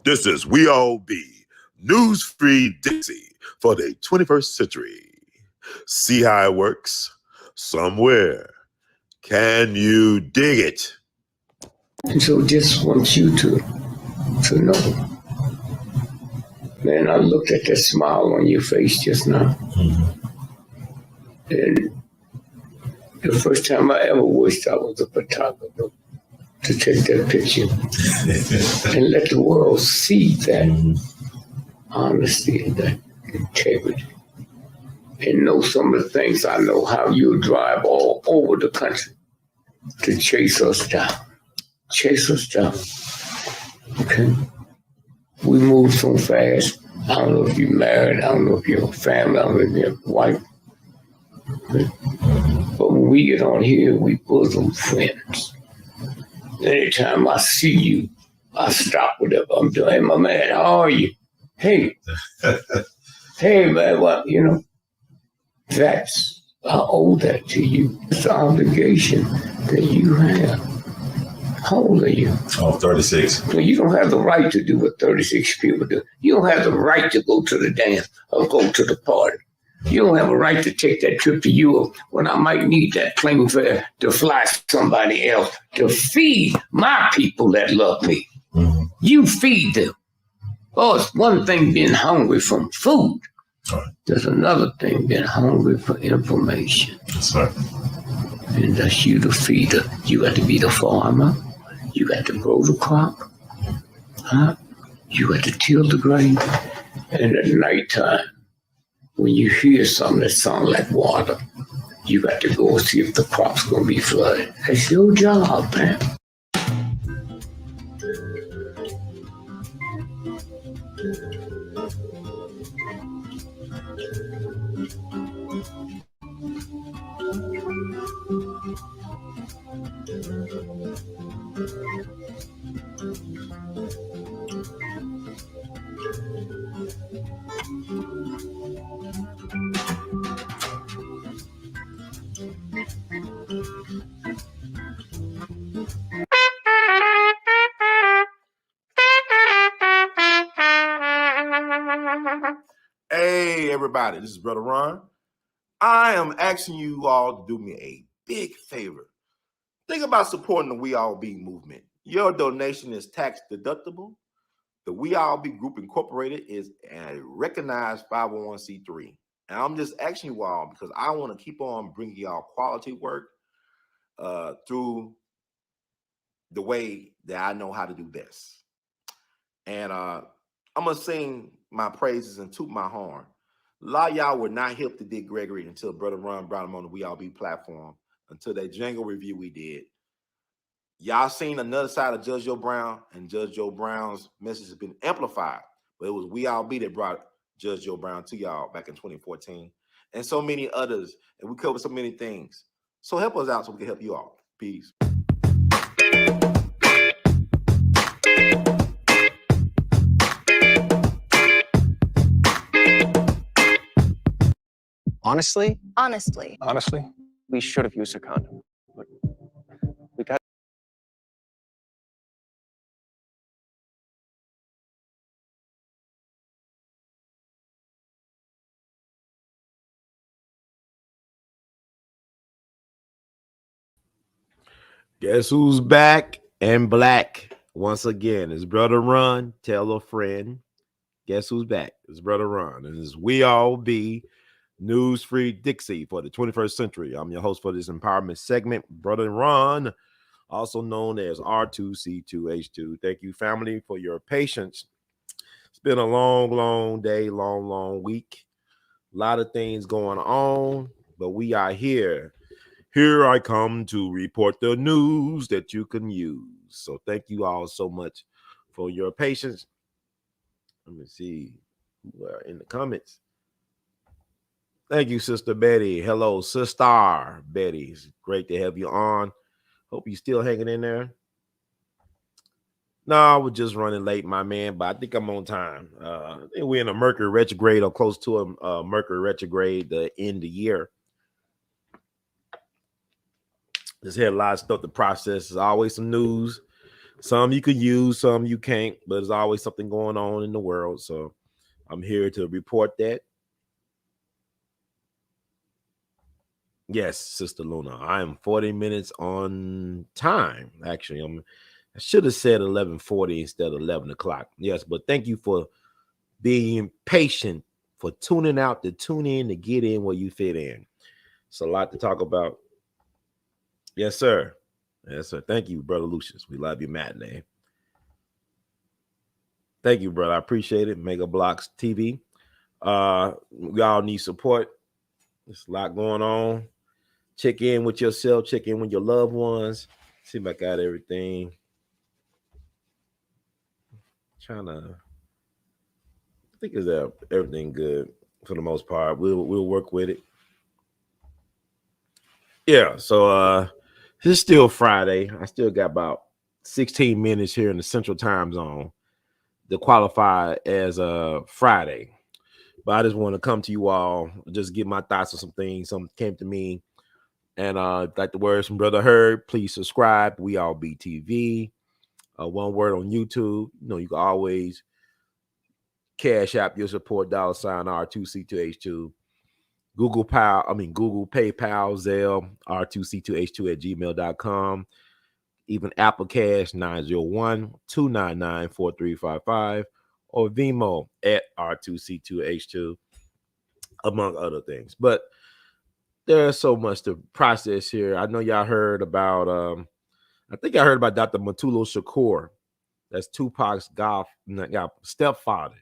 This is We All Be, news-free Dixie for the 21st century. See how it works? Somewhere. Can you dig it? And so just want you to know. Man, I looked at that smile on your face just now. And the first time I ever wished I was a photographer to take that picture and let the world see that honesty and that integrity. And know some of the things I know, how you drive all over the country to chase us down. Chase us down. Okay? We move so fast. I don't know if you're married. I don't know if you're a family. I don't know if you're a wife. Okay? But when we get on here, we bosom friends. Anytime I see you, I stop whatever I'm doing. Hey, my man, how are you? Hey. Hey, man, what, that's, I owe that to you. It's an obligation that you have. How old are you? Oh, 36. Well, you don't have the right to do what 36 people do. You don't have the right to go to the dance or go to the party. You don't have a right to take that trip to Europe when I might need that plane fare to fly somebody else to feed my people that love me. Mm-hmm. You feed them. Oh, it's one thing being hungry from food. Right. There's another thing being hungry for information. That's right. And that's you the feeder. You got to be the farmer. You got to grow the crop. Huh? You got to till the grain. And at nighttime, when you hear something that sounds like water, you got to go and see if the crop's going to be flooded. That's your job, man. Hey, everybody, this is Brother Ron. I am asking you all to do me a big favor. Think about supporting the We All Be movement. Your donation is tax deductible. The We All Be Group Incorporated is a recognized 501c3. And I'm just asking you all because I want to keep on bringing y'all quality work through the way that I know how to do best. And I'm going to sing my praises and toot my horn. A lot of y'all were not hip to Dick Gregory until Brother Ron brought him on the We All Be platform, until that jingle review we did. Y'all seen another side of Judge Joe Brown, and Judge Joe Brown's message has been amplified. But it was We All Be that brought Judge Joe Brown to y'all back in 2014, and so many others. And we covered so many things. So help us out so we can help you all. Peace. Honestly, we should have used a condom. But we got. Guess who's back and black once again? It's Brother Ron. Tell a friend. Guess who's back? It's Brother Ron. And it's We All Be News Free Dixie for the 21st century. I'm your host for this empowerment segment, Brother Ron, also known as R2C2H2. Thank you, family, for your patience. It's been a long day, long week. A lot of things going on, but we are here. Here I come to report the news that you can use. So thank you all so much for your patience. Let me see who are in the comments. Thank you, Sister Betty. Hello, Sister Betty. It's great to have you on. Hope you're still hanging in there. No, I was just running late, my man, but I think I'm on time. I think we're in a Mercury retrograde or close to a Mercury retrograde to end the year. Just had a lot of stuff to process. There's always some news. Some you could use, some you can't, but there's always something going on in the world. So I'm here to report that. Yes, Sister Luna, I am 40 minutes on time. Actually, I should have said 11:40 instead of 11 o'clock. Yes, but thank you for being patient, for tuning out to tune in to get in where you fit in. It's a lot to talk about. Yes, sir. Yes, sir. Thank you, Brother Lucius. We love you, matinee. Thank you, brother. I appreciate it. Mega Blocks TV. We all need support. There's a lot going on. Check in with yourself. Check in with your loved ones. See if I got everything. I think is everything good for the most part. We'll work with it. Yeah. So it's still Friday. I still got about 16 minutes here in the Central Time Zone to qualify as Friday. But I just want to come to you all, just get my thoughts on some things. Something came to me. And like the words from Brother Herb, please subscribe. We All Be TV. One word on YouTube. You know, you can always cash app your support $R2C2H2. Google PayPal, Zelle, R2C2H2 at gmail.com. Even Apple Cash 901-299-4355 or Vimo at R2C2H2, among other things. But there's so much to process here. I know y'all heard about I think I heard about Dr. Mutulu Shakur. That's 2Pac's stepfather.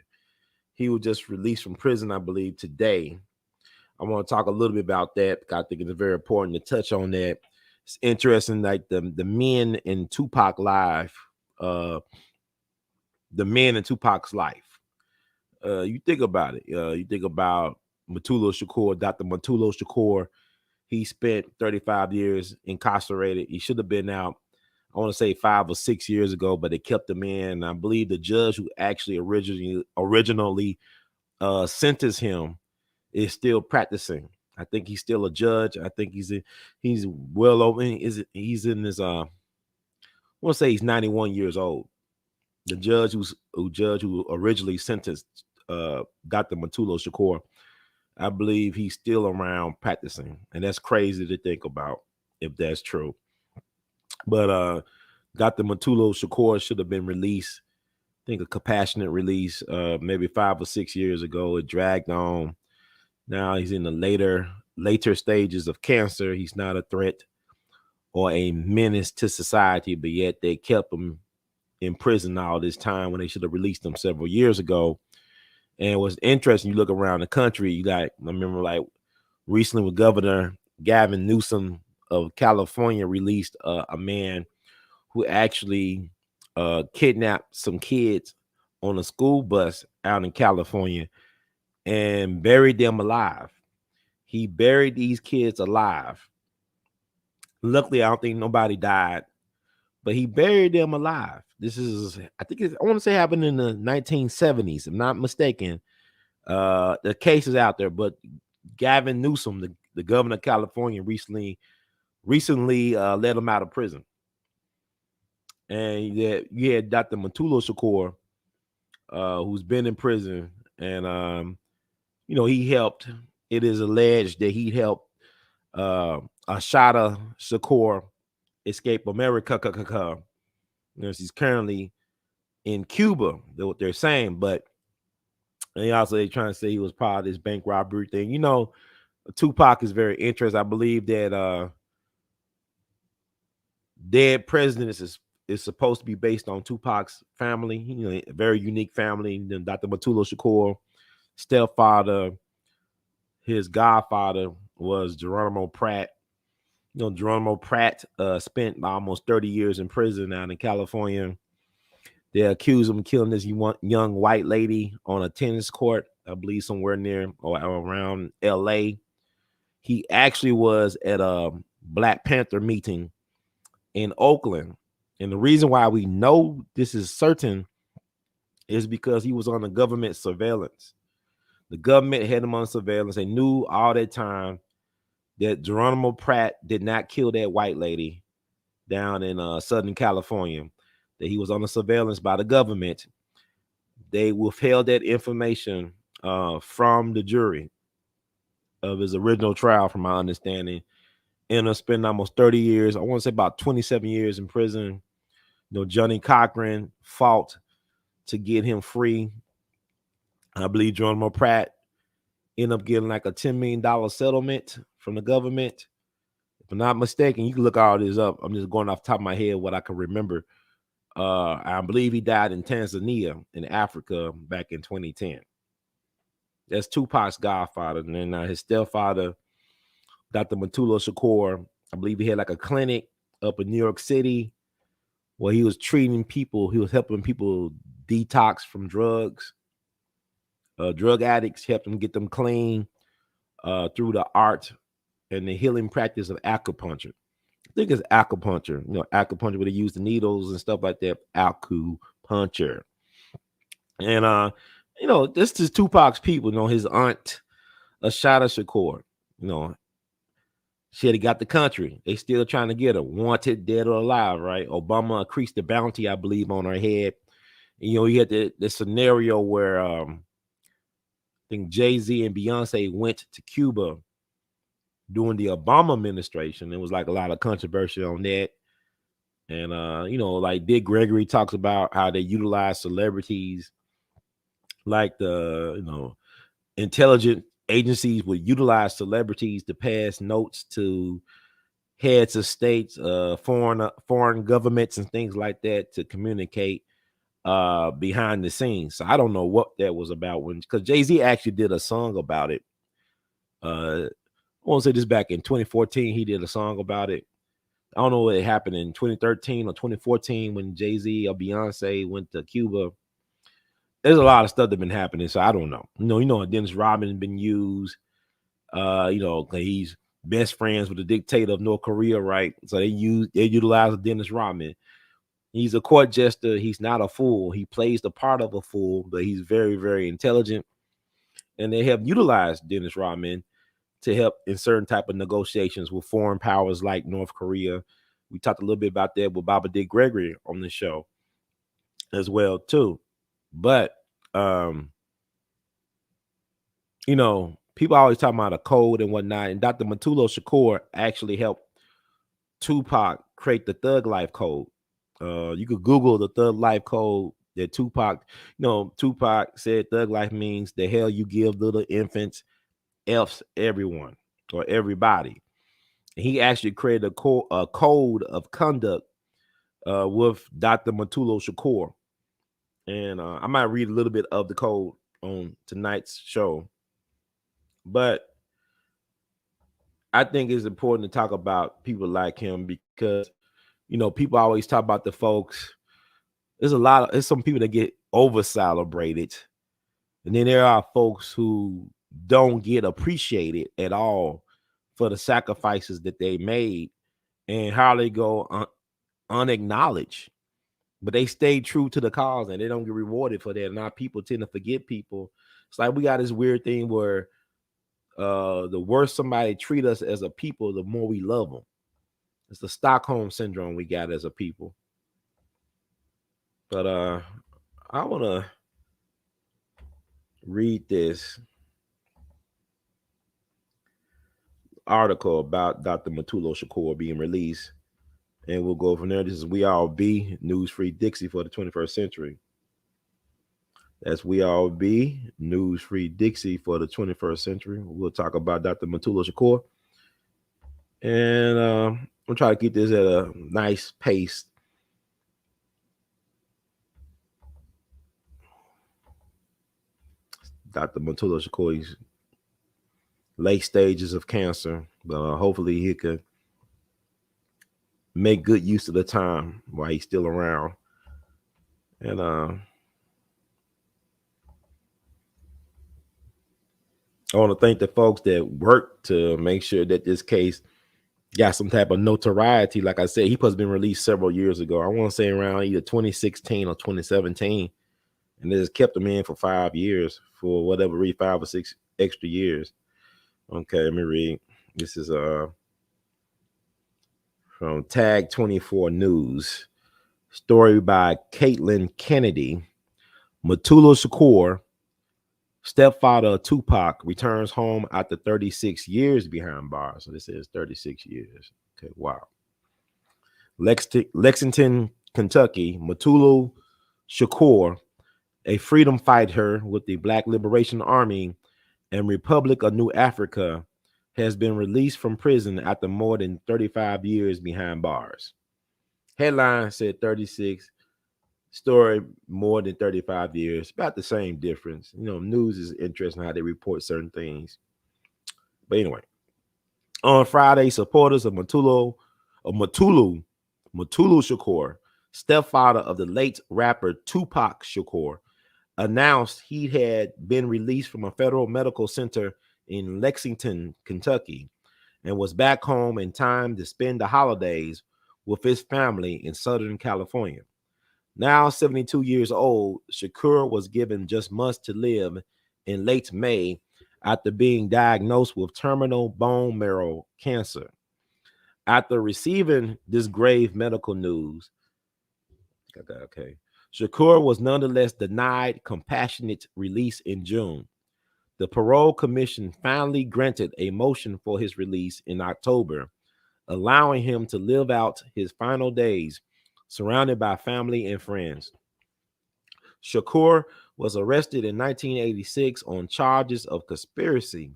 He was just released from prison, I believe, today. I want to talk a little bit about that. I think it's very important to touch on that. It's interesting, like the men in 2Pac life, the men in 2Pac's life. You think about it. You think about Matulu Shakur, Dr. Matulu Shakur. He spent 35 years incarcerated. He should have been out, I want to say 5 or 6 years ago, but they kept him in. I believe the judge who actually originally sentenced him is still practicing. I think he's still a judge. I think he's well over. He's in his I want to say he's 91 years old. The judge who originally sentenced Dr. Mutulu Shakur, I believe he's still around practicing, and that's crazy to think about if that's true. But Dr. Mutulu Shakur should have been released. I think a compassionate release, maybe 5 or 6 years ago. It dragged on. Now he's in the later stages of cancer. He's not a threat or a menace to society, but yet they kept him in prison all this time when they should have released him several years ago. And what's interesting, you look around the country, I remember like recently with Governor Gavin Newsom of California released a man who actually kidnapped some kids on a school bus out in California and buried them alive. He buried these kids alive. Luckily, I don't think nobody died, but he buried them alive. This is, I want to say happened in the 1970s, if I'm not mistaken. The case is out there, but Gavin Newsom, the governor of California, recently let him out of prison. And you had Dr. Mutulu Shakur, who's been in prison, and he helped. It is alleged that he helped Ashada Shakur escape America. She's currently in Cuba, what they're saying, but they're trying to say he was part of this bank robbery thing. 2Pac is very interesting. I believe that Dead Presidents is supposed to be based on 2Pac's family, a very unique family. Then Dr. Mutulu Shakur, stepfather, his godfather was Geronimo Pratt. Geronimo Pratt spent almost 30 years in prison out in California. They accused him of killing this young white lady on a tennis court, I believe somewhere near or around L.A. He actually was at a Black Panther meeting in Oakland. And the reason why we know this is certain is because he was on the government surveillance. The government had him on surveillance. They knew all that time that Geronimo Pratt did not kill that white lady down in Southern California. that he was under surveillance by the government. They withheld that information from the jury of his original trial, from my understanding. Ended up spending almost 30 years. I want to say about 27 years in prison. You know, Johnny Cochran fought to get him free. I believe Geronimo Pratt ended up getting like a $10 million settlement from the government. If I'm not mistaken, you can look all this up. I'm just going off the top of my head what I can remember. I believe he died in Tanzania in Africa back in 2010. That's 2Pac's godfather. And then his stepfather, Dr. Mutulu Shakur, I believe he had like a clinic up in New York City where he was treating people. He was helping people detox from drugs. Drug addicts, helped them get them clean through the art and the healing practice of acupuncture. I think it's acupuncture. You know, acupuncture where they use the needles and stuff like that. Acupuncture. And you know, this is 2Pac's people. You know, his aunt, Ashada Shakur. You know, she had got the country. They still trying to get her, wanted, dead or alive. Right? Obama increased the bounty, I believe, on her head. And, you know, you had the scenario where I think Jay-Z and Beyonce went to Cuba during the Obama administration. It was like a lot of controversy on that. And you know, like Dick Gregory talks about how they utilize celebrities, like the, you know, intelligence agencies would utilize celebrities to pass notes to heads of states, foreign governments and things like that to communicate behind the scenes. So I don't know what that was about, when, because Jay-Z actually did a song about it. I won't say this, back in 2014 he did a song about it. I don't know what happened in 2013 or 2014 when Jay-Z or Beyonce went to Cuba. There's a lot of stuff that's been happening, so I don't know. You know, Dennis Rodman been used. You know, he's best friends with the dictator of North Korea, right? So they utilize Dennis Rodman. He's a court jester. He's not a fool. He plays the part of a fool, but he's very, very intelligent. And they have utilized Dennis Rodman to help in certain type of negotiations with foreign powers like North Korea. We talked a little bit about that with Baba Dick Gregory on the show as well too. But you know, people always talk about a code and whatnot, and Dr. Matulu Shakur actually helped 2Pac create the Thug Life Code. You could Google the Thug Life Code that 2Pac, you know, 2Pac said Thug Life means the hell you give little infants, F's everyone or everybody. And he actually created a code of conduct with Dr. Mutulu Shakur. And I might read a little bit of the code on tonight's show. But I think it's important to talk about people like him because, you know, people always talk about the folks. There's some people that get over celebrated. And then there are folks who don't get appreciated at all for the sacrifices that they made and how they go unacknowledged. But they stay true to the cause and they don't get rewarded for that. And our people tend to forget people. It's like we got this weird thing where the worse somebody treat us as a people, the more we love them. It's the Stockholm syndrome we got as a people. But I want to read this article about Dr. Mutulu Shakur being released, and we'll go from there. This is We All Be, News Free Dixie for the 21st century. That's We All Be, News Free Dixie for the 21st century. We'll talk about Dr. Mutulu Shakur. And we'll try to keep this at a nice pace. Dr. Mutulu Shakur, he's late stages of cancer, but hopefully he could make good use of the time while he's still around. And I want to thank the folks that worked to make sure that this case got some type of notoriety. Like I said, he has been released several years ago. I want to say around either 2016 or 2017. And they just kept him in for 5 years, for whatever reason, 5 or 6 extra years. Okay, let me read. This is from Tag 24 News. Story by Caitlin Kennedy. Mutulu Shakur, stepfather of 2Pac, returns home after 36 years behind bars. So this is 36 years. Okay, wow. Lexington, Kentucky, Matulu Shakur, a freedom fighter with the Black Liberation Army and Republic of New Africa, has been released from prison after more than 35 years behind bars. Headline said 36. Story more than 35 years. About the same difference. You know, news is interesting how they report certain things. But anyway, on Friday, supporters of Mutulu Shakur, stepfather of the late rapper 2Pac Shakur, announced he had been released from a federal medical center in Lexington, Kentucky, and was back home in time to spend the holidays with his family in Southern California. Now 72 years old, Shakur was given just months to live in late May after being diagnosed with terminal bone marrow cancer. After receiving this grave medical news, Shakur was nonetheless denied compassionate release in June. The parole commission finally granted a motion for his release in October, allowing him to live out his final days surrounded by family and friends. Shakur was arrested in 1986 on charges of conspiracy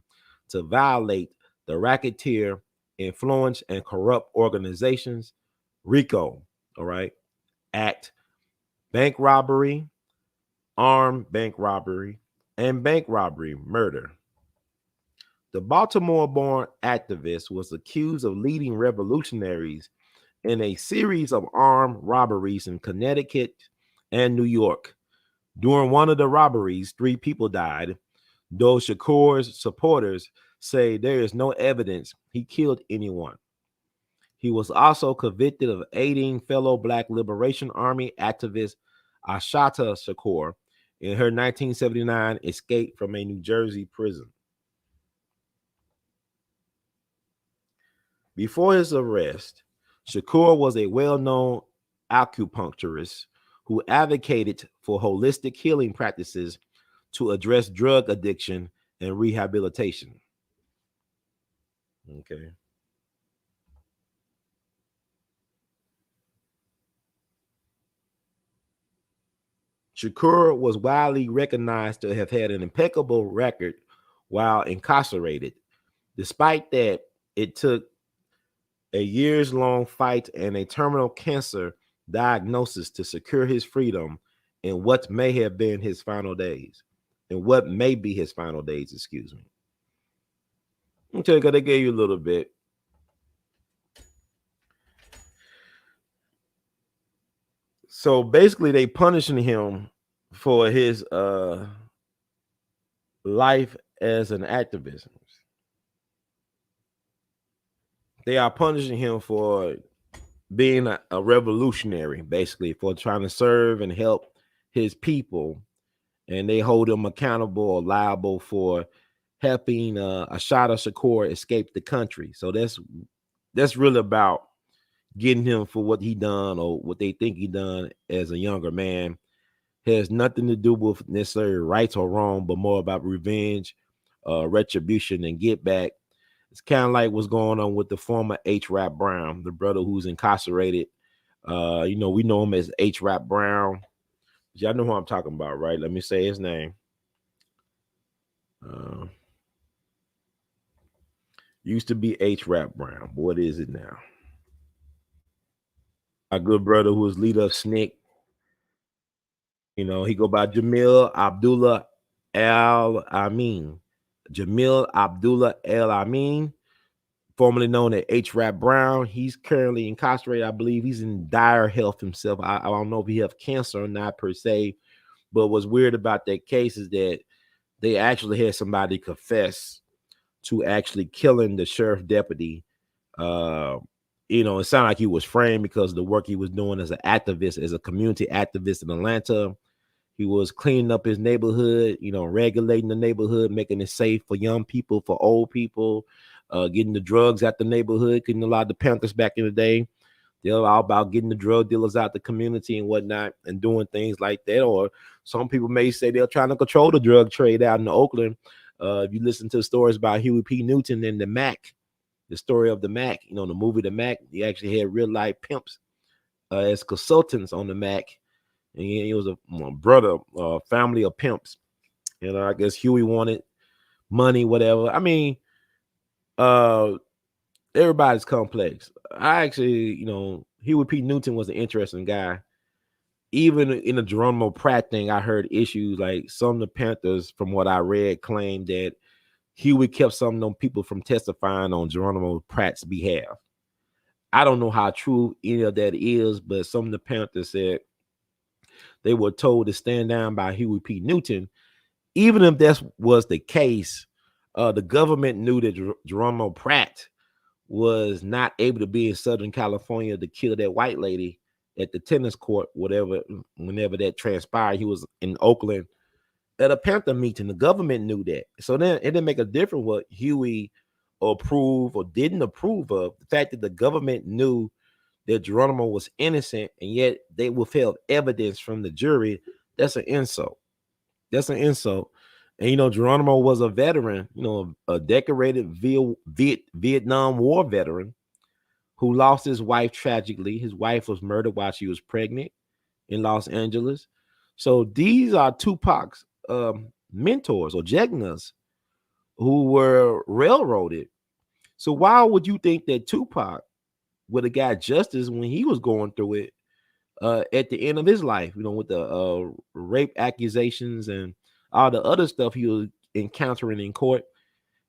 to violate the Racketeer, Influence, and Corrupt Organizations RICO, Act, bank robbery, armed bank robbery, and bank robbery murder. The Baltimore-born activist was accused of leading revolutionaries in a series of armed robberies in Connecticut and New York. During one of the robberies, 3 people died, though Shakur's supporters say there is no evidence he killed anyone. He was also convicted of aiding fellow Black Liberation Army activist Attn Shakur in her 1979 escape from a New Jersey prison. Before his arrest, Shakur was a well-known acupuncturist who advocated for holistic healing practices to address drug addiction and rehabilitation. Okay. Shakur was widely recognized to have had an impeccable record while incarcerated. Despite that, it took a years-long fight and a terminal cancer diagnosis to secure his freedom in what may have been his final days. And what may be his final days, excuse me. Okay, they gave you a little bit. So basically, they punishing him for his life as an activist. They are punishing him for being a revolutionary, basically, for trying to serve and help his people, and they hold him accountable or liable for helping Attn Shakur escape the country. So that's really about getting him for what he done or what they think he done as a younger man. Has nothing to do with necessarily right or wrong, but more about revenge, retribution, and get back. It's kind of like what's going on with the former H. Rap Brown, the brother who's incarcerated. We know him as H. Rap Brown. Y'all know who I'm talking about, right? Let me say his name. Used to be H. Rap Brown. What is it now? Our good brother who was leader of SNCC. He go by Jamil Abdullah Al-Amin. Jamil Abdullah Al-Amin, formerly known as H. Rap Brown. He's currently incarcerated. I believe he's in dire health himself. I don't know if he has cancer or not per se, but what's weird about that case is that they actually had somebody confess to actually killing the sheriff deputy. It sounded like he was framed because of the work he was doing as an activist, as a community activist in Atlanta. He was cleaning up his neighborhood, regulating the neighborhood, making it safe for young people, for old people, getting the drugs out the neighborhood, getting a lot of the Panthers back in the day. They're all about getting the drug dealers out the community and whatnot and doing things like that. Or some people may say they're trying to control the drug trade out in Oakland. If you listen to stories about Huey P. Newton and the Mac, the story of the Mac, you know, the movie The Mac, he actually had real life pimps as consultants on the Mac. And he was a brother, family of pimps. You know, I guess Huey wanted money, whatever. I mean, everybody's complex. I actually, you know, Huey P. Newton was an interesting guy. Even in the Geronimo Pratt thing, I heard issues like some of the Panthers, from what I read, claimed that Huey kept some of them people from testifying on Geronimo Pratt's behalf. I don't know how true any of that is, but some of the Panthers said they were told to stand down by Huey P. Newton. Even if that was the case, the government knew that Geronimo Pratt was not able to be in Southern California to kill that white lady at the tennis court, whenever that transpired. He was in Oakland at a Panther meeting. The government knew that. So then it didn't make a difference what Huey approved or didn't approve of. The fact that the government knew that Geronimo was innocent and yet they withheld evidence from the jury, that's an insult. That's an insult. And, you know, Geronimo was a veteran, you know, a decorated Vietnam War veteran who lost his wife tragically. His wife was murdered while she was pregnant in Los Angeles. So these are 2Pac's mentors or jegnas who were railroaded. So why would you think that 2Pac would have got justice when he was going through it at the end of his life, you know, with the rape accusations and all the other stuff he was encountering in court?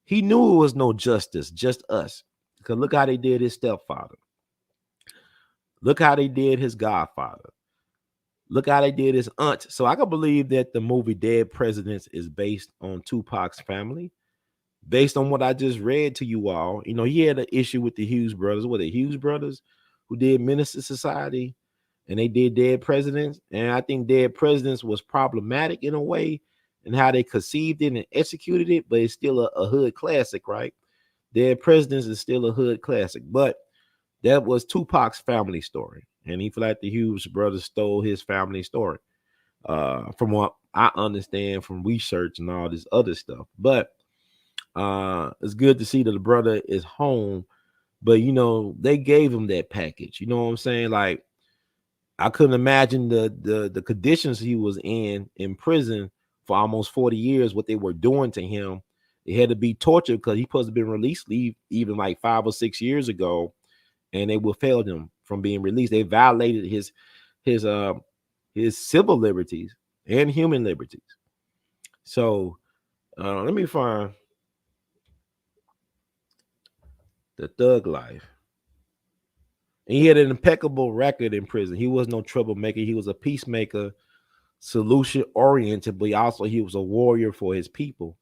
He knew it was no justice, just us. Because look how they did his stepfather. Look how they did his godfather. Look how they did his aunt. So I can believe that the movie Dead Presidents is based on 2Pac's family. Based on what I just read to you all, you know, he had an issue with the Hughes brothers. Were the Hughes brothers who did Menace to Society, and they did Dead Presidents. And I think Dead Presidents was problematic in a way and how they conceived it and executed it, but it's still a hood classic, right? Dead Presidents is still a hood classic, but that was 2Pac's family story. And he felt like the Hughes brothers stole his family story, from what I understand from research and all this other stuff. But it's good to see that the brother is home, but you know, they gave him that package. You know what I'm saying? Like, I couldn't imagine the conditions he was in prison for almost 40 years, what they were doing to him. It had to be torture because he supposed to be released even like 5 or 6 years ago, and they withheld him from being released. They violated his civil liberties and human liberties. So let me find the Thug Life. And he had an impeccable record in prison. He was no troublemaker. He was a peacemaker, solution oriented, but he was a warrior for his people.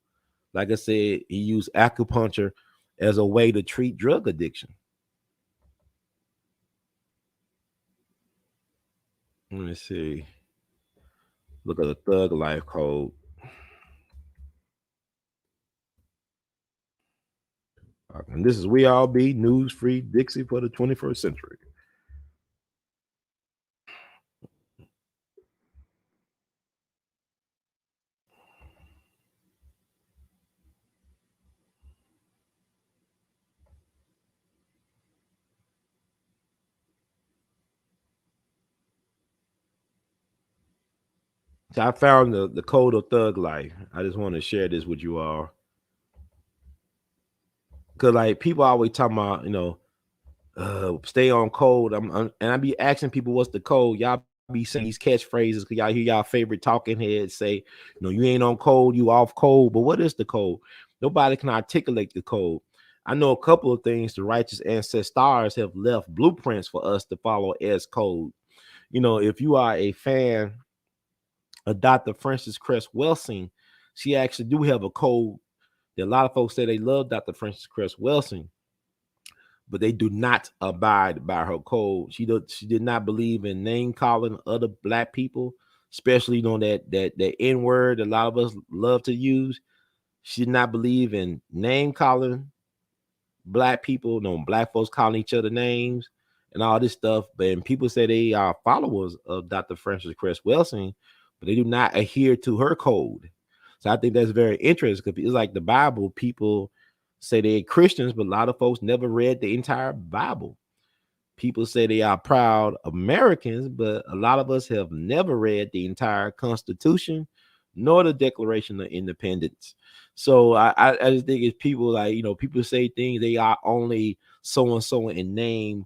Like I said, he used acupuncture as a way to treat drug addiction. Let me see. Look at the Thug Life Code. And this is We All Be News Free Dixie for the 21st century. So I found the code of Thug Life. I just want to share this with you all. Because like people always talking about, you know, stay on code. And I be asking people what's the code. Y'all be saying these catchphrases because y'all hear y'all favorite talking heads say, you know, you ain't on code, you off code. But what is the code? Nobody can articulate the code. I know a couple of things the righteous ancestors have left blueprints for us to follow as code. You know, if you are a fan of Dr. Frances Cress Welsing, she actually do have a code that a lot of folks say they love Dr. Frances Cress Welsing, but they do not abide by her code. She did not believe in name calling other black people, especially, you know, that N word a lot of us love to use. She did not believe in name calling black people, no black folks calling each other names. and all this stuff. But people say they are followers of Dr. Frances Cress Welsing, but they do not adhere to her code. So I think that's very interesting because it's like the Bible. People say they're Christians, but a lot of folks never read the entire Bible. People say they are proud Americans, but a lot of us have never read the entire Constitution nor the Declaration of Independence. So I just think it's people like, people say things, they are only so and so in name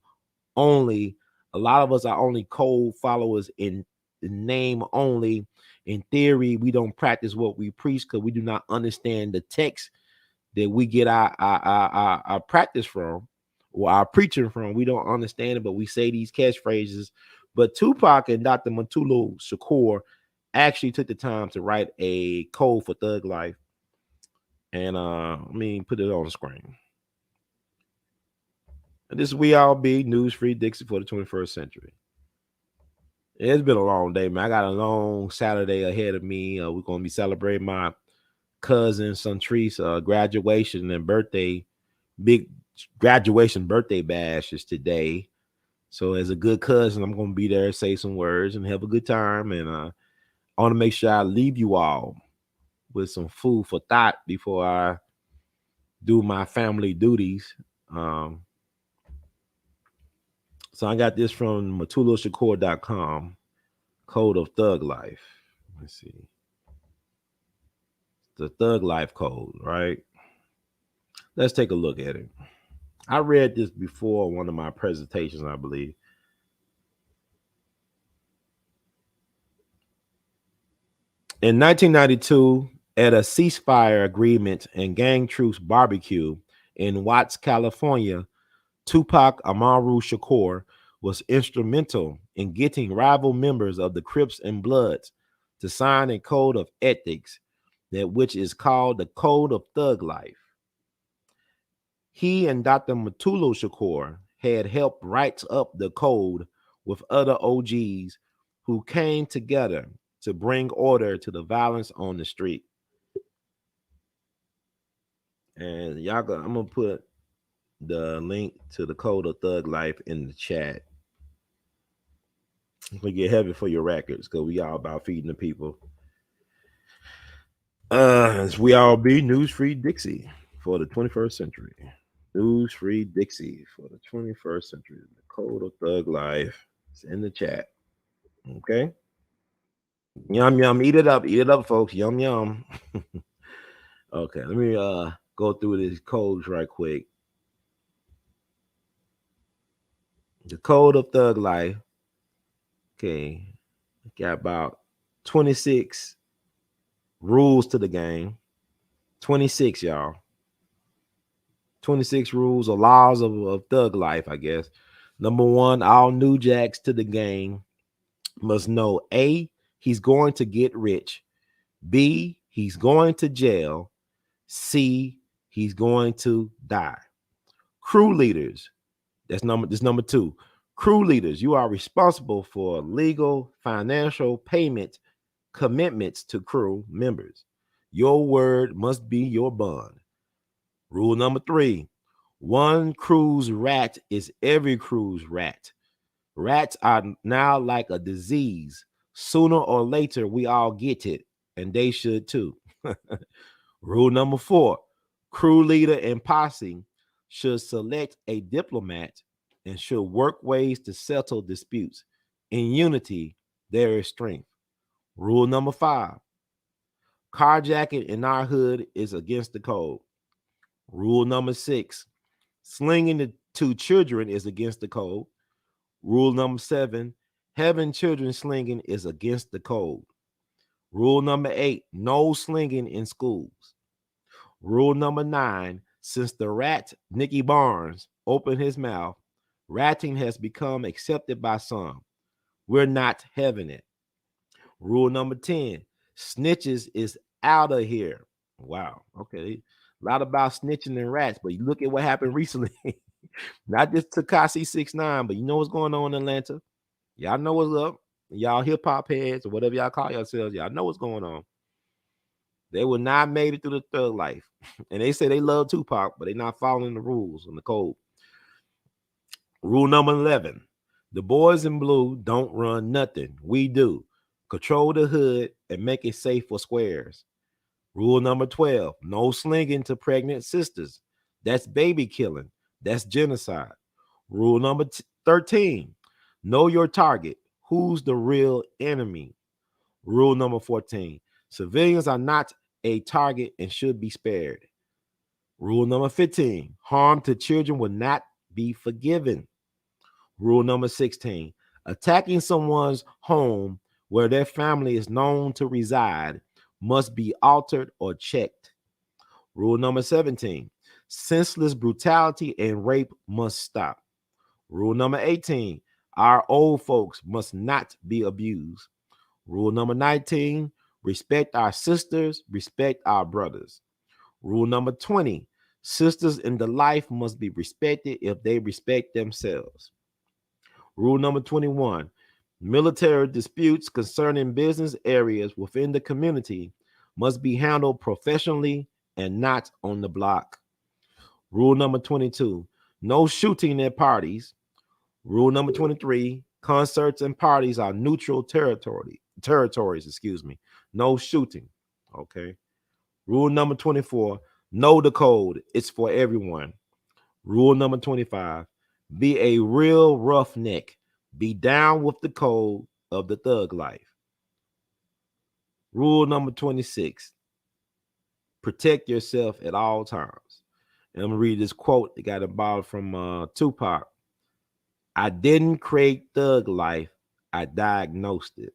only. A lot of us are only code followers in name only. In theory, we don't practice what we preach because we do not understand the text that we get our practice from or our preaching from. We don't understand it, but we say these catchphrases. But 2Pac and Dr. Mutulu Shakur actually took the time to write a code for thug life. And put it on the screen. And this is We All Be News Free Dixie for the 21st century. It's been a long day, man. I got a long Saturday ahead of me. We're going to be celebrating my cousin Suntrice graduation and birthday. Big graduation birthday bash is today. So as a good cousin, I'm going to be there, say some words, and have a good time. And I want to make sure I leave you all with some food for thought before I do my family duties. So I got this from MatuloShakur.com, Code of Thug Life. Let's see. The Thug Life Code, right? Let's take a look at it. I read this before one of my presentations, I believe. In 1992, at a ceasefire agreement and gang troops barbecue in Watts, California, 2Pac Amaru Shakur was instrumental in getting rival members of the Crips and Bloods to sign a code of ethics which is called the Code of Thug Life. He and Dr. Matulu Shakur had helped write up the code with other OGs who came together to bring order to the violence on the street. And y'all, I'm gonna put the link to the Code of Thug Life in the chat. We get heavy for your records because we all about feeding the people. As We All Be News Free Dixie for the 21st century. News Free Dixie for the 21st century. The Code of Thug Life is in the chat. Okay. Yum yum. Eat it up, folks. Yum yum. Okay, let me go through these codes right quick. The Code of Thug Life. Okay, got about 26 rules to the game. 26, y'all. 26 rules or laws of thug life, I guess. Number one, all new jacks to the game must know A, he's going to get rich. B, he's going to jail. C, he's going to die. Crew leaders, this number two. Crew leaders, you are responsible for legal, financial payment commitments to crew members. Your word must be your bond. Rule number three, one crew's rat is every crew's rat. Rats are now like a disease. Sooner or later, we all get it, and they should too. Rule number four, crew leader and posse should select a diplomat and should work ways to settle disputes. In unity, there is strength. Rule number five, carjacking in our hood is against the code. Rule number six, slinging the two children is against the code. Rule number seven, having children slinging is against the code. Rule number eight, no slinging in schools. Rule number nine, since the rat Nicky Barnes opened his mouth, ratting has become accepted by some. We're not having it. Rule number 10, snitches is out of here. Wow. Okay. A lot about snitching and rats, but you look at what happened recently. Not just Tekashi 6ix9ine, but you know what's going on in Atlanta. Y'all know what's up. Y'all hip hop heads or whatever y'all call yourselves. Y'all know what's going on. They were not made it through the thug life. And they say they love 2Pac, but they're not following the rules and the code. Rule number 11. The boys in blue don't run nothing. We do. Control the hood and make it safe for squares. Rule number 12. No slinging to pregnant sisters. That's baby killing. That's genocide. Rule number 13. Know your target. Who's the real enemy? Rule number 14. Civilians are not a target and should be spared. Rule number 15. Harm to children will not be forgiven. Rule number 16. Attacking someone's home where their family is known to reside must be altered or checked. Rule number 17. Senseless brutality and rape must stop. Rule number 18. Our old folks must not be abused. Rule number 19. Respect our sisters, respect our brothers. Rule number 20. Sisters in the life must be respected if they respect themselves. Rule number 21. Military disputes concerning business areas within the community must be handled professionally and not on the block. Rule number 22. No shooting at parties. Rule number 23. Concerts and parties are neutral territories. No shooting. Okay. Rule number 24. Know the code. It's for everyone. Rule number 25. Be a real roughneck. Be down with the code of the thug life. Rule number 26. Protect yourself at all times. And I'm going to read this quote that got about from Tupac. I didn't create thug life. I diagnosed it.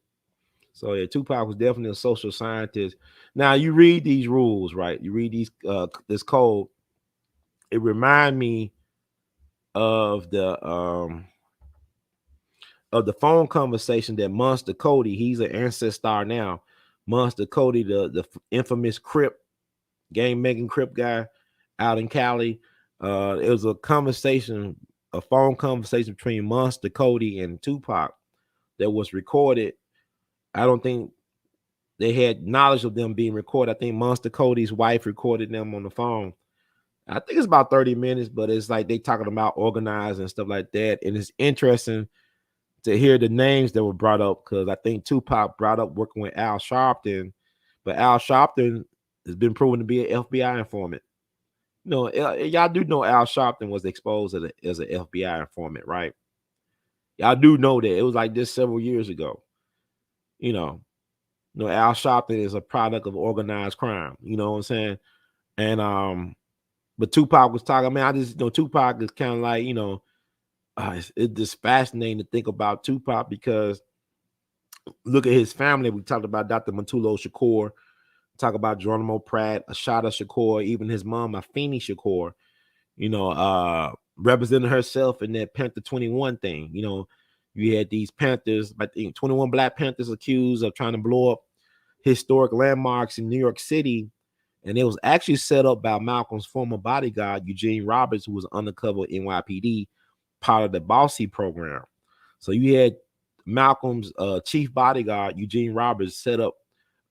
So yeah, Tupac was definitely a social scientist. Now you read these rules, right? You read these this code. It remind me of the phone conversation that Monster Cody, he's an ancestor now. Monster Cody, the infamous Crip, game making Crip guy out in Cali. It was a phone conversation between Monster Cody and Tupac that was recorded. I don't think they had knowledge of them being recorded. I think Monster Cody's wife recorded them on the phone. I think it's about 30 minutes, but it's like they talking about organizing and stuff like that. And it's interesting to hear the names that were brought up, because I think Tupac brought up working with Al Sharpton, but Al Sharpton has been proven to be an FBI informant. You know, y'all do know Al Sharpton was exposed as an FBI informant, right? Y'all do know that. It was like this several years ago. You know, Al Sharpton is a product of organized crime. You know what I'm saying? And but Tupac was talking, man, I just Tupac is kind of like, it's just fascinating to think about Tupac, because look at his family. We talked about Dr. Mutulu Shakur, talk about Geronimo Pratt, Ashada Shakur, even his mom, Afeni Shakur, representing herself in that Panther 21 thing. You had these Panthers, I think 21 Black Panthers accused of trying to blow up historic landmarks in New York City. And it was actually set up by Malcolm's former bodyguard, Eugene Roberts, who was undercover NYPD, part of the Bossy program. So you had Malcolm's chief bodyguard, Eugene Roberts, set up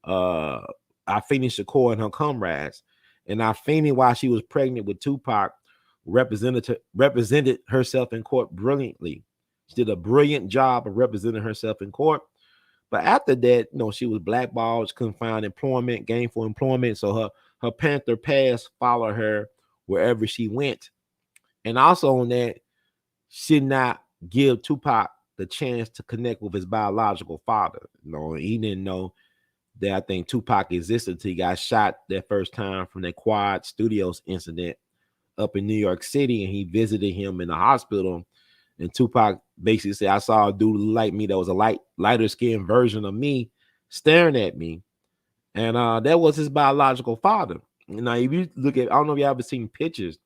Afeni Shakur and her comrades. And Afeni, while she was pregnant with Tupac, represented herself in court brilliantly. She did a brilliant job of representing herself in court. But after that, she was blackballed. She couldn't find employment, gainful employment. So her Panther past followed her wherever she went. And also on that, she did not give Tupac the chance to connect with his biological father. He didn't know that I think Tupac existed until he got shot that first time from that Quad Studios incident up in New York City. And he visited him in the hospital. And Tupac basically said, I saw a dude like me that was a lighter skinned version of me staring at me. And that was his biological father. Now, if you look at, I don't know if you ever seen pictures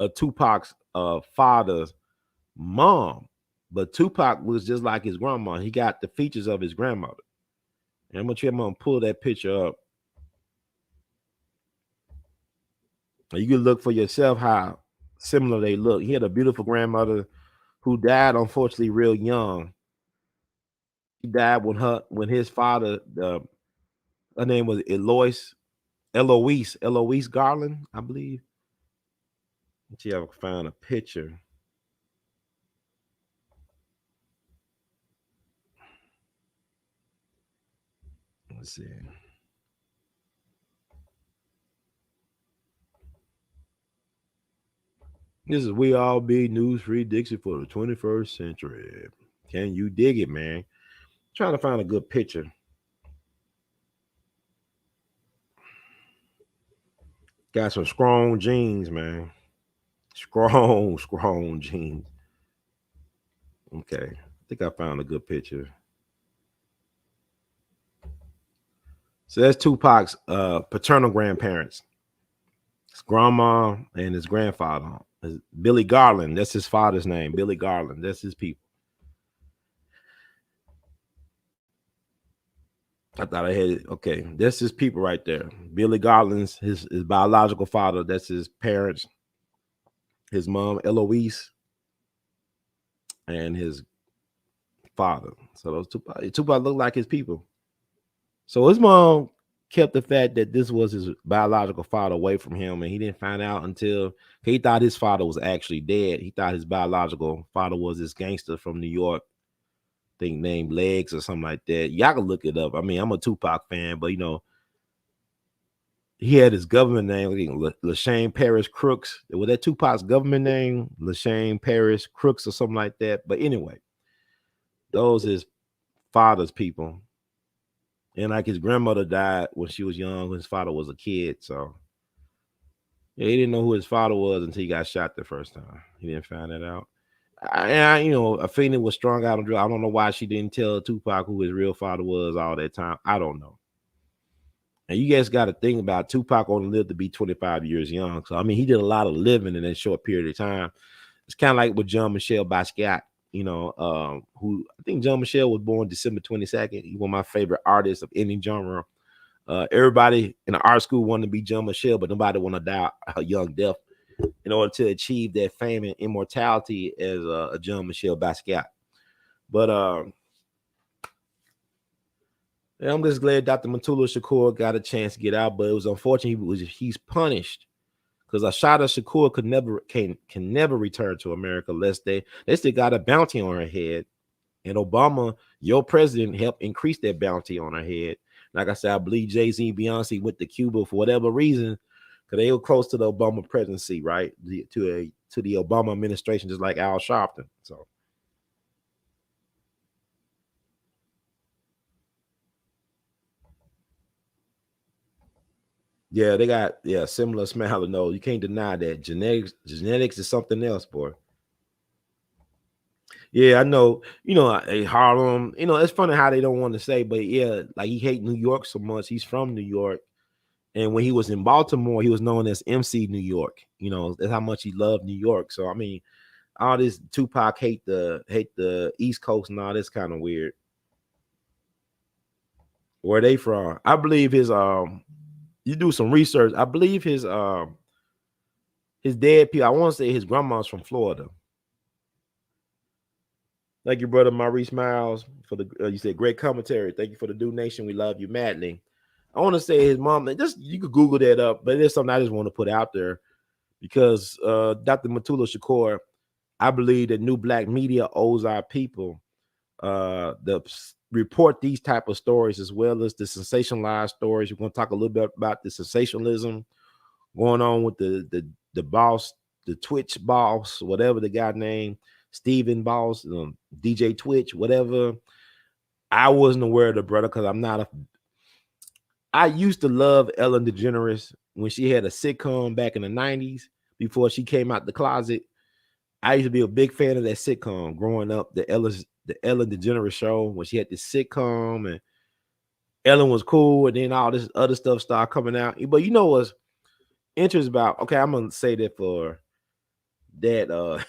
of Tupac's father's mom, but Tupac was just like his grandma. He got the features of his grandmother. And I'm going to pull that picture up. You can look for yourself how similar they look. He had a beautiful grandmother who died, unfortunately, real young. He died when his father, her name was Eloise Garland, I believe. Let's see if I can find a picture. Let's see. This is We All Be News Free Dixie for the 21st century. Can you dig it, man? Trying to find a good picture. Got some strong jeans, man. Strong jeans. Okay. I think I found a good picture. So that's 2Pac's paternal grandparents. His grandma and his grandfather. Billy Garland. That's his father's name. Billy Garland. That's his people. I thought I had it. Okay. That's his people right there. Billy Garland's his biological father. That's his parents. His mom, Eloise, and his father. So those Tupac look like his people. So his mom kept the fact that this was his biological father away from him, and he didn't find out until he thought his father was actually dead. He thought his biological father was this gangster from New York, I think named Legs or something like that. Y'all can look it up. I mean, I'm a Tupac fan, but you know, he had his government name, LaShane Paris Crooks. Was that Tupac's government name? LaShane Paris Crooks or something like that. But anyway, those his father's people. And like his grandmother died when she was young, when his father was a kid. So yeah, he didn't know who his father was until he got shot the first time. He didn't find that out. You know, Afeni was strung out on drugs. I don't know why she didn't tell Tupac who his real father was all that time. I don't know. And you guys got to think about Tupac only lived to be 25 years young. So, I mean, he did a lot of living in that short period of time. It's kind of like with Jean-Michel Basquiat, you know, who I think Jean-Michel was born December 22nd. He's one of my favorite artists of any genre. Everybody in the art school wanted to be Jean-Michel, but nobody want to die a young death in order to achieve that fame and immortality as a Jean-Michel Basquiat. But and I'm just glad Dr. Mutulu Shakur got a chance to get out, but it was unfortunate he's punished because Ashada Shakur can never return to America unless they still got a bounty on her head. And Obama, your president, helped increase that bounty on her head. Like I said, I believe Jay-Z and Beyonce went to Cuba for whatever reason, because they were close to the Obama presidency, right? To the Obama administration, just like Al Sharpton. So yeah, they got similar smell of nose. You can't deny that. Genetics is something else, boy. Yeah, I know. You know, Harlem. You know, it's funny how they don't want to say, but yeah, like he hate New York so much. He's from New York, and when he was in Baltimore, he was known as MC New York. You know, that's how much he loved New York. So I mean, all this Tupac hate the East Coast and all this kind of weird. Where they from? I believe his you do some research. I believe his dead people, I want to say his grandma's from Florida. Thank you, brother Maurice Miles, for the you said great commentary. Thank you for the donation. We love you madly. I want to say his mom, just you could Google that up, but it's something I just want to put out there because Dr. Matulu Shakur, I believe that new black media owes our people the report these type of stories as well as the sensationalized stories. We're going to talk a little bit about the sensationalism going on with the boss, the Twitch boss, whatever the guy named Steven boss, DJ Twitch, whatever. I wasn't aware of the brother because I used to love Ellen DeGeneres when she had a sitcom back in the 90s before she came out the closet. I used to be a big fan of that sitcom growing up, the Ellen DeGeneres show, when she had this sitcom and Ellen was cool, and then all this other stuff started coming out. But you know what's interesting about, okay, I'm gonna say that for that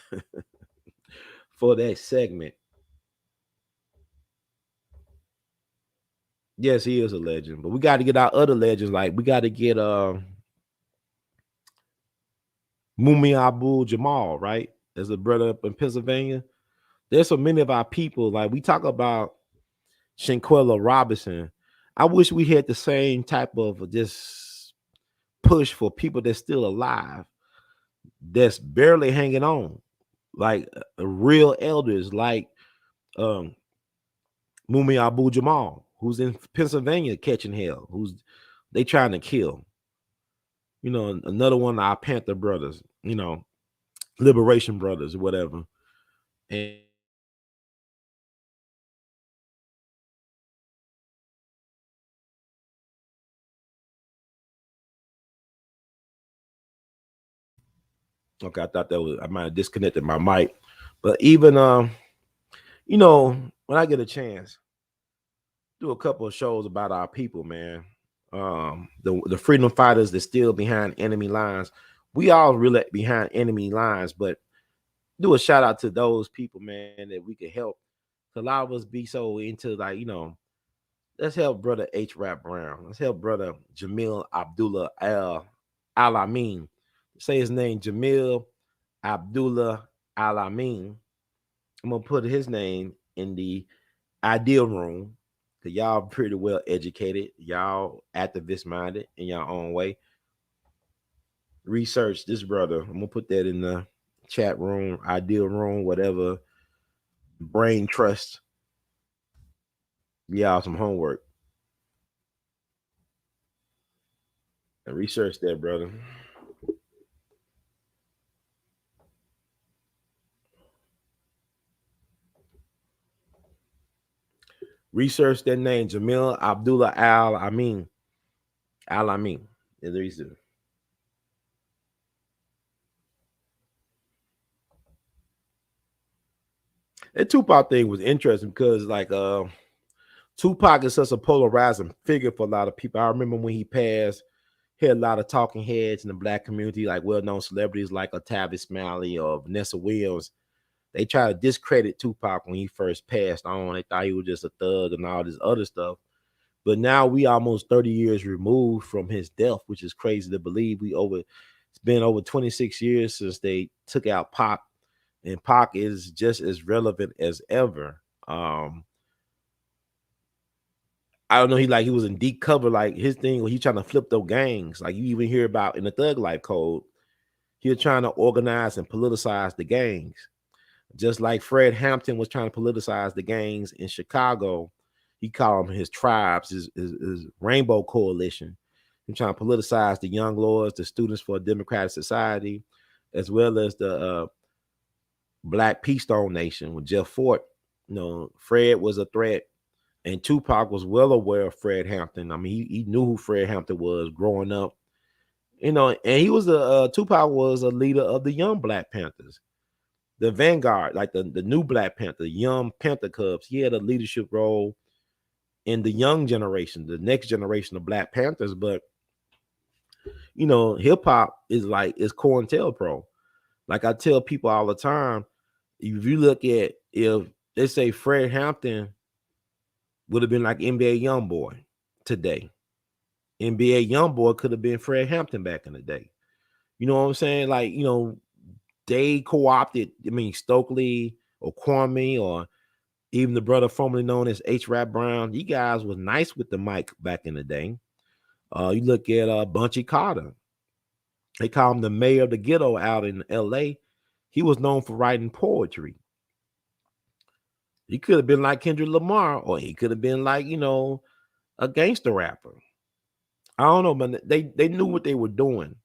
for that segment. Yes, he is a legend, but we got to get our other legends. Like we got to get Mumi Abu Jamal, right? As a brother up in Pennsylvania. There's so many of our people, like we talk about Shanquella Robinson. I wish we had the same type of just push for people that's still alive, that's barely hanging on, like real elders, like Mumi Abu Jamal. who's in Pennsylvania catching hell, who's they trying to kill. You know, another one of our Panther brothers, you know, Liberation Brothers or whatever. And okay, I thought that was I might have disconnected my mic. But even you know, when I get a chance, do a couple of shows about our people, man. The freedom fighters that's still behind enemy lines. We all really behind enemy lines, but do a shout out to those people, man, that we could help. A lot of us be so into like, you know, let's help brother H. Rap Brown. Let's help brother Jamil Abdullah Al-Amin. Say his name, Jamil Abdullah Al-Amin. I'm gonna put his name in the ideal room because y'all pretty well educated. Y'all activist minded in your own way. Research this brother. I'm gonna put that in the chat room, ideal room, whatever. Brain trust. Y'all some homework. And research that, brother. Research that name, Jamil Abdullah Al-Amin. Al-Amin is the reason. That Tupac thing was interesting because like Tupac is such a polarizing figure for a lot of people. I remember when he passed, he had a lot of talking heads in the black community, like well-known celebrities like Tavis Smiley or Vanessa Williams. They tried to discredit Tupac when he first passed on. They thought he was just a thug and all this other stuff. But now we almost 30 years removed from his death, which is crazy to believe. It's been over 26 years since they took out Pac, and Pac is just as relevant as ever. I don't know. He was in deep cover. Like his thing when he trying to flip those gangs. Like you even hear about in the Thug Life Code, he was trying to organize and politicize the gangs. Just like Fred Hampton was trying to politicize the gangs in Chicago. He called them his tribes, his Rainbow Coalition. He's trying to politicize the Young Lords, the Students for a Democratic Society, as well as the Black Peace Stone Nation with Jeff Fort. You know, Fred was a threat. And Tupac was well aware of Fred Hampton. I mean, he knew who Fred Hampton was growing up, you know, and he was Tupac was a leader of the Young Black Panthers, the vanguard, like the new Black Panther, Young Panther Cubs. He had a leadership role in the young generation, the next generation of Black Panthers. But, you know, hip hop is COINTELPRO. Like I tell people all the time, if you look at, if they say Fred Hampton would have been like NBA Youngboy today. NBA Youngboy could have been Fred Hampton back in the day. You know what I'm saying? Like, you know, they co-opted, I mean, Stokely or Kwame or even the brother formerly known as H. Rap Brown. You guys was nice with the mic back in the day. You look at Bunchy Carter. They call him the mayor of the ghetto out in L.A. He was known for writing poetry. He could have been like Kendrick Lamar, or he could have been like, you know, a gangster rapper. I don't know, but they knew what they were doing.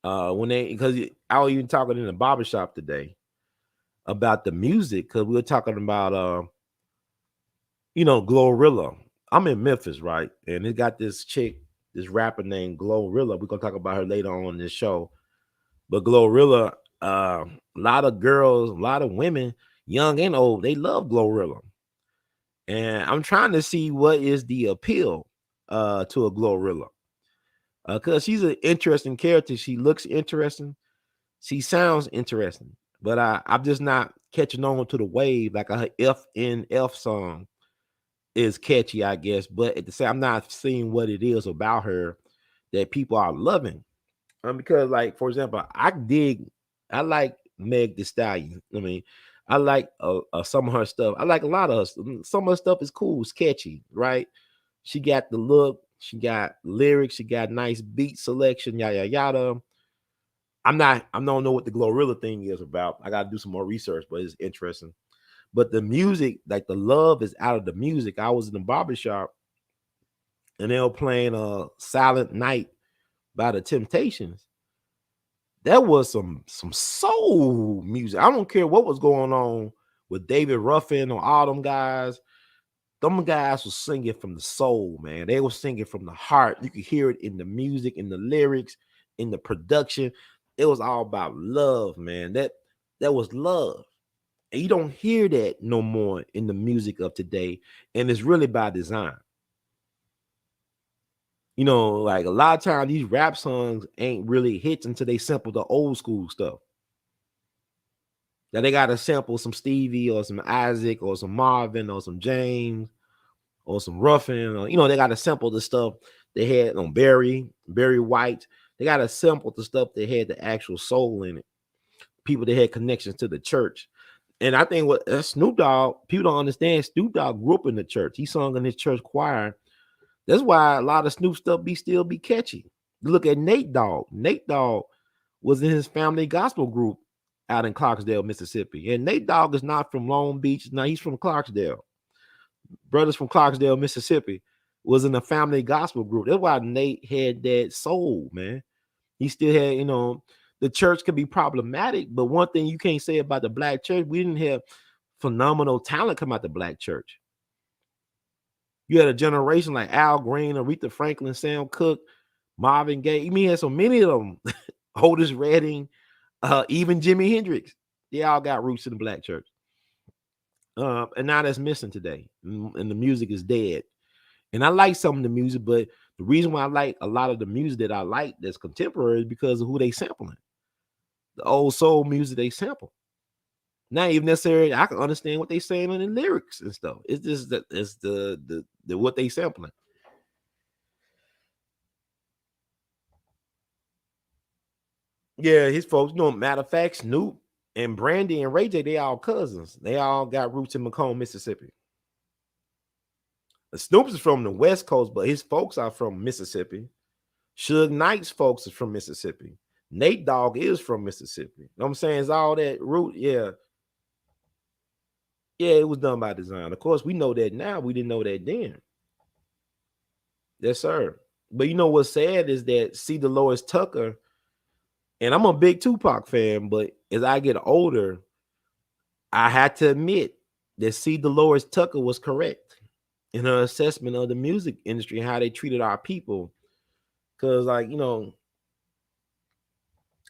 Because I was even talking in the barbershop today about the music, because we were talking about you know, GLORILLA. I'm in Memphis, right? And it got this chick, this rapper named GLORILLA. We're gonna talk about her later on in this show. But GLORILLA, a lot of girls, a lot of women, young and old, they love GLORILLA. And I'm trying to see what is the appeal to a GLORILLA. Because she's an interesting character. She looks interesting. She sounds interesting. But I'm just not catching on to the wave. Like a FNF song is catchy, I guess. But at the same, I'm not seeing what it is about her that people are loving. Because, like, for example, I like Meg Thee Stallion. I mean, I like some of her stuff. I like a lot of her. Some of her stuff is cool, it's catchy, right? She got the look, she got lyrics, she got nice beat selection, yada yada. I don't know what the GLORILLA thing is about. I gotta do some more research, but it's interesting. But the music, like the love is out of the music. I was in the barbershop and they were playing Silent Night by the Temptations. That was some soul music. I don't care what was going on with David Ruffin or all them guys. Them guys was singing from the soul, man. They were singing from the heart. You could hear it in the music, in the lyrics, in the production. It was all about love, man. That was love. And you don't hear that no more in the music of today. And it's really by design. You know, like a lot of times these rap songs ain't really hits until they sample the old school stuff. Now they got to sample some Stevie or some Isaac or some Marvin or some James or some Ruffin, or, you know, they got to sample the stuff they had on Barry White. They got to sample the stuff that had the actual soul in it. People that had connections to the church. And I think what Snoop Dogg, people don't understand, Snoop Dogg grew up in the church. He sung in his church choir. That's why a lot of Snoop stuff still be catchy. Look at Nate Dogg. Nate Dogg was in his family gospel group out in Clarksdale, Mississippi. And Nate Dogg is not from Long Beach. No, he's from Clarksdale. Brothers from Clarksdale, Mississippi, was in a family gospel group. That's why Nate had that soul, man. He still had, you know, the church could be problematic, but one thing you can't say about the black church, we didn't have phenomenal talent come out the black church. You had a generation like Al Green, Aretha Franklin, Sam Cooke, Marvin Gaye. You mean, had so many of them. Otis Redding, even Jimi Hendrix. They all got roots in the black church. And now that's missing today. And the music is dead. And I like some of the music, but the reason why I like a lot of the music that I like that's contemporary is because of who they sampling. The old soul music they sample. Not even necessarily I can understand what they saying in the lyrics and stuff. It's just that it's the what they sampling. Yeah, his folks, you know, matter of fact, Snoop and Brandy and Ray J, they all cousins. They all got roots in Macomb, Mississippi. Snoop is from the West Coast, but his folks are from Mississippi. Suge Knight's folks are from Mississippi. Nate Dogg is from Mississippi. You know what I'm saying? It's all that root. Yeah. Yeah, it was done by design. Of course, we know that now. We didn't know that then. Yes, sir. But you know what's sad is that C. Dolores Tucker, and I'm a big 2Pac fan, but as I get older, I had to admit that C. Dolores Tucker was correct in her assessment of the music industry and how they treated our people. Because, like, you know,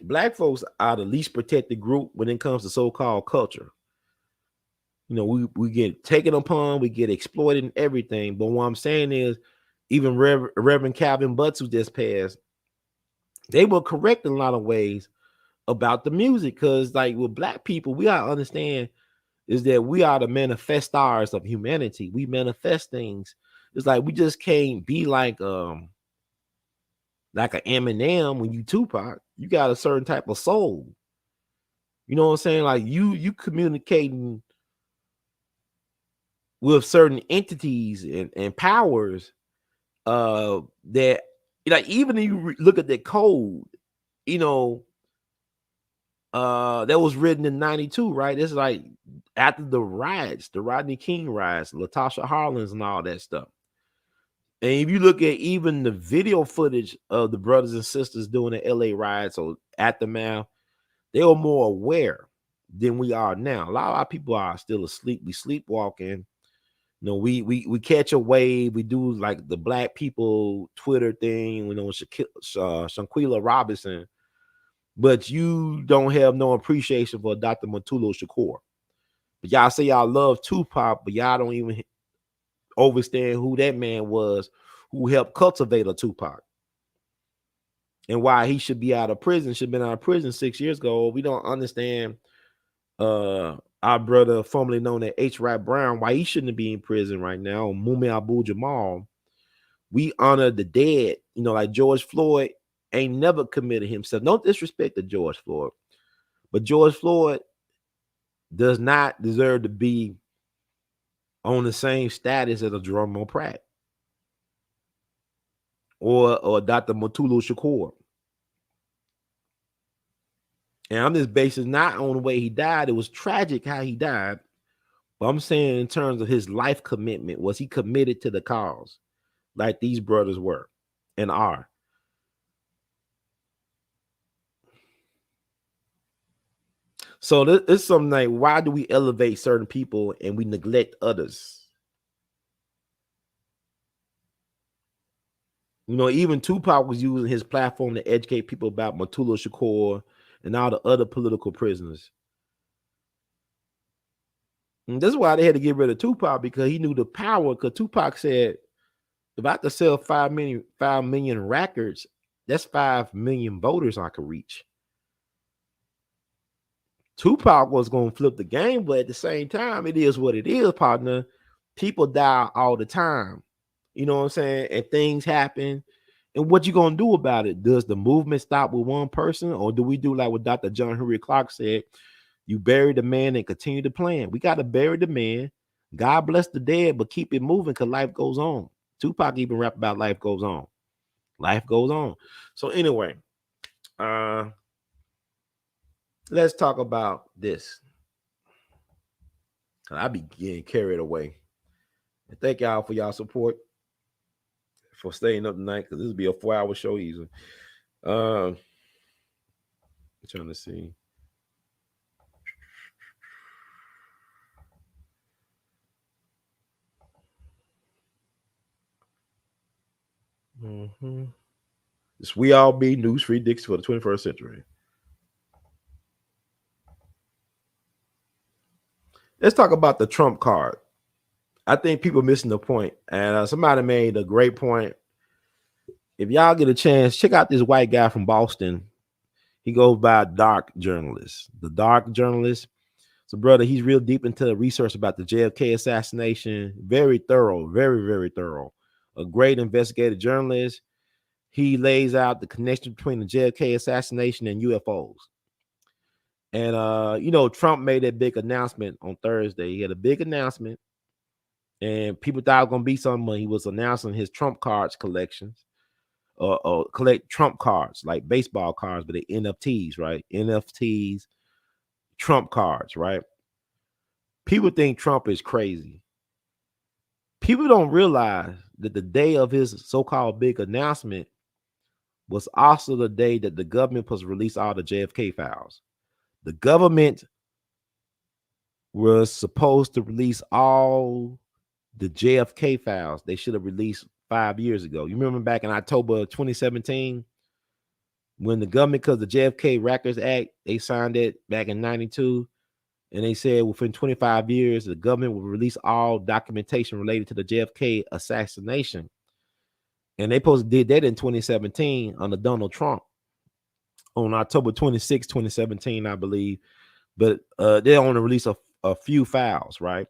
black folks are the least protected group when it comes to so-called culture. You know, we get taken upon, we get exploited and everything. But what I'm saying is, even Reverend Calvin Butts, who just passed, they were correct in a lot of ways about the music. Because, like, with black people, we gotta understand is that we are the manifestors of humanity. We manifest things. It's like we just can't be like an Eminem when you 2Pac. You got a certain type of soul. You know what I'm saying? Like you communicating with certain entities and powers that, like, even if you look at that code, you know, that was written in 92, right? It's like after the riots, the Rodney King riots, Latasha Harlins and all that stuff. And if you look at even the video footage of the brothers and sisters doing the LA riots or Aftermath, they were more aware than we are now. A lot of our people are still asleep. We sleepwalking. You know, we catch a wave. We do like the black people Twitter thing. You know, Shanquilla Robinson, but you don't have no appreciation for Dr. Mutulu Shakur. But y'all say y'all love 2Pac, but y'all don't even understand who that man was who helped cultivate a 2Pac and why he should be out of prison. Should have been out of prison 6 years ago. We don't understand our brother formerly known as H. Rap Brown, why he shouldn't be in prison right now. Mumi Abu Jamal. We honor the dead. You know, like George Floyd ain't never committed himself. No disrespect to George Floyd, but George Floyd does not deserve to be on the same status as a Jerome Pratt or Dr. Matulu Shakur. And I'm just basing not on the way he died. It was tragic how he died, But I'm saying in terms of his life commitment, was he committed to the cause like these brothers were and are? So this is something like, why do we elevate certain people and we neglect others? You know, even Tupac was using his platform to educate people about Mutulu Shakur and all the other political prisoners. And this is why they had to get rid of Tupac, because he knew the power. Because Tupac said, if I could sell 5 million records, that's 5 million voters I could reach. Tupac was going to flip the game, but at the same time, it is what it is, partner. People die all the time. You know what I'm saying? And things happen. And what you going to do about it? Does the movement stop with one person, or do we do like what Dr. John Henry Clark said? You bury the man and continue to plan. We got to bury the man. God bless the dead, but keep it moving because life goes on. Tupac even rap about life goes on. Life goes on. So anyway, let's talk about this. I be getting carried away. And thank y'all for y'all support, for staying up tonight, because this will be a 4-hour show easy. I'm trying to see. It's We All Be News Free Dicks for the 21st century. Let's talk about the Trump card. I think people missing the point, and somebody made a great point. If y'all get a chance, check out this white guy from Boston. He goes by Dark Journalist. The Dark Journalist. So, brother, he's real deep into the research about the JFK assassination. Very thorough, very, very thorough. A great investigative journalist. He lays out the connection between the JFK assassination and UFOs. And you know, Trump made that big announcement on Thursday. He had a big announcement, and people thought it was gonna be something when he was announcing his Trump cards collections, or collect Trump cards like baseball cards, but the NFTs, right? NFTs, Trump cards, right? People think Trump is crazy. People don't realize that the day of his so-called big announcement was also the day that the government was release all the JFK files. The government was supposed to release all the JFK files. They should have released 5 years ago. You remember back in October 2017 when the government, because the JFK Records Act, they signed it back in 92, and they said within 25 years the government will release all documentation related to the JFK assassination. And they supposed to did that in 2017 under Donald Trump on October 26, 2017, I believe. But they only released a few files, right?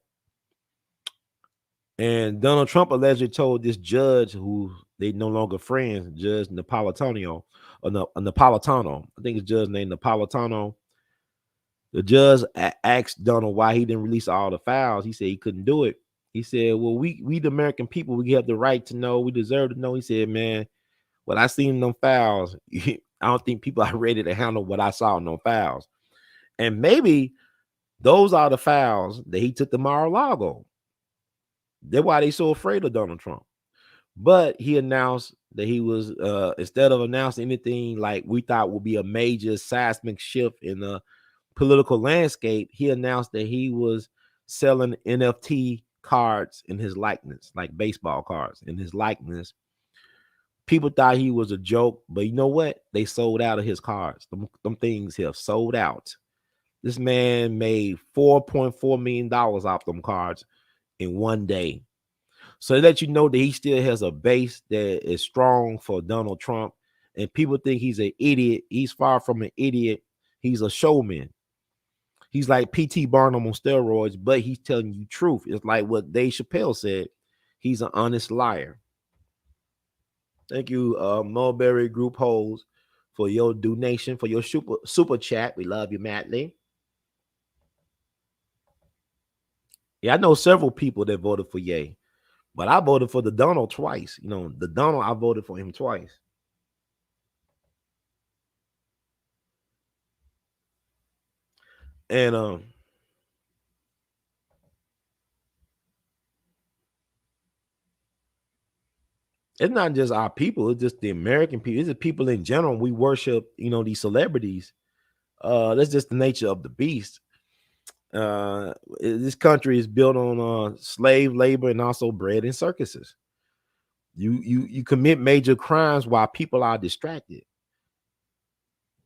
And Donald Trump allegedly told this judge, who they no longer friends, Judge Napolitano, or Napolitano, I think it's judge named Napolitano. The judge asked Donald why he didn't release all the files. He said he couldn't do it. He said, well, we the American people, we have the right to know. We deserve to know. He said, man, what I seen in them files, I don't think people are ready to handle what I saw in them files. And maybe those are the files that he took to Mar-a-Lago. That's why they so afraid of Donald Trump. But he announced that he was, instead of announcing anything like we thought would be a major seismic shift in the political landscape, he announced that he was selling NFT cards in his likeness, like baseball cards in his likeness. People thought he was a joke, but you know what? They sold out of his cards. Them things have sold out. This man made $4.4 million off them cards in one day. So they let you know that he still has a base that is strong for Donald Trump. And people think he's an idiot. He's far from an idiot. He's a showman. He's like P.T. Barnum on steroids, but he's telling you truth. It's like what Dave Chappelle said. He's an honest liar. Thank you, Mulberry Group Holes, for your donation, for your super chat. We love you, madly. Yeah, I know several people that voted for Ye, but I voted for the Donald twice. You know, the Donald, I voted for him twice. And it's not just our people, it's just the American people. It's the people in general. We worship, these celebrities. That's just the nature of the beast. This country is built on slave labor and also bread and circuses. You commit major crimes while people are distracted.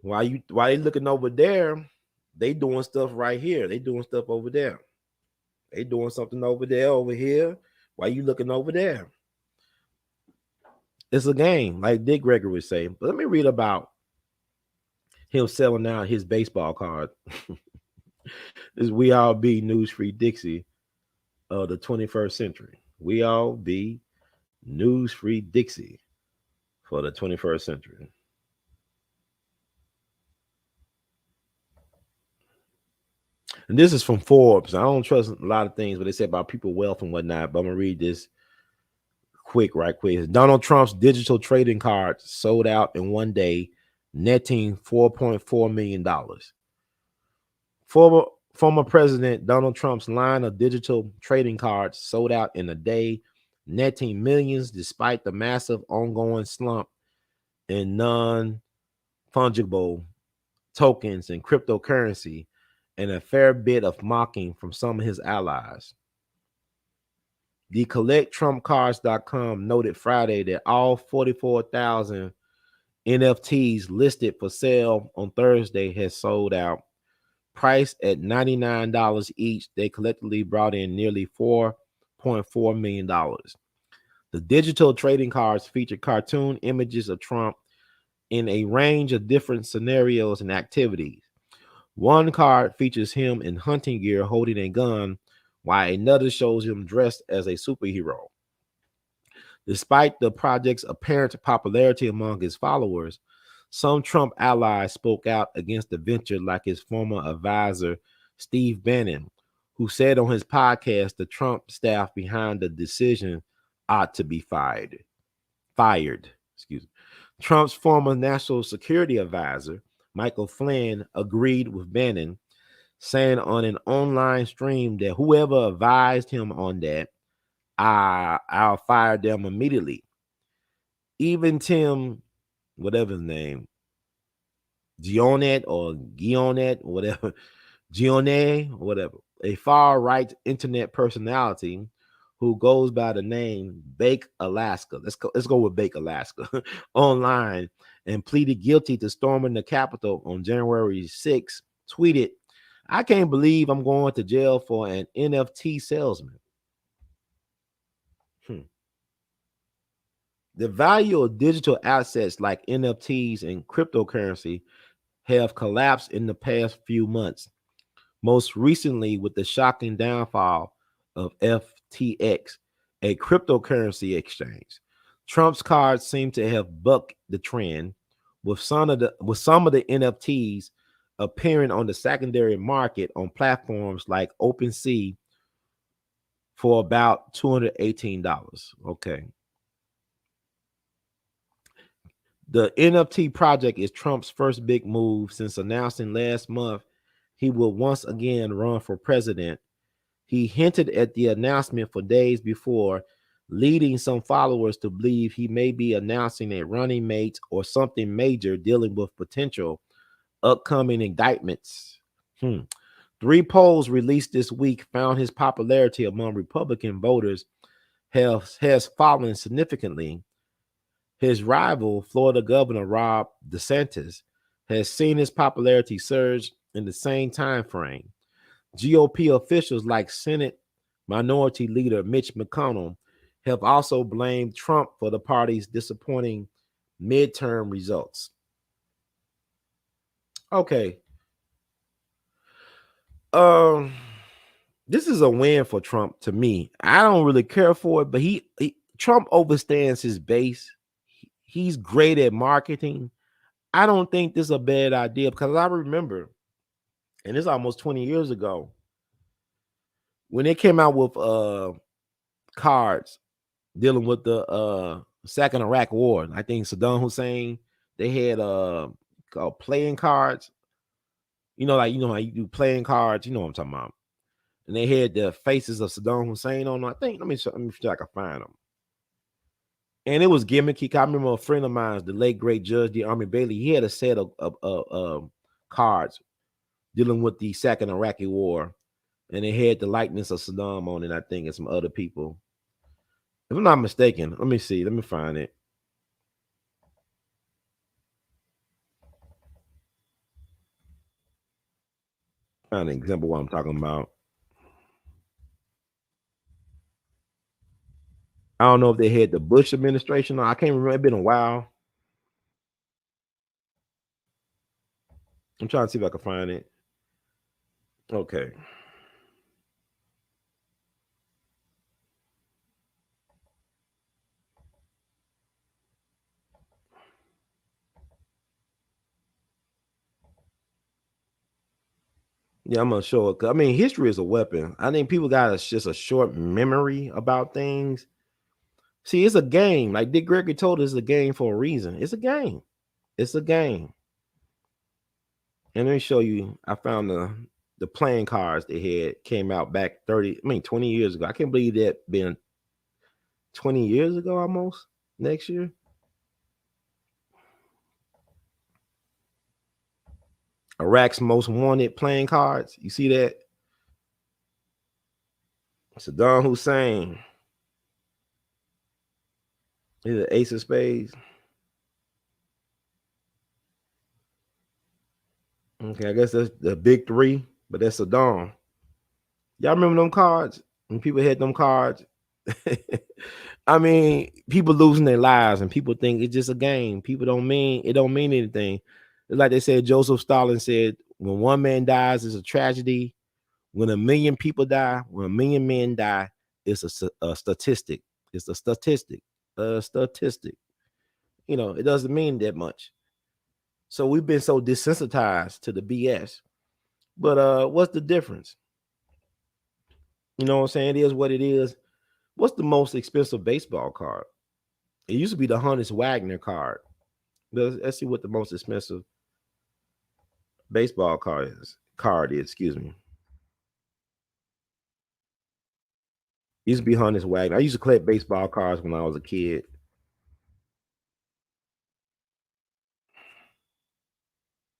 While they looking over there, they doing stuff right here. They doing stuff over there. They doing something over there, over here. While you looking over there, it's a game, like Dick Gregory would say. But let me read about him selling out his baseball card. This We All Be News Free Dixie of the 21st century. We all be News Free Dixie for the 21st century. And this is from Forbes. I don't trust a lot of things, but they say about people wealth and whatnot. But I'm gonna read this right quick. Donald Trump's digital trading cards sold out in one day, netting $4.4 million. Former President Donald Trump's line of digital trading cards sold out in a day, netting millions despite the massive ongoing slump in non-fungible tokens and cryptocurrency, and a fair bit of mocking from some of his allies. The CollectTrumpCards.com noted Friday that all 44,000 NFTs listed for sale on Thursday has sold out. Priced at $99 each, they collectively brought in nearly $4.4 million. The digital trading cards feature cartoon images of Trump in a range of different scenarios and activities. One card features him in hunting gear holding a gun, while another shows him dressed as a superhero. Despite the project's apparent popularity among his followers, some Trump allies spoke out against the venture, like his former advisor, Steve Bannon, who said on his podcast the Trump staff behind the decision ought to be fired. Trump's former national security advisor, Michael Flynn, agreed with Bannon, saying on an online stream that whoever advised him on that, I'll fire them immediately. Even Tim, whatever his name, Gionet, whatever, a far-right internet personality who goes by the name Bake Alaska. Let's go with Bake Alaska online, and pleaded guilty to storming the Capitol on January 6th, tweeted, "I can't believe I'm going to jail for an NFT salesman." The value of digital assets like NFTs and cryptocurrency have collapsed in the past few months, most recently with the shocking downfall of FTX, a cryptocurrency exchange. Trump's cards seem to have bucked the trend, with some of the NFTs appearing on the secondary market on platforms like OpenSea for about $218. Okay. The NFT project is Trump's first big move since announcing last month he will once again run for president. He hinted at the announcement for days before, leading some followers to believe he may be announcing a running mate or something major dealing with potential upcoming indictments. 3 polls released this week found his popularity among Republican voters has fallen significantly. His rival, Florida Governor Ron DeSantis, has seen his popularity surge in the same time frame. GOP officials like Senate Minority Leader Mitch McConnell have also blamed Trump for the party's disappointing midterm results. Okay. This is a win for Trump to me. I don't really care for it, but Trump overstands his base. He's great at marketing. I don't think this is a bad idea, because I remember, and it's almost 20 years ago, when they came out with cards dealing with the Second Iraq War. I think Saddam Hussein, they had called playing cards. Like how you do playing cards, you know what I'm talking about. And they had the faces of Saddam Hussein on them. I think let me see if I can find them. And it was gimmicky. I remember a friend of mine, the late great Judge D. Army Bailey, he had a set of cards dealing with the Second Iraqi War, and it had the likeness of Saddam on it, I think, and some other people. If I'm not mistaken, let me see. Let me find it. Find an example of what I'm talking about. I don't know if they had the Bush administration or I can't remember. It's been a while. I'm trying to see if I can find it. Okay. Yeah, I'm gonna show it. I mean, history is a weapon. I think people got just a short memory about things. See, it's a game. Like Dick Gregory told us, it's a game for a reason. It's a game. It's a game. And let me show you. I found the playing cards they had came out back 20 years ago. I can't believe that been 20 years ago almost next year. Iraq's most wanted playing cards. You see that? Saddam Hussein. He's an ace of spades. Okay, I guess that's the big three, but that's Saddam. Y'all remember them cards? When people had them cards? I mean, people losing their lives and people think it's just a game. People don't mean anything. It's like they said, Joseph Stalin said, when one man dies, it's a tragedy. When a million people die, when a million men die, it's a statistic. It's a statistic. A statistic. You know, it doesn't mean that much. So we've been so desensitized to the BS. But what's the difference? You know what I'm saying? It is what it is. What's the most expensive baseball card? It used to be the Honus Wagner card. Let's see what the most expensive baseball card is. Excuse me. It used to be Honus Wagner. I used to collect baseball cards when I was a kid.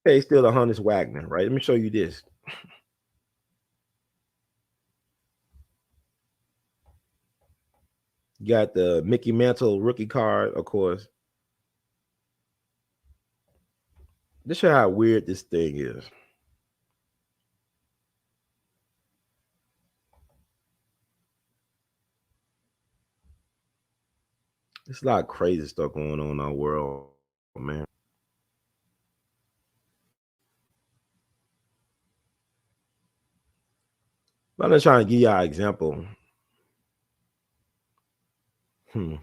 Hey, still the Honus Wagner, right? Let me show you this. You got the Mickey Mantle rookie card, of course. This show how weird this thing is. There's a lot of crazy stuff going on in our world, man. But I'm just trying to give y'all an example. You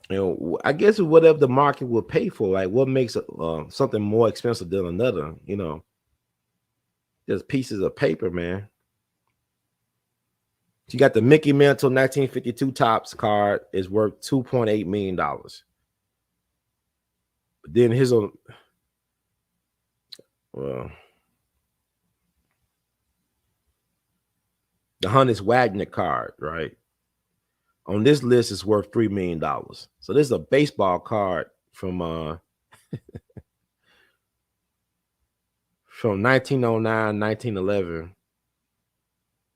know, I guess whatever the market will pay for, like what makes something more expensive than another, you know, just pieces of paper, man. You got the Mickey Mantle 1952 Topps card is worth $2.8 million. But then his own, well, the Honus Wagner card, right? On this list is worth $3 million. So this is a baseball card from 1909, 1911.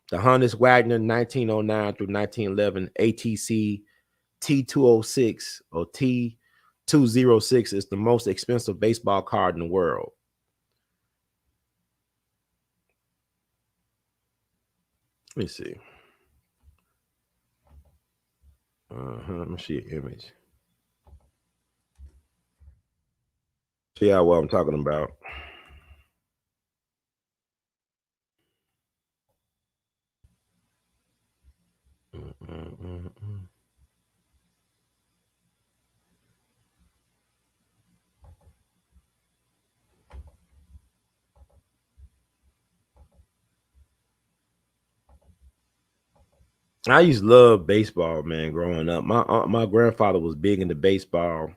The Honus Wagner 1909 through 1911 ATC T206 or T206 is the most expensive baseball card in the world. Let me see. Let me see an image. See how what I'm talking about. I used to love baseball, man, growing up. My grandfather was big into baseball.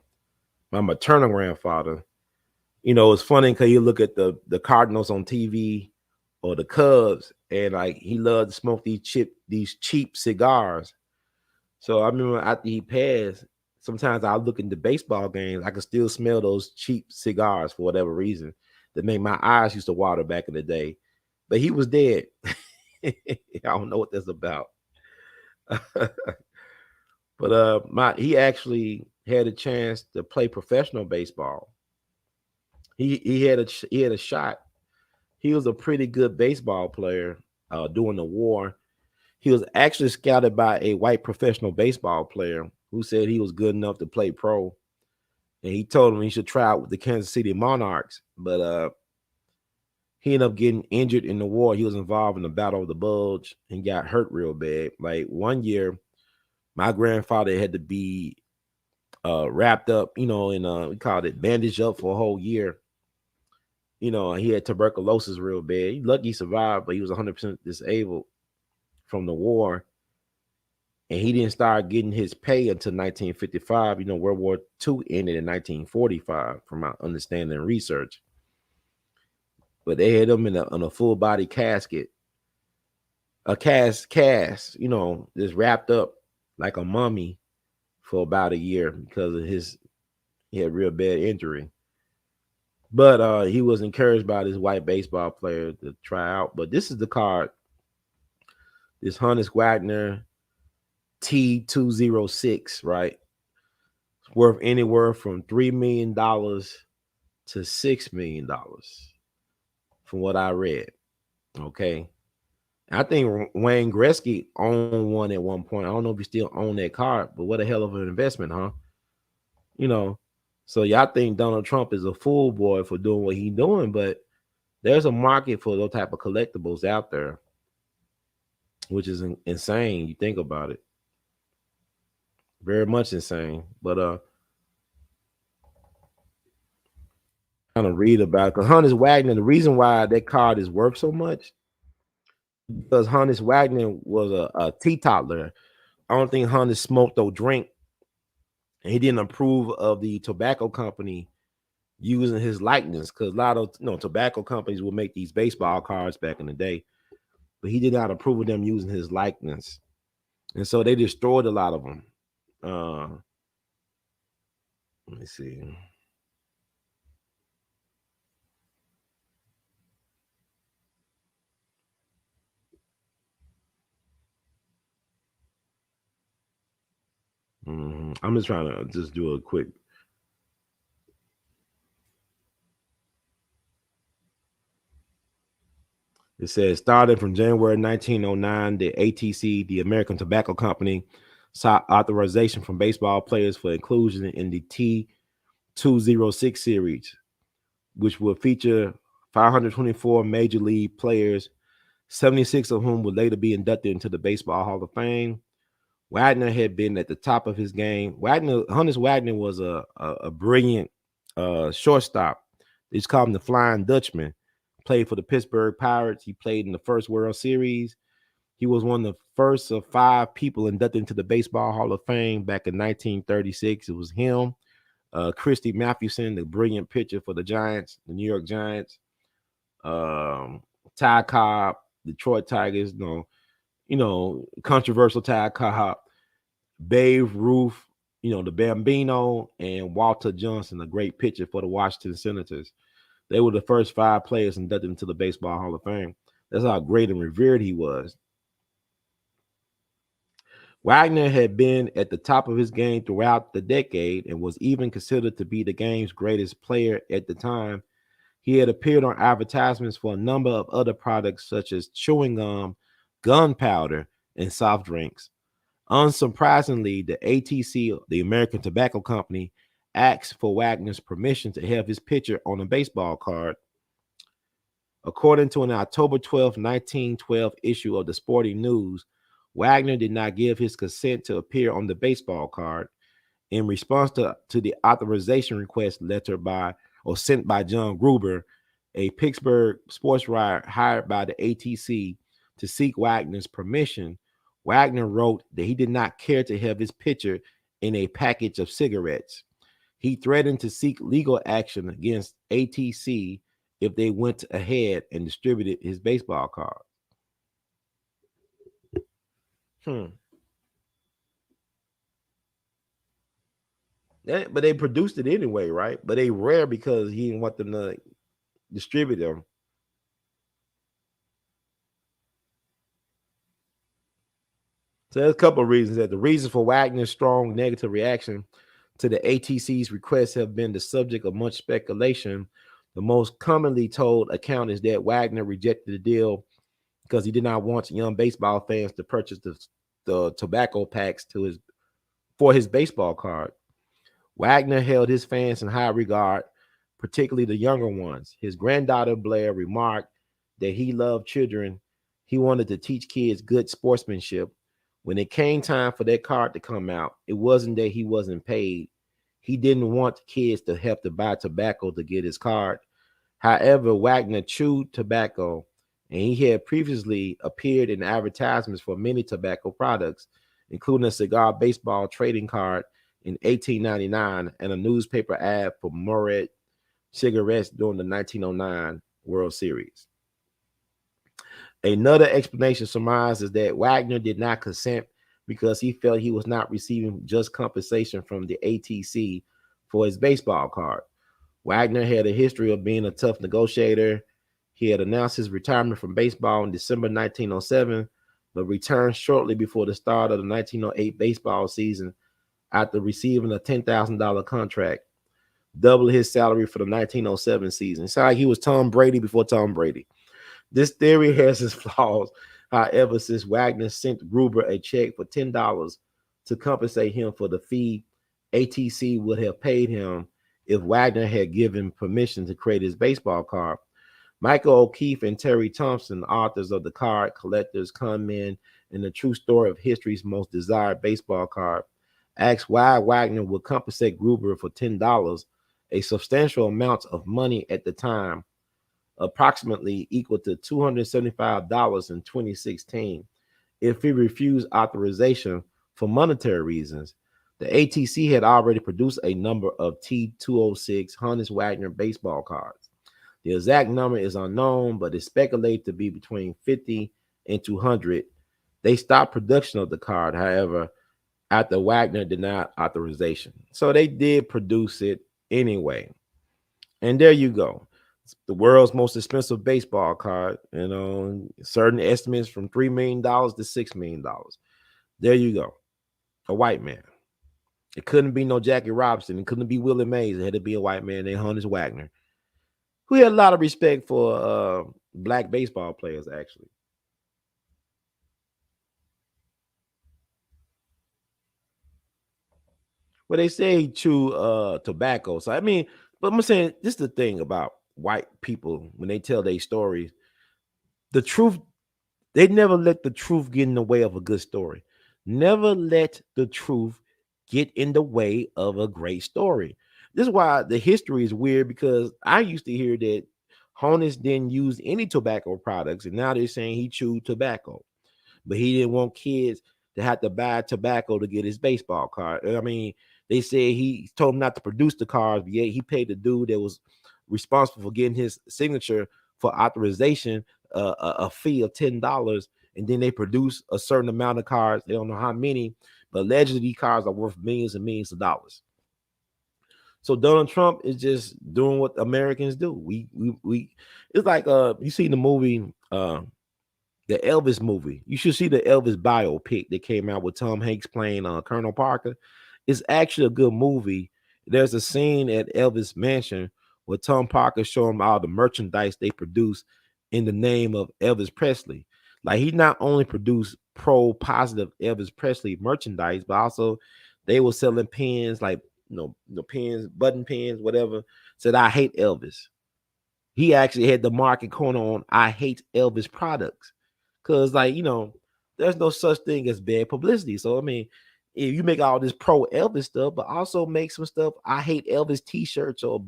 My maternal grandfather, you know, it's funny because you look at the Cardinals on TV or the Cubs, and like he loved to smoke these cheap cigars. So I remember after he passed, sometimes I look into baseball games, I could still smell those cheap cigars for whatever reason that made my eyes used to water back in the day. But he was dead. I don't know what that's about. But he actually had a chance to play professional baseball. He had a shot. He was a pretty good baseball player during the war. He was actually scouted by a white professional baseball player who said he was good enough to play pro, and he told him he should try out with the Kansas City Monarchs. But he ended up getting injured in the war. He was involved in the Battle of the Bulge and got hurt real bad. Like one year, my grandfather had to be wrapped up, in we called it bandaged up for a whole year. He had tuberculosis real bad. He lucky he survived, but he was 100% disabled from the war. And he didn't start getting his pay until 1955. World War II ended in 1945, from my understanding and research. But they had him in a full body casket, a cast, just wrapped up like a mummy for about a year because of he had real bad injury. But he was encouraged by this white baseball player to try out. But this is the card, this Honus Wagner T206, right? It's worth anywhere from $3 million to $6 million, from what I read. Okay. I think Wayne Gretzky owned one at one point. I don't know if he still own that card, but what a hell of an investment, huh? So y'all think Donald Trump is a fool boy for doing what he's doing, but there's a market for those type of collectibles out there, which is insane. You think about it. Very much insane. But kind of read about it. Because Honus Wagner, the reason why that card is worth so much, because Honus Wagner was a teetotaler. I don't think Honus smoked or drink, and he didn't approve of the tobacco company using his likeness, because a lot of tobacco companies would make these baseball cards back in the day, but he did not approve of them using his likeness, and so they destroyed a lot of them. Let me see. I'm just trying to just do a quick. It says, starting from January 1909, the ATC, the American Tobacco Company, sought authorization from baseball players for inclusion in the T206 series, which will feature 524 major league players, 76 of whom would later be inducted into the Baseball Hall of Fame. Wagner had been at the top of his game. Honus Wagner was a brilliant shortstop. They just called him the Flying Dutchman. Played for the Pittsburgh Pirates. He played in the first World Series. He was one of the first of 5 people inducted into the Baseball Hall of Fame back in 1936. It was him, Christy Mathewson, the brilliant pitcher for the Giants, the New York Giants, Ty Cobb, Detroit Tigers, controversial Ty Cobb, Babe Ruth, the Bambino, and Walter Johnson, a great pitcher for the Washington Senators. They were the first 5 players inducted into the Baseball Hall of Fame. That's how great and revered he was. Wagner had been at the top of his game throughout the decade and was even considered to be the game's greatest player at the time. He had appeared on advertisements for a number of other products such as chewing gum, gunpowder, and soft drinks. Unsurprisingly, the ATC, the American Tobacco Company, asked for Wagner's permission to have his picture on a baseball card. According to an October 12, 1912 issue of the Sporting News, Wagner did not give his consent to appear on the baseball card. In response to the authorization request letter sent by John Gruber, a Pittsburgh sports writer hired by the ATC to seek Wagner's permission, Wagner wrote that he did not care to have his picture in a package of cigarettes. He threatened to seek legal action against ATC if they went ahead and distributed his baseball card. But they produced it anyway, right? But they rare because he didn't want them to distribute them. So there's a couple of reasons. That the reasons for Wagner's strong negative reaction to the ATC's requests have been the subject of much speculation. The most commonly told account is that Wagner rejected the deal because he did not want young baseball fans to purchase the tobacco packs for his baseball card. Wagner held his fans in high regard, particularly the younger ones. His granddaughter Blair remarked that he loved children. He wanted to teach kids good sportsmanship. When it came time for that card to come out, it wasn't that he wasn't paid. He didn't want kids to have to buy tobacco to get his card. However, Wagner chewed tobacco, and he had previously appeared in advertisements for many tobacco products, including a cigar baseball trading card in 1899 and a newspaper ad for Moret cigarettes during the 1909 World Series. Another explanation surmises that Wagner did not consent because he felt he was not receiving just compensation from the ATC for his baseball card. Wagner had a history of being a tough negotiator. He had announced his retirement from baseball in December 1907, but returned shortly before the start of the 1908 baseball season after receiving a $10,000 contract, double his salary for the 1907 season. It's like he was Tom Brady before Tom Brady. This theory has its flaws. However, since Wagner sent Gruber a check for $10 to compensate him for the fee ATC would have paid him if Wagner had given permission to create his baseball card, Michael O'Keefe and Terry Thompson, authors of The Card Collectors, Con Men, and The True Story of History's Most Desired Baseball Card, asked why Wagner would compensate Gruber for $10, a substantial amount of money at the time, approximately equal to $275 in 2016, if he refused authorization for monetary reasons. The ATC had already produced a number of T206 Honus Wagner baseball cards. The exact number is unknown, but is speculated to be between 50 and 200. They stopped production of the card, however, after Wagner denied authorization. So they did produce it anyway. And there you go. It's the world's most expensive baseball card, certain estimates from $3 million to $6 million. There you go. A white man. It couldn't be no Jackie Robinson. It couldn't be Willie Mays. It had to be a white man named Honus Wagner, who had a lot of respect for black baseball players, actually. Well, they say he chew tobacco. So, I mean, but I'm saying this is the thing about white people when they tell their stories. The truth, they never let the truth get in the way of a good story. Never let the truth get in the way of a great story. This is why the history is weird, because I used to hear that Honus didn't use any tobacco products, and now they're saying he chewed tobacco, but he didn't want kids to have to buy tobacco to get his baseball card. I mean, they said he told him not to produce the cards, but yet he paid the dude that was responsible for getting his signature for authorization a fee of $10, and then they produce a certain amount of cards. They don't know how many, but allegedly these cards are worth millions and millions of dollars. So Donald Trump is just doing what Americans do. We it's like you see the movie the Elvis movie. You should see the Elvis biopic that came out with Tom Hanks playing Colonel Parker. It's actually a good movie. There's a scene at Elvis Mansion where Tom Parker showing all the merchandise they produce in the name of Elvis Presley. Like, he not only produced pro-positive Elvis Presley merchandise, but also they were selling pens, like pens, button pens, whatever. Said, "I hate Elvis." He actually had the market corner on "I hate Elvis" products. Because, there's no such thing as bad publicity. So, I mean, if you make all this pro Elvis stuff, but also make some stuff "I hate Elvis" t-shirts or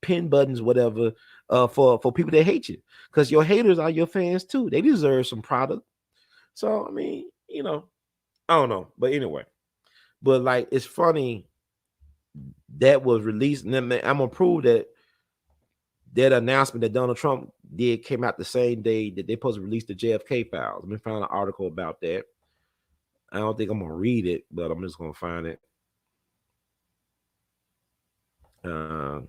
pin buttons, whatever, for people that hate you. Because your haters are your fans too. They deserve some product. So, I mean, I don't know. But anyway, but like, it's funny that was released. And then I'm gonna prove that announcement that Donald Trump did came out the same day that they supposed to release the JFK files. Let me find an article about that. I don't think I'm gonna read it, but I'm just gonna find it. Um,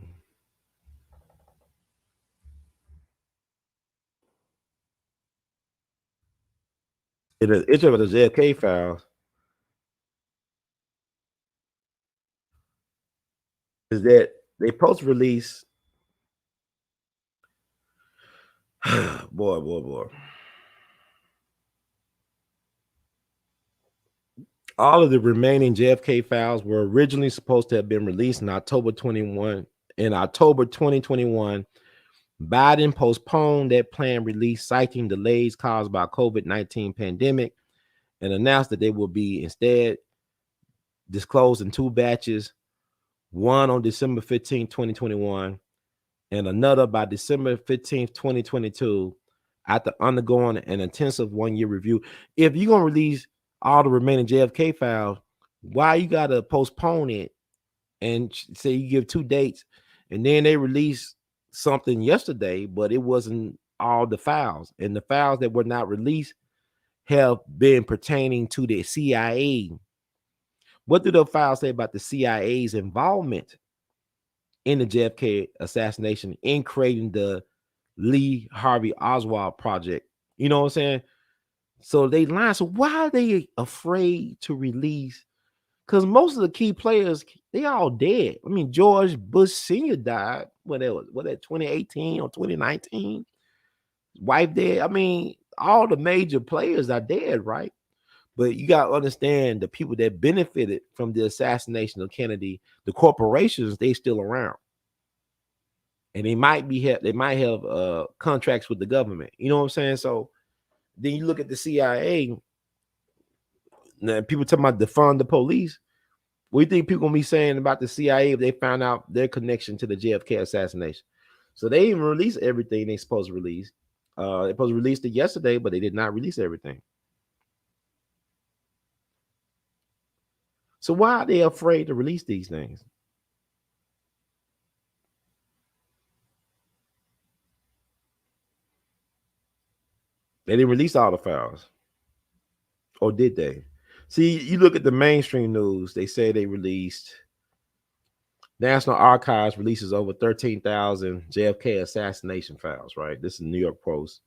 it's about the JFK files. Is that they post release? boy. All of the remaining JFK files were originally supposed to have been released in October 21. In October 2021, Biden postponed that planned release, citing delays caused by COVID-19 pandemic, and announced that they will be instead disclosed in two batches, one on December 15, 2021, and another by December 15th, 2022, after undergoing an intensive one-year review. If you're going to release all the remaining JFK files, why you got to postpone it and say you give two dates, and then they released something yesterday, but it wasn't all the files, and the files that were not released have been pertaining to the CIA. What do the files say about the CIA's involvement in the JFK assassination, in creating the Lee Harvey Oswald project? You know what I'm saying? So they lying. So why are they afraid to release? Because most of the key players, they all dead. I mean, George Bush Sr. died when it was, what, at 2018 or 2019? His wife dead. I mean, all the major players are dead, right? But you got to understand the people that benefited from the assassination of Kennedy, the corporations, they still around. And they might have contracts with the government. You know what I'm saying? So then you look at the CIA, now people talking about defund the police. What do you think people gonna be saying about the CIA if they found out their connection to the JFK assassination? So they even released everything they supposed to release. They supposed to release it yesterday, but they did not release everything. So why are they afraid to release these things? They didn't release all the files, or did they? See, you look at the mainstream news. They say they released. National Archives releases over 13,000 JFK assassination files, right? This is New York Post.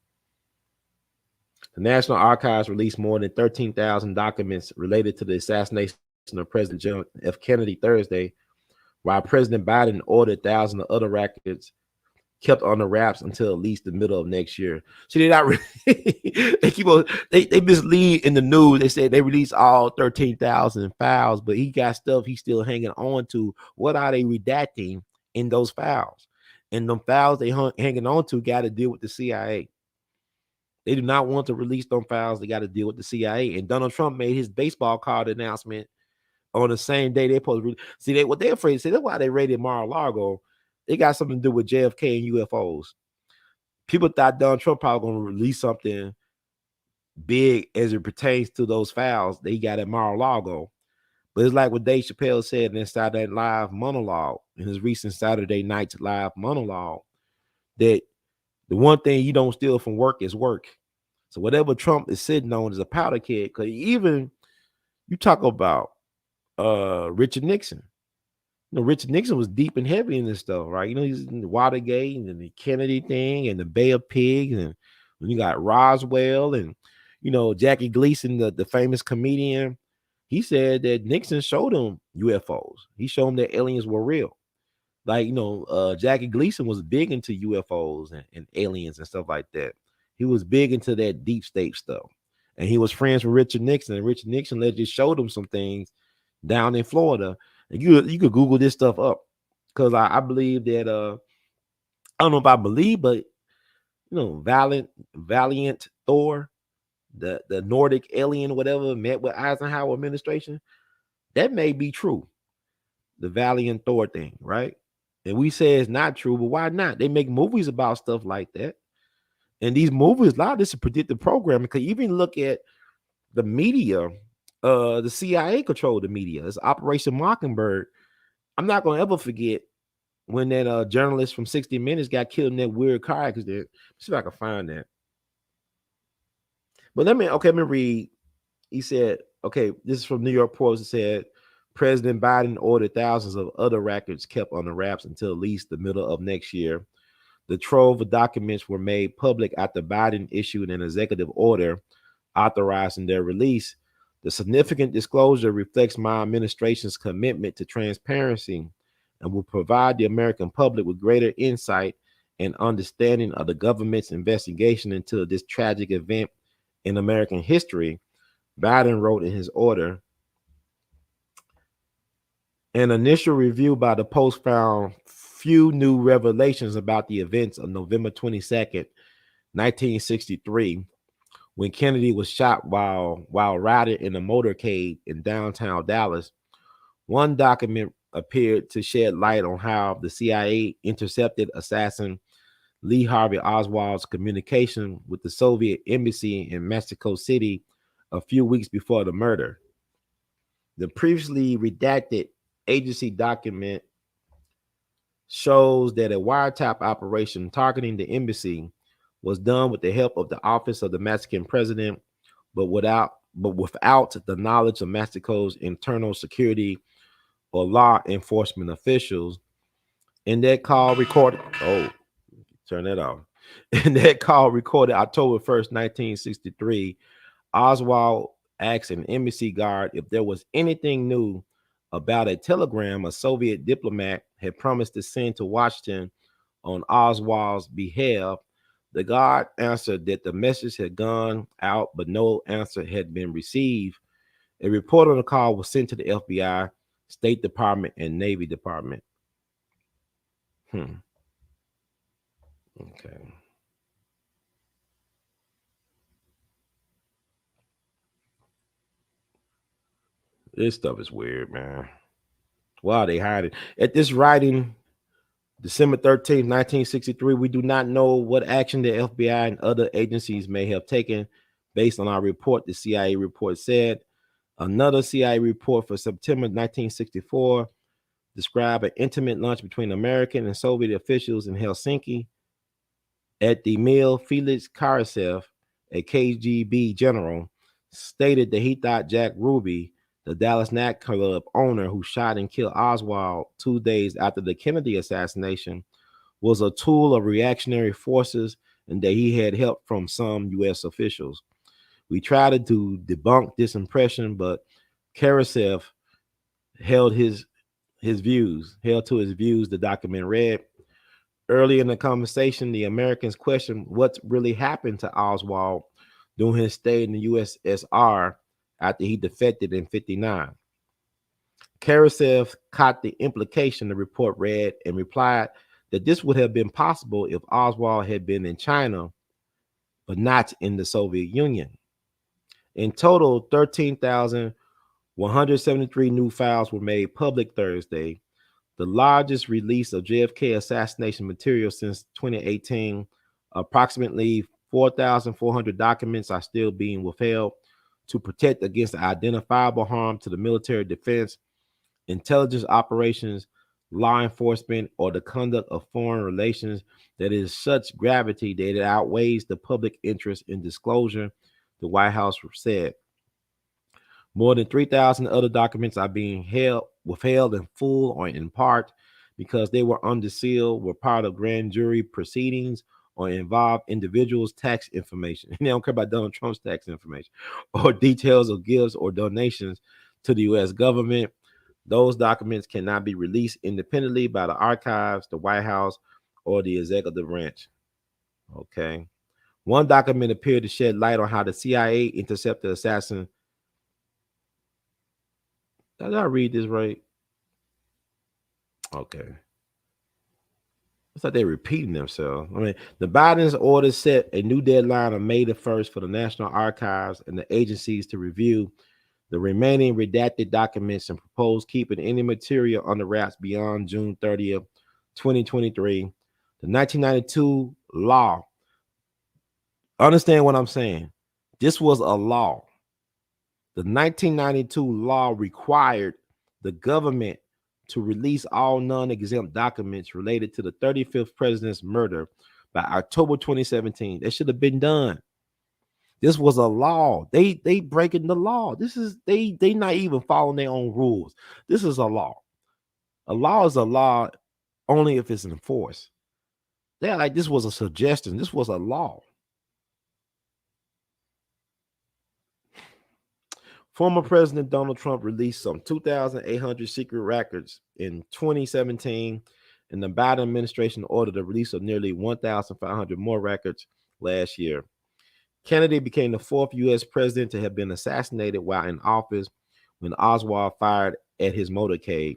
The National Archives released more than 13,000 documents related to the assassination of President John F. Kennedy Thursday, while President Biden ordered thousands of other records kept on the wraps until at least the middle of next year. So they're not really, they keep on, they mislead in the news. They say they released all 13,000 files, but he got stuff he's still hanging on to. What are they redacting in those files? And the files they hanging on to got to deal with the CIA. They do not want to release them files. They got to deal with the CIA. And Donald Trump made his baseball card announcement on the same day they supposed to see what they're afraid to say. That's why they raided Mar-a-Lago. It got something to do with JFK and UFOs. People thought Donald Trump probably going to release something big as it pertains to those files they got at Mar-a-Lago. But it's like what Dave Chappelle said in Saturday Night Live monologue, in his recent Saturday Night Live monologue, that the one thing you don't steal from work is work. So whatever Trump is sitting on is a powder keg. Because even you talk about Richard Nixon. You know, Richard Nixon was deep and heavy in this stuff, right? You know, he's in the Watergate and the Kennedy thing and the Bay of Pigs, and when you got Roswell and, you know, Jackie Gleason, the famous comedian, he said that Nixon showed him UFOs. He showed him that aliens were real. Like, you know, Jackie Gleason was big into UFOs and aliens and stuff like that. He was big into that deep state stuff. And he was friends with Richard Nixon, and Richard Nixon just showed him some things down in Florida. And you could Google this stuff up, because I believe that I don't know if I believe, but you know, Valiant Thor, the Nordic alien, whatever, met with Eisenhower administration. That may be true. The Valiant Thor thing, right? And we say it's not true, but why not? They make movies about stuff like that. And these movies, a lot of this is predictive programming. Because even look at the media, the CIA controlled the media. It's Operation Mockingbird. I'm not gonna ever forget when that journalist from 60 Minutes got killed in that weird car accident. Let's see if I can find that. But let me read. He said, okay, this is from New York Post. It said, President Biden ordered thousands of other records kept under wraps until at least the middle of next year. The trove of documents were made public after Biden issued an executive order authorizing their release. The significant disclosure reflects my administration's commitment to transparency and will provide the American public with greater insight and understanding of the government's investigation into this tragic event in American history, Biden wrote in his order. An initial review by the Post found few new revelations about the events of November 22nd, 1963, when Kennedy was shot while riding in a motorcade in downtown Dallas. One document appeared to shed light on how the CIA intercepted assassin Lee Harvey Oswald's communication with the Soviet embassy in Mexico City a few weeks before the murder. The previously redacted agency document shows that a wiretap operation targeting the embassy was done with the help of the office of the Mexican president, but without the knowledge of Mexico's internal security or law enforcement officials. In that call recorded, turn that off. In that call recorded October 1st, 1963, Oswald asked an embassy guard if there was anything new about a telegram a Soviet diplomat had promised to send to Washington on Oswald's behalf. The guard answered that the message had gone out, but no answer had been received. A report on the call was sent to the FBI, State Department, and Navy Department. Okay. This stuff is weird, man. Why are they hiding? At this writing, December 13th, 1963, we do not know what action the FBI and other agencies may have taken based on our report. The CIA report said. Another CIA report for September 1964 described an intimate lunch between American and Soviet officials in Helsinki. At the meal, Felix Karasev, a KGB general, stated that he thought Jack Ruby, the Dallas nightclub owner who shot and killed Oswald 2 days after the Kennedy assassination, was a tool of reactionary forces and that he had help from some U.S. officials. We tried to debunk this impression, but Karasev held to his views, the document read. Early in the conversation, the Americans questioned what really happened to Oswald during his stay in the USSR after he defected in 1959. Karasev caught the implication the report read and replied that this would have been possible if Oswald had been in China, but not in the Soviet Union. In total, 13,173 new files were made public Thursday, the largest release of JFK assassination material since 2018. Approximately 4,400 documents are still being withheld to protect against identifiable harm to the military defense, intelligence operations, law enforcement, or the conduct of foreign relations that is such gravity that it outweighs the public interest in disclosure, the White House said. More than 3,000 other documents are being withheld in full or in part because they were under seal, were part of grand jury proceedings, or involve individuals' tax information. They don't care about Donald Trump's tax information or details of gifts or donations to the U.S. government. Those documents cannot be released independently by the archives, the White House, or the executive branch. Okay. One document appeared to shed light on how the CIA intercepted assassin. Did I read this right? Okay. It's like they're repeating themselves. I mean, the Biden's order set a new deadline of May the 1st for the National Archives and the agencies to review the remaining redacted documents and propose keeping any material under wraps beyond June 30th, 2023. The 1992 law. Understand what I'm saying? This was a law. The 1992 law required the government to release all non-exempt documents related to the 35th president's murder by October 2017. That should have been done. This was a law. They breaking the law. This is they not even following their own rules. This is a law. A law is a law only if it's enforced. They're like, this was a suggestion. This was a law. Former President Donald Trump released some 2,800 secret records in 2017, and the Biden administration ordered the release of nearly 1,500 more records last year. Kennedy became the fourth U.S. president to have been assassinated while in office when Oswald fired at his motorcade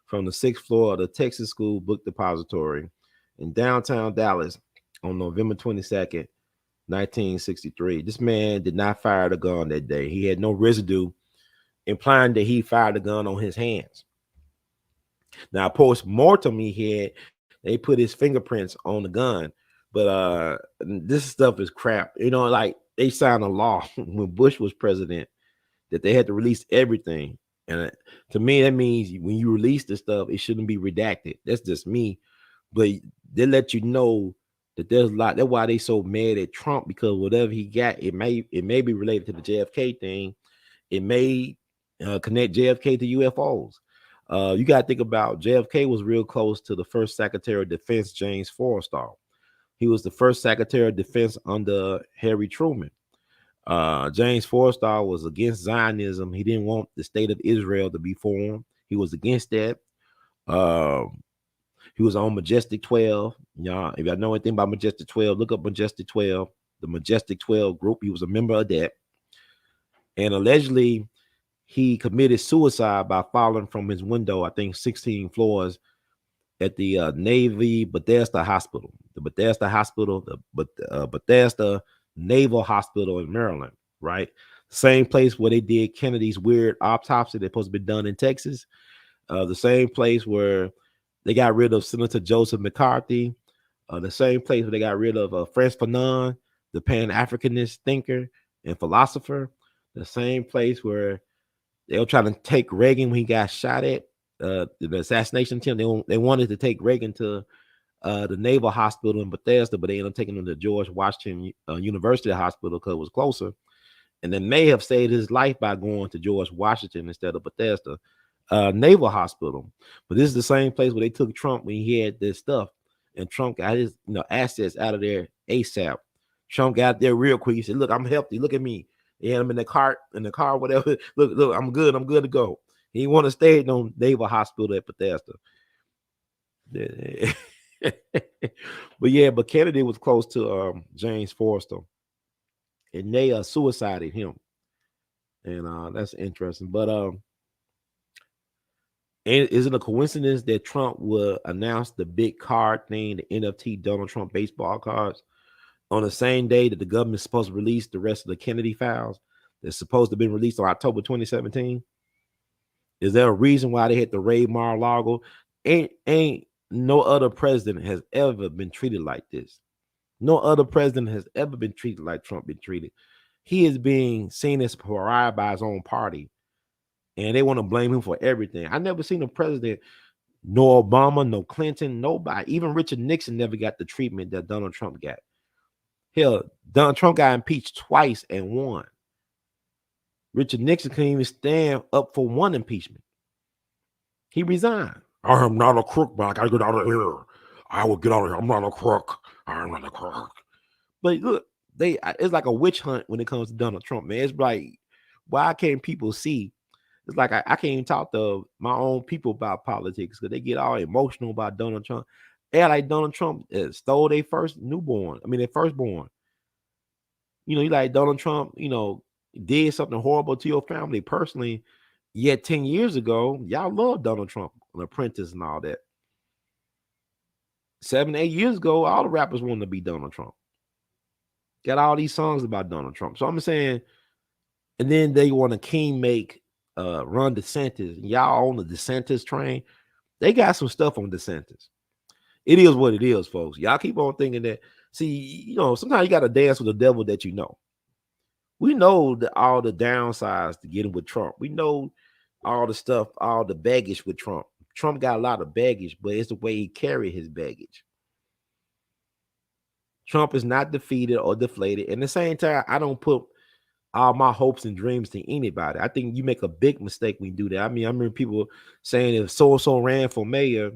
from the 6th floor of the Texas School Book Depository in downtown Dallas on November 22nd, 1963. This man did not fire the gun that day. He had no residue, implying that he fired the gun on his hands. Now, post-mortem, they put his fingerprints on the gun, but this stuff is crap. You know, like they signed a law when Bush was president that they had to release everything. And to me, that means when you release the stuff, it shouldn't be redacted. That's just me. But they let you know that there's a lot. That's why they so mad at Trump, because whatever he got, it may be related to the JFK thing. It may connect JFK to UFOs. You got to think about JFK was real close to the first Secretary of Defense, James Forrestal. He was the first Secretary of Defense under Harry Truman. James Forrestal was against Zionism. He didn't want the state of Israel to be formed. He was against that. He was on Majestic 12. Y'all, if y'all know anything about Majestic 12, look up Majestic 12, the Majestic 12 group. He was a member of that. And allegedly, he committed suicide by falling from his window, I think 16 floors, at the Navy Bethesda Hospital. The Bethesda Hospital, the Bethesda Naval Hospital in Maryland, right? Same place where they did Kennedy's weird autopsy that's supposed to be done in Texas. The same place where they got rid of Senator Joseph McCarthy. The same place where they got rid of Frantz Fanon, the Pan-Africanist thinker and philosopher. The same place where they were trying to take Reagan when he got shot at, the assassination attempt. They wanted to take Reagan to the Naval Hospital in Bethesda, but they ended up taking him to George Washington University Hospital because it was closer. And they may have saved his life by going to George Washington instead of Bethesda Naval Hospital. But this is the same place where they took Trump when he had this stuff, and Trump got his assets out of there ASAP. Trump got there real quick. He said, "Look, I'm healthy. Look at me." He had him in the car, whatever. Look, I'm good to go. He want to stay in no Naval Hospital at Bethesda. But Kennedy was close to James Forrestal, and they suicided him, and that's interesting. But is it a coincidence that Trump will announce the big card thing, the NFT Donald Trump baseball cards, on the same day that the government's supposed to release the rest of the Kennedy files that's supposed to have been released on October 2017? Is there a reason why they had to raid Mar-a-Lago? Ain't no other president has ever been treated like this. No other president has ever been treated like Trump been treated. He is being seen as a pariah by his own party, and they want to blame him for everything. I never seen a president, no Obama, no Clinton, nobody, even Richard Nixon never got the treatment that Donald Trump got. Hell, Donald Trump got impeached twice and won. Richard Nixon couldn't even stand up for one impeachment. He resigned. I am not a crook, but I gotta get out of here. I will get out of here. I'm not a crook. I'm not a crook. But look, it's like a witch hunt when it comes to Donald Trump, man. It's like, why can't people see? It's like I can't even talk to my own people about politics because they get all emotional about Donald Trump. Yeah, like Donald Trump stole their firstborn. You like Donald Trump, did something horrible to your family personally. Yet 10 years ago, y'all loved Donald Trump, an apprentice and all that. 7, 8 years ago, all the rappers wanted to be Donald Trump. Got all these songs about Donald Trump. So I'm saying, and then they want to make Ron DeSantis. Y'all on the DeSantis train. They got some stuff on DeSantis. It is what it is, folks. Y'all keep on thinking that. See, sometimes you got to dance with the devil that you know. We know all the downsides to getting with Trump. We know all the stuff, all the baggage with Trump. Trump got a lot of baggage, but it's the way he carried his baggage. Trump is not defeated or deflated. And at the same time, I don't put all my hopes and dreams to anybody. I think you make a big mistake when you do that. I mean, I remember people saying if so-and-so ran for mayor,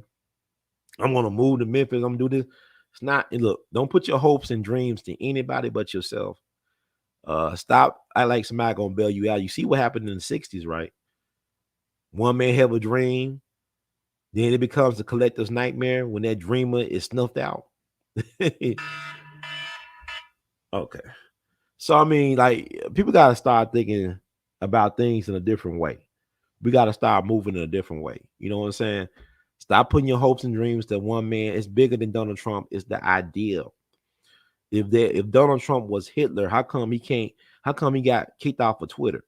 I'm gonna move to Memphis, I'm gonna do this. It's not, look, don't put your hopes and dreams to anybody but yourself. Stop. I like somebody gonna bail you out. You see what happened in the 60s, right? One man have a dream, then it becomes a collector's nightmare when that dreamer is snuffed out. Okay. So I mean, like, people gotta start thinking about things in a different way. We gotta start moving in a different way. You know what I'm saying? Stop putting your hopes and dreams that one man is bigger than Donald Trump is the ideal. If Donald Trump was Hitler, how come he got kicked off of Twitter?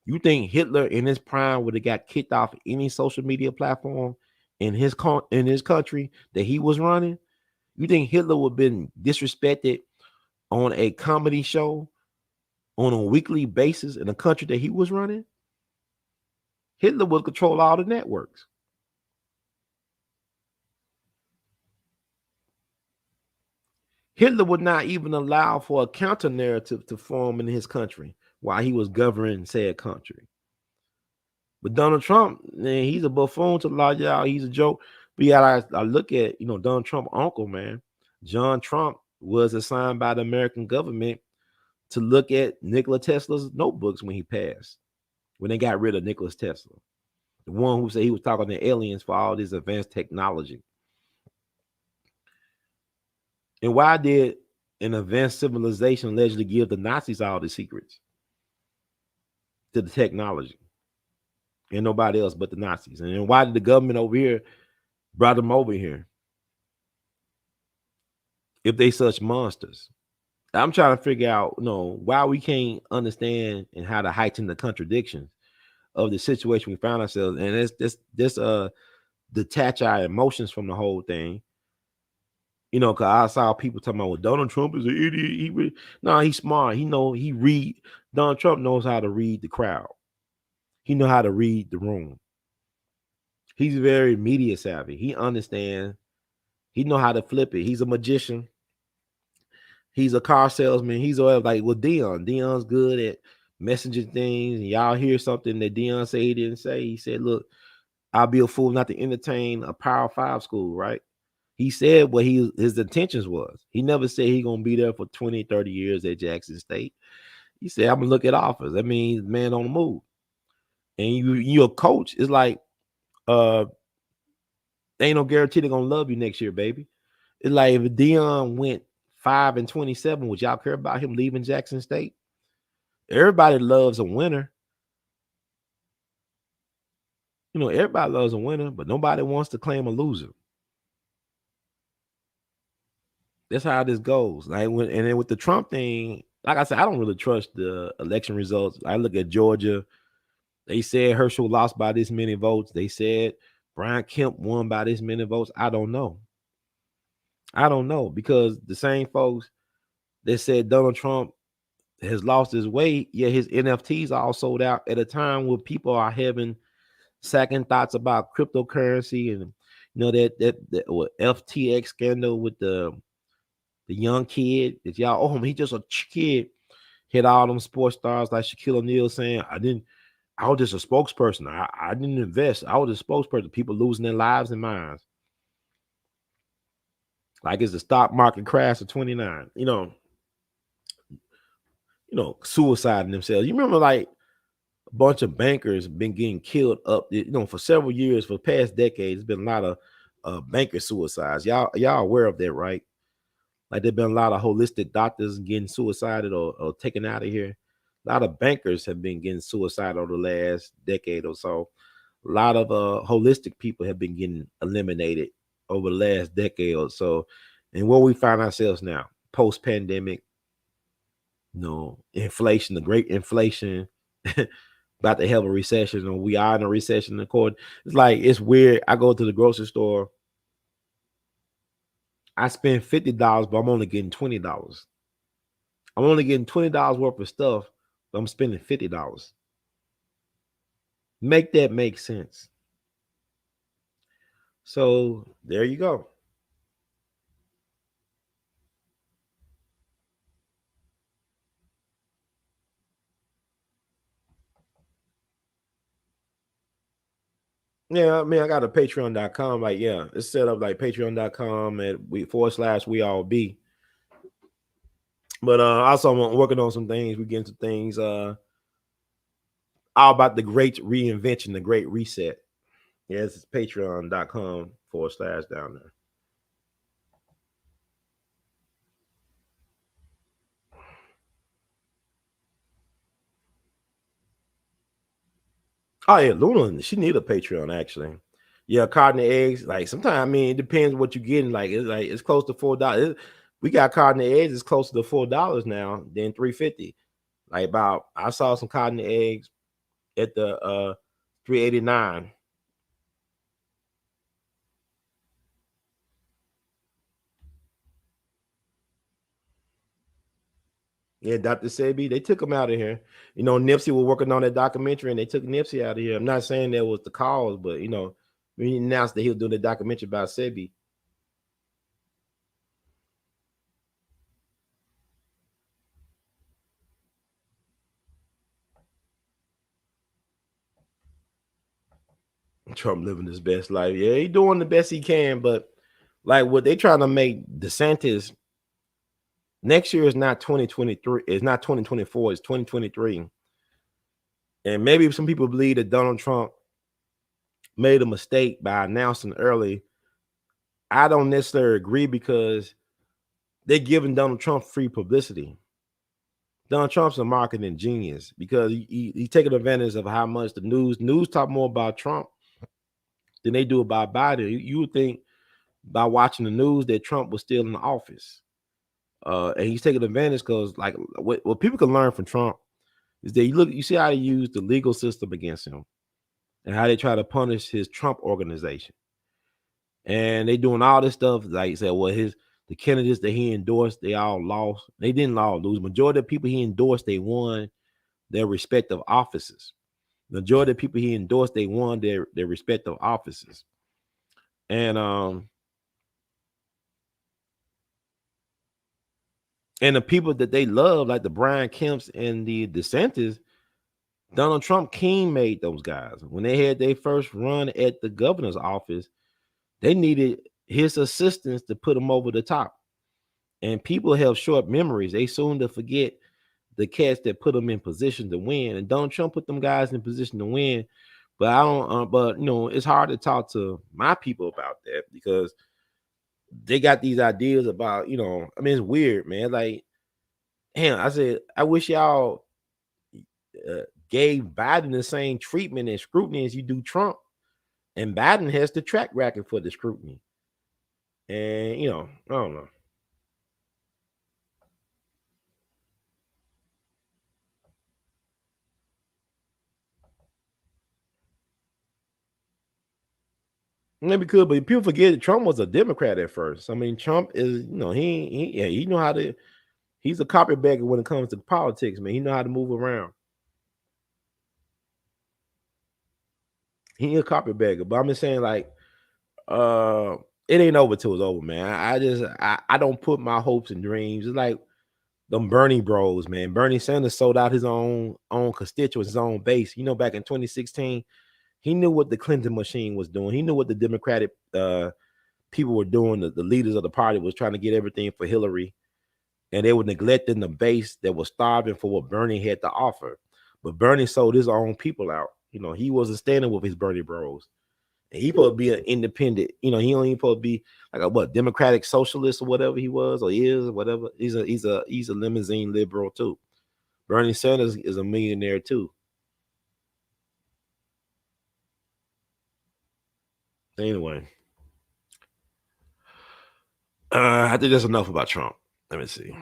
You think Hitler in his prime would have got kicked off any social media platform in his country that he was running? You think Hitler would have been disrespected on a comedy show on a weekly basis in a country that he was running? Hitler would control all the networks. Hitler would not even allow for a counter narrative to form in his country while he was governing said country. But Donald Trump, man, he's a buffoon to a lot of y'all. He's a joke. But yeah, I look at, Donald Trump's uncle, man. John Trump was assigned by the American government to look at Nikola Tesla's notebooks when he passed, when they got rid of Nikola Tesla. The one who said he was talking to aliens for all this advanced technology. And why did an advanced civilization allegedly give the Nazis all the secrets to the technology and nobody else but the Nazis? And then why did the government over here brought them over here if they such monsters? I'm trying to figure out, why we can't understand and how to heighten the contradictions of the situation we found ourselves. And it's this detach our emotions from the whole thing. Because I saw people talking about, well, Donald Trump is an idiot. He's smart. Donald Trump knows how to read the crowd. He knows how to read the room. He's very media savvy. He understands. He know how to flip it. He's a magician. He's a car salesman. He's like, well, Dion's good at messaging things. And y'all hear something that Dion said he didn't say. He said, look, I'll be a fool not to entertain a Power 5 school, right? He said what his intentions was. He never said he gonna be there for 20, 30 years at Jackson State. He said, I'm gonna look at offers. That means man on the move. And you're a coach. It's like, ain't no guarantee they're gonna love you next year, baby. It's like if Dion went 5-27, would y'all care about him leaving Jackson State? Everybody loves a winner. Everybody loves a winner, but nobody wants to claim a loser. That's how this goes. And then with the Trump thing, like I said, I don't really trust the election results. I look at Georgia. They said Herschel lost by this many votes. They said Brian Kemp won by this many votes. I don't know. Because the same folks that said Donald Trump has lost his way, yet his NFTs all sold out at a time where people are having second thoughts about cryptocurrency and that what FTX scandal with the young kid that y'all, he just a kid, hit all them sports stars like Shaquille O'Neal saying, I was just a spokesperson. I didn't invest. I was a spokesperson. People losing their lives and minds. Like it's the stock market crash of 29. Suiciding themselves. You remember like a bunch of bankers been getting killed up, for several years, for the past decades. There's been a lot of banker suicides. Y'all aware of that, right? Like there've been a lot of holistic doctors getting suicided or taken out of here. A lot of bankers have been getting suicided over the last decade or so. A lot of holistic people have been getting eliminated over the last decade or so. And where we find ourselves now, post-pandemic, inflation, the great inflation, about to have a recession, or we are in a recession. It's like, it's weird. I go to the grocery store. I spend $50, but I'm only getting $20. I'm only getting $20 worth of stuff, but I'm spending $50. Make that make sense. So there you go. Yeah, I mean, I got a patreon.com. Like, yeah, it's set up like patreon.com and /we all be. But also I'm working on some things. We get into things all about the great reinvention, the great reset. Yes, it's patreon.com / down there. Oh yeah, Luna, she need a Patreon actually. Yeah, cotton and eggs. Like sometimes, I mean, it depends what you're getting. Like it's close to $4. We got cotton and eggs. It's closer to $4 now than $3.50. Like about, I saw some cotton and eggs at the $3.89. Yeah, Dr. Sebi, they took him out of here. You know, Nipsey was working on that documentary and they took Nipsey out of here. I'm not saying that was the cause, but you know, when he announced that he was doing the documentary about Sebi. Trump living his best life. Yeah, he doing the best he can, but like what they trying to make DeSantis next year is not 2023, it's not 2024, it's 2023. And maybe some people believe that Donald Trump made a mistake by announcing early. I don't necessarily agree because they're giving Donald Trump free publicity. Donald Trump's a marketing genius because he taking advantage of how much the news talk more about Trump than they do about Biden. You would think by watching the news that Trump was still in the office. And he's taking advantage because, like, what people can learn from Trump is that you see how they use the legal system against him and how they try to punish his Trump organization. And they doing all this stuff, like you said, well, the candidates that he endorsed, they all lost. They didn't all lose. Majority of people he endorsed, they won their respective offices. Majority of people he endorsed, they won their respective offices. And the people that they love, like the Brian Kemps and the DeSantis, Donald Trump King made those guys. When they had their first run at the governor's office, they needed his assistance to put them over the top. And people have short memories. They soon to forget the cats that put them in position to win. And Donald Trump put them guys in position to win. But I don't. But you know, it's hard to talk to my people about that because they got these ideas about. You know, I mean, it's weird, man. Like, damn, I said, I wish y'all gave Biden the same treatment and scrutiny as you do Trump. And Biden has the track record for the scrutiny. And you know, I don't know. Maybe could, but people forget that Trump was a Democrat at first. I mean, Trump is, you know, he know how to. He's a carpetbagger when it comes to politics, man. He know how to move around. He a carpetbagger, but I'm just saying, like, uh, it ain't over till it's over, man. I don't put my hopes and dreams. It's like them Bernie bros, man. Bernie Sanders sold out his own constituents, his own base. You know, back in 2016, he knew what the Clinton machine was doing. He knew what the Democratic people were doing. The leaders of the party was trying to get everything for Hillary, and they were neglecting the base that was starving for what Bernie had to offer. But Bernie sold his own people out. You know, he wasn't standing with his Bernie bros. And he supposed to be an independent. You know, he only supposed to be like a what democratic socialist or whatever he was or is or whatever. He's a limousine liberal too. Bernie Sanders is a millionaire too. Anyway, I think that's enough about Trump. Let me see.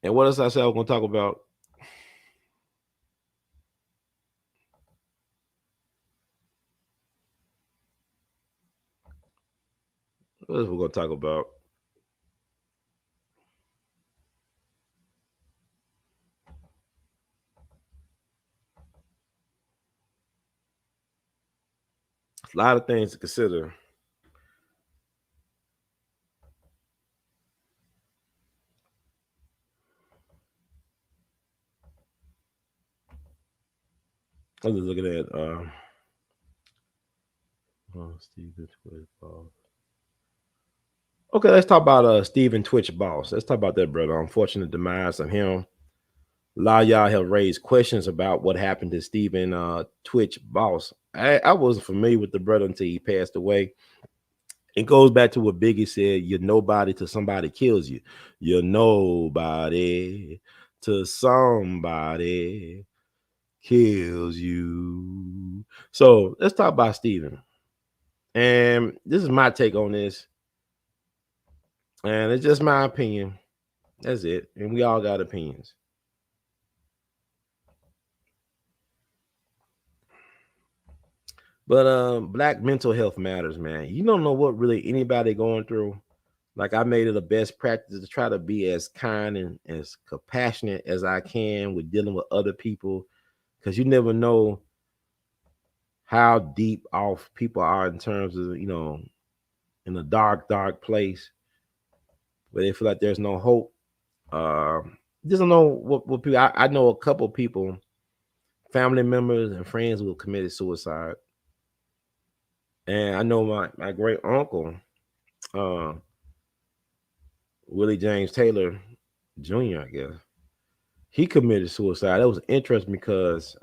And what else I said I was going to talk about? What else we're going to talk about? A lot of things to consider. I'm just looking at Stephen Twitch Boss. Okay, let's talk about Stephen Twitch Boss. Let's talk about that, brother. Unfortunate demise of him. A lot of y'all have raised questions about what happened to Stephen Twitch Boss. I wasn't familiar with the brother until he passed away. It goes back to what Biggie said: "You're nobody till somebody kills you. You're nobody till somebody kills you." So let's talk about Stephen. And this is my take on this. And it's just my opinion. That's it. And we all got opinions. But black mental health matters, man. You don't know what really anybody going through. Like, I made it a best practice to try to be as kind and as compassionate as I can with dealing with other people, because you never know how deep off people are in terms of, in a dark, dark place where they feel like there's no hope. Just don't know what people. I know a couple people, family members and friends who have committed suicide. And I know my great uncle, Willie James Taylor Jr., I guess, he committed suicide. That was interesting because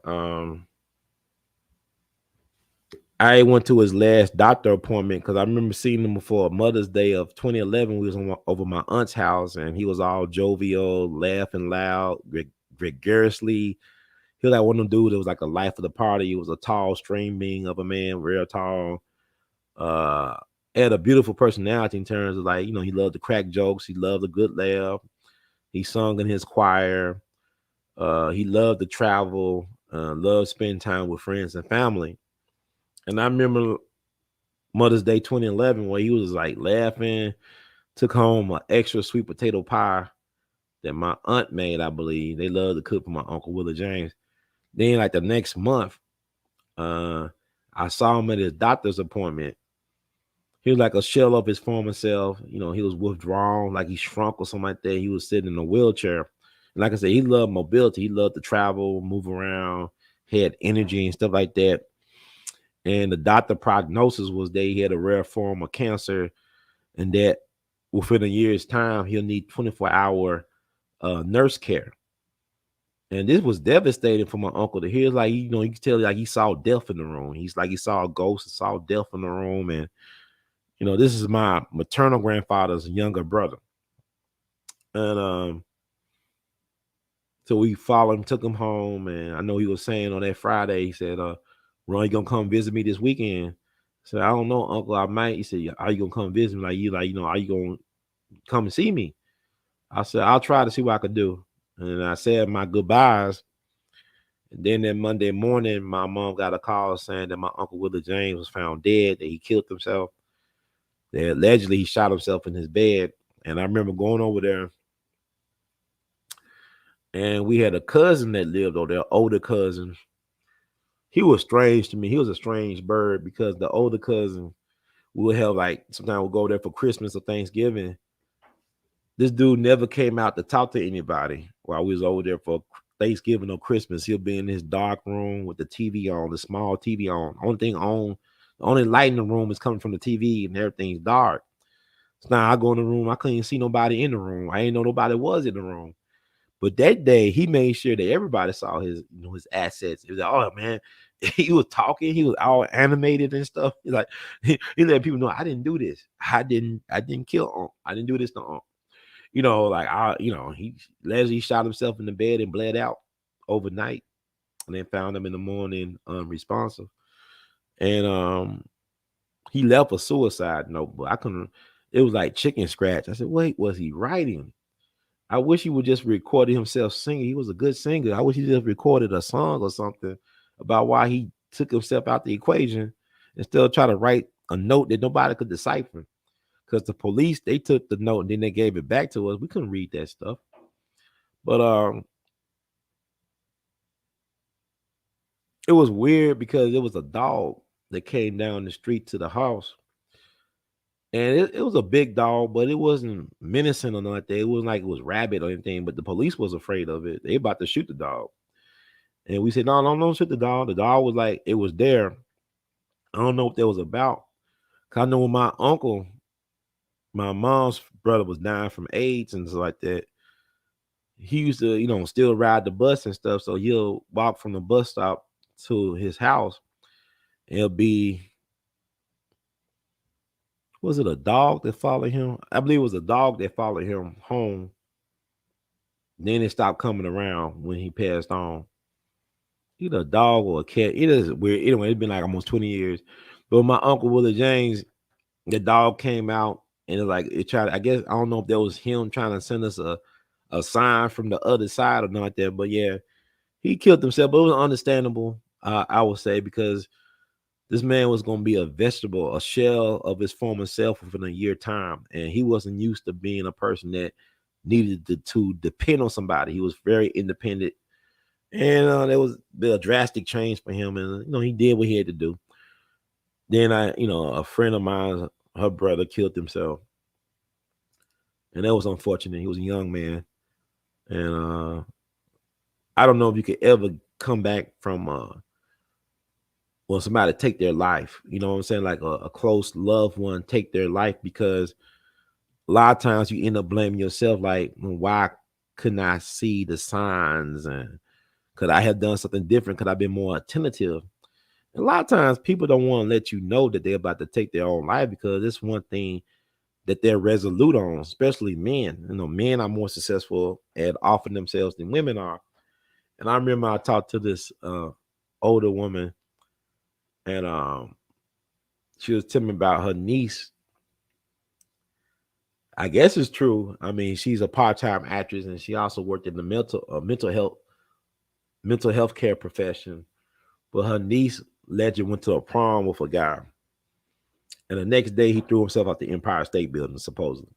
I went to his last doctor appointment because I remember seeing him before Mother's Day of 2011. We was over my aunt's house, and he was all jovial, laughing loud, gregoriously. He was like one of them dudes that was like the life of the party. He was a tall string being of a man, real tall. Had a beautiful personality in terms of, like, he loved to crack jokes. He loved a good laugh. He sung in his choir. He loved to travel. Loved spending time with friends and family. And I remember Mother's Day 2011 where he was like laughing, took home an extra sweet potato pie that my aunt made, I believe. They loved to cook for my Uncle Willie James. Then like the next month, I saw him at his doctor's appointment. He was like a shell of his former self. He was withdrawn, like he shrunk or something like that. He was sitting in a wheelchair. And like I said, he loved mobility. He loved to travel, move around, had energy and stuff like that. And the doctor prognosis was that he had a rare form of cancer, and that within a year's time, he'll need 24-hour nurse care. And this was devastating for my uncle to hear. Like, you can tell, like, he saw death in the room. He's like, he saw a ghost and saw death in the room. And, this is my maternal grandfather's younger brother. And so we followed him, took him home. And I know he was saying on that Friday, he said, Ron, you gonna come visit me this weekend? I said, I don't know, Uncle, I might. He said, are you gonna come visit me? Are you gonna come and see me? I said, I'll try to see what I could do. And I said my goodbyes. And then that Monday morning, my mom got a call saying that my Uncle Willie James was found dead, that he killed himself. That allegedly he shot himself in his bed. And I remember going over there, and we had a cousin that lived over there, older cousin. He was strange to me. He was a strange bird because the older cousin would have, like, sometimes we'll go there for Christmas or Thanksgiving. This dude never came out to talk to anybody while we was over there for Thanksgiving or Christmas. He'll be in his dark room with the TV on, the small TV on. Only thing on, the only light in the room is coming from the TV, and everything's dark. So now I go in the room, I couldn't even see nobody in the room. I didn't know nobody was in the room. But that day, he made sure that everybody saw his, his assets. He was like, oh man, he was talking, he was all animated and stuff. He's like, he let people know, I didn't do this. I didn't kill Unc. I didn't do this to Unc. He Leslie shot himself in the bed and bled out overnight, and then found him in the morning unresponsive. And he left a suicide note, but I couldn't. It was like chicken scratch. I said, wait, was he writing? I wish he would just recorded himself singing. He was a good singer. I wish he just recorded a song or something about why he took himself out the equation instead of trying to write a note that nobody could decipher. Because the police, they took the note and then they gave it back to us. We couldn't read that stuff. But it was weird because it was a dog that came down the street to the house. And it was a big dog, but it wasn't menacing or nothing like that. It wasn't like it was rabid or anything, but the police was afraid of it. They about to shoot the dog. And we said, no, don't shoot the dog. The dog was like, it was there. I don't know what that was about. 'Cause I know when my uncle, my mom's brother, was dying from AIDS and stuff like that, he used to, still ride the bus and stuff. So he'll walk from the bus stop to his house. And it'll be, was it a dog that followed him? I believe it was a dog that followed him home. Then it stopped coming around when he passed on. Either a dog or a cat. It is weird. Anyway, it's been like almost 20 years. But my uncle Willie James, the dog came out and it tried. I guess I don't know if that was him trying to send us a sign from the other side or not like that. But yeah, he killed himself. But it was understandable, I would say, because this man was going to be a vegetable, a shell of his former self within a year time, and he wasn't used to being a person that needed to depend on somebody. He was very independent. And there was a drastic change for him, and he did what he had to do. Then a friend of mine, her brother killed himself, and that was unfortunate. He was a young man, and I don't know if you could ever come back from somebody take their life. You know what I'm saying? Like a close loved one take their life, because a lot of times you end up blaming yourself. Like, why couldn't I see the signs, and could I have done something different? Could I be more attentive? A lot of times people don't want to let you know that they're about to take their own life, because it's one thing that they're resolute on, especially men. Men are more successful at offering themselves than women are. And I remember I talked to this older woman, and she was telling me about her niece. I guess it's true. I mean, she's a part-time actress, and she also worked in the mental health care profession. But her niece legend went to a prom with a guy, and the next day he threw himself out the Empire State Building, supposedly.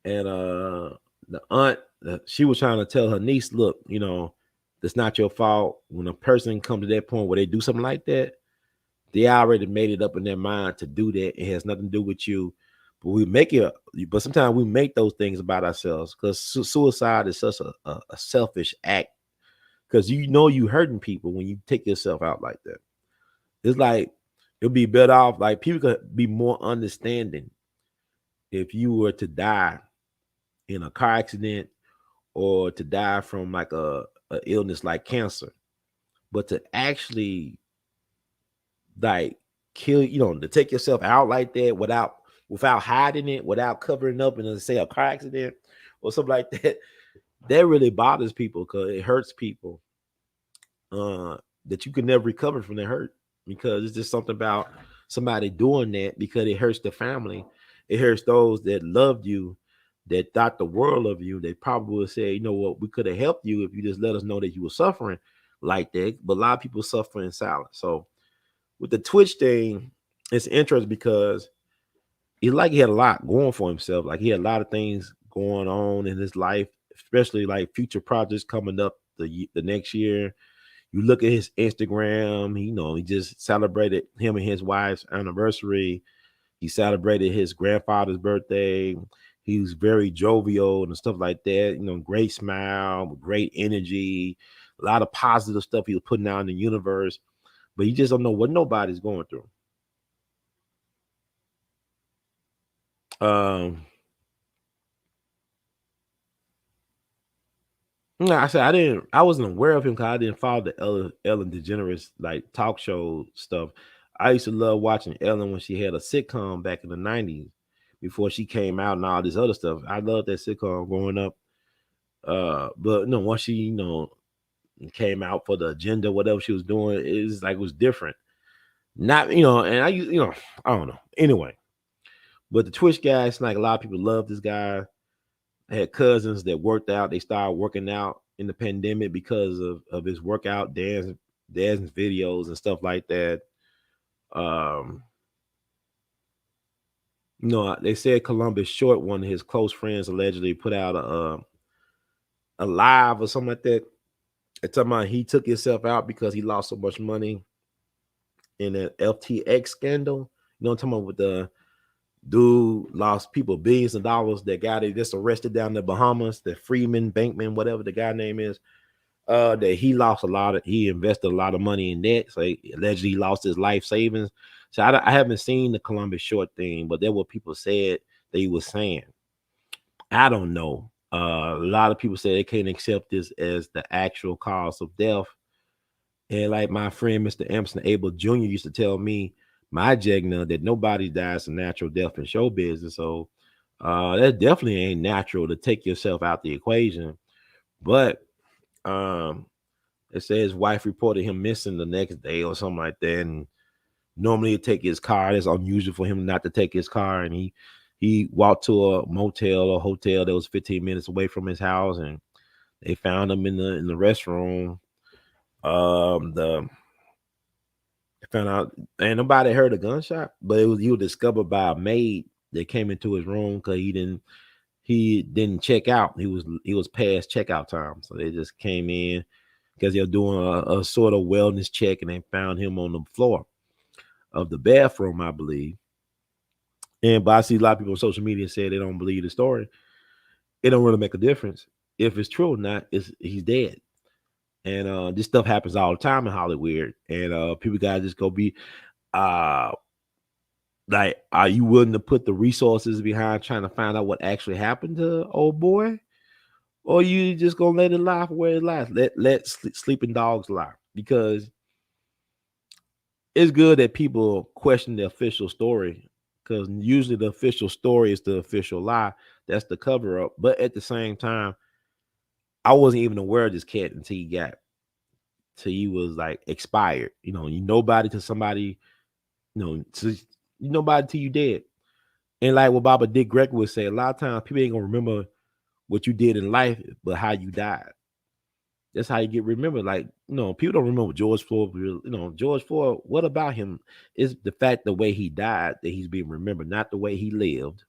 And the aunt, she was trying to tell her niece, look, that's not your fault. When a person comes to that point where they do something like that, they already made it up in their mind to do that. It has nothing to do with you. But sometimes we make those things about ourselves, because suicide is such a selfish act, because you hurting people when you take yourself out like that. It's like it'll be better off, like people could be more understanding if you were to die in a car accident or to die from like a illness like cancer. But to actually like kill, to take yourself out like that without hiding it, without covering up in, say, a car accident or something like that, that really bothers people, because it hurts people that you can never recover from the hurt, because it's just something about somebody doing that, because it hurts the family. It hurts those that loved you, that thought the world of you. They probably would say, you know what, we could have helped you if you just let us know that you were suffering like that. But a lot of people suffer in silence. So with the Twitch thing, it's interesting because he had a lot going for himself. Like, he had a lot of things going on in his life, especially like future projects coming up the next year. You look at his Instagram, he just celebrated him and his wife's anniversary. He celebrated his grandfather's birthday. He was very jovial and stuff like that. Great smile, great energy, a lot of positive stuff he was putting out in the universe. But you just don't know what nobody's going through. No, I wasn't aware of him because I didn't follow the Ellen DeGeneres like talk show stuff. I used to love watching Ellen when she had a sitcom back in the 90s before she came out and all this other stuff. I loved that sitcom growing up. But once she, came out for the agenda, whatever she was doing, it was different. Not, and I don't know. Anyway, but the Twitch guy, it's like a lot of people love this guy. I had cousins that worked out. They started working out in the pandemic because of his workout dance videos and stuff like that. They said Columbus Short, one of his close friends, allegedly put out a live or something like that. It's talking about he took himself out because he lost so much money in an FTX scandal. I'm talking about with the dude lost people billions of dollars. That guy they just arrested down in the Bahamas, the Freeman Bankman, whatever the guy name is. that he invested a lot of money in that. So he allegedly lost his life savings. So I haven't seen the Columbus short thing, but that's what people said that he was saying. I don't know. A lot of people say they can't accept this as the actual cause of death. And like my friend Mr. Emerson Abel Jr. used to tell me, my jegna, that nobody dies a natural death in show business. So that definitely ain't natural to take yourself out the equation. But it says his wife reported him missing the next day or something like that. And normally he'd take his car. It's unusual for him not to take his car. And he walked to a motel or hotel that was 15 minutes away from his house, and they found him in the restroom. The found out, and nobody heard a gunshot, but he was discovered by a maid that came into his room because he didn't check out. He was past checkout time, so they just came in because they're doing a sort of wellness check, and they found him on the floor of the bathroom, I believe. But I see a lot of people on social media say they don't believe the story. It don't really make a difference if it's true or not. He's dead. And this stuff happens all the time in Hollywood. And people gotta just go be like, are you willing to put the resources behind trying to find out what actually happened to old boy? Or you just gonna let it lie for where it lies? Let sleeping dogs lie. Because it's good that people question the official story, because usually the official story is the official lie. That's the cover up. But at the same time, I wasn't even aware of this cat until he was like expired. Nobody to somebody, nobody till you dead. And like what Baba Dick Gregory would say, a lot of times people ain't gonna remember what you did in life, but how you died. That's how you get remembered. Like, people don't remember George Floyd. George Floyd, what about him is the fact the way he died that he's being remembered, not the way he lived,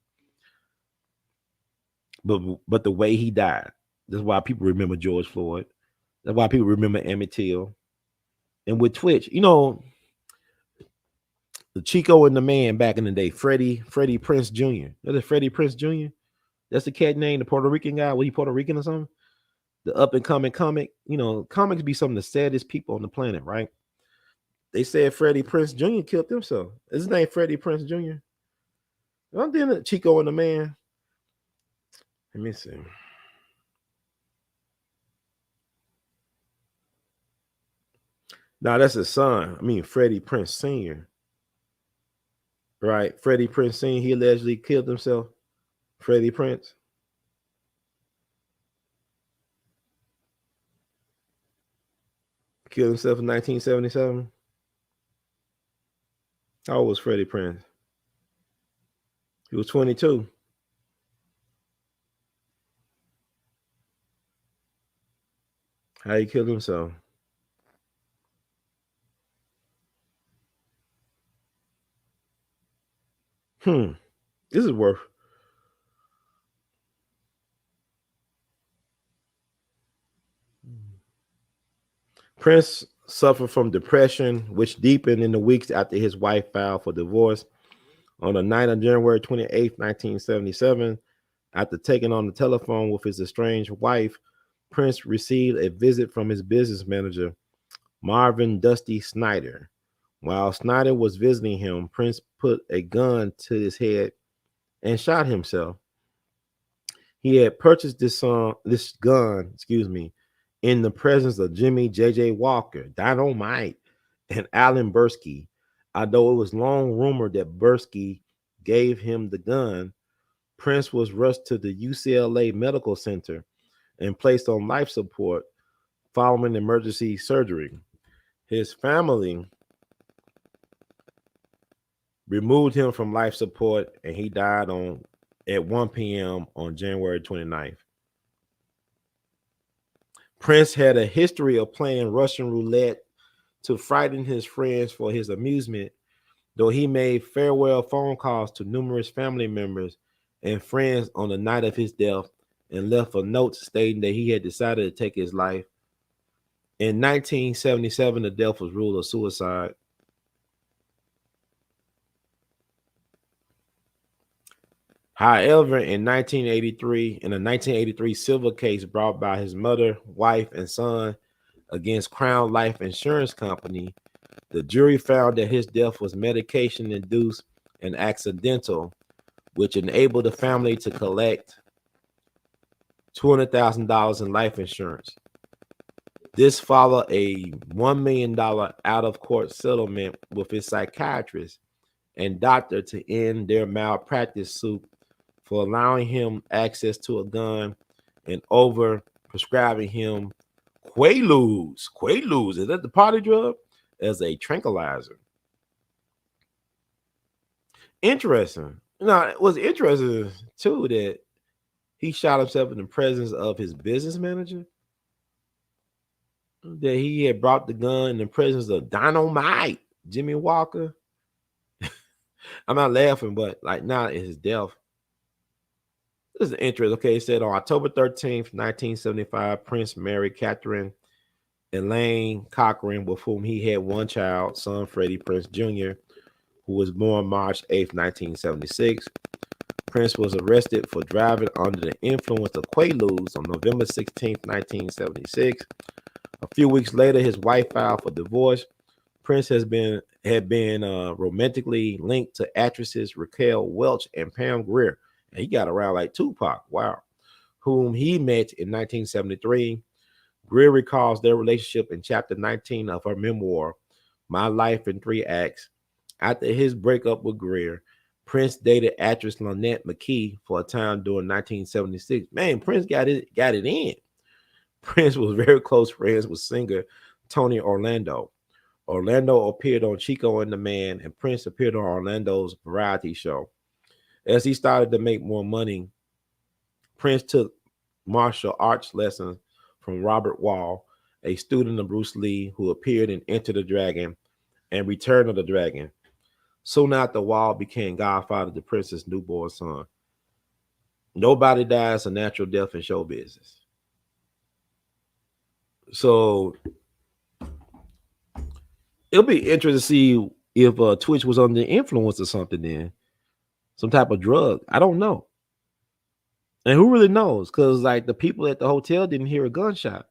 but the way he died. That's why people remember George Floyd. That's why people remember Emmett Till. And with Twitch, the Chico and the Man back in the day, Freddie Prinze Jr. That's a Freddie Prinze Jr. That's the cat name, the Puerto Rican guy. Was he Puerto Rican or something? The up and coming comic. Comics be some of the saddest people on the planet, right? They said Freddie Prinze Jr. killed himself. Is his name Freddie Prinze Jr.? I'm doing Chico and the Man. Let me see. Now that's his son. I mean, Freddie Prinze Sr. Right? Freddie Prinze Sr. He allegedly killed himself. Freddie Prinze. Killed himself in 1977. How old was Freddie Prinze? He was 22. How he killed himself? This is worth. Prince suffered from depression, which deepened in the weeks after his wife filed for divorce. On the night of January 28th, 1977, after taking on the telephone with his estranged wife, Prince received a visit from his business manager, Marvin Dusty Snyder. While Snyder was visiting him, Prince put a gun to his head and shot himself. He had purchased this gun, in the presence of Jimmy J.J. Walker, Dynamite, and Alan Bursky. Although it was long rumored that Bursky gave him the gun, Prince was rushed to the UCLA Medical Center and placed on life support following emergency surgery. His family removed him from life support, and he died at 1 p.m. on January 29th. Prince had a history of playing Russian roulette to frighten his friends for his amusement, though he made farewell phone calls to numerous family members and friends on the night of his death and left a note stating that he had decided to take his life. In 1977, the death was ruled a suicide. However, in a 1983 civil case brought by his mother, wife, and son, against Crown Life Insurance Company. The jury found that his death was medication-induced and accidental, which enabled the family to collect $200,000 in life insurance. This followed a $1 million out-of-court settlement with his psychiatrist and doctor to end their malpractice suit for allowing him access to a gun and over prescribing him Quaaludes. Quaaludes, is that the party drug? As a tranquilizer. Interesting. Now, it was interesting too that he shot himself in the presence of his business manager. That he had brought the gun in the presence of Dynamite, Jimmy Walker. I'm not laughing, but like now it's his death. This is interesting. Okay, it said on October 13th, 1975, Prince married Catherine Elaine Cochran, with whom he had one child, son Freddie Prinze Jr., who was born March 8th, 1976. Prince was arrested for driving under the influence of Quaaludes on November 16th, 1976. A few weeks later, his wife filed for divorce. Prince had been romantically linked to actresses Raquel Welch and Pam Grier. And he got around like 2Pac, wow, whom he met in 1973. Grier recalls their relationship in chapter 19 of her memoir, My Life in 3 Acts. After his breakup with Grier, Prince dated actress Lynette McKee for a time during 1976. Man, Prince got it in. Prince was very close friends with singer Tony Orlando. Orlando appeared on Chico and the Man, and Prince appeared on Orlando's variety show. As he started to make more money, Prince took martial arts lessons from Robert Wall, a student of Bruce Lee who appeared in Enter the Dragon and Return of the Dragon. Soon after, Wall became godfather to Prince's newborn son. Nobody dies a natural death in show business. So it'll be interesting to see if Twitch was under the influence of something then. Some type of drug. I don't know. And who really knows? Because like the people at the hotel didn't hear a gunshot.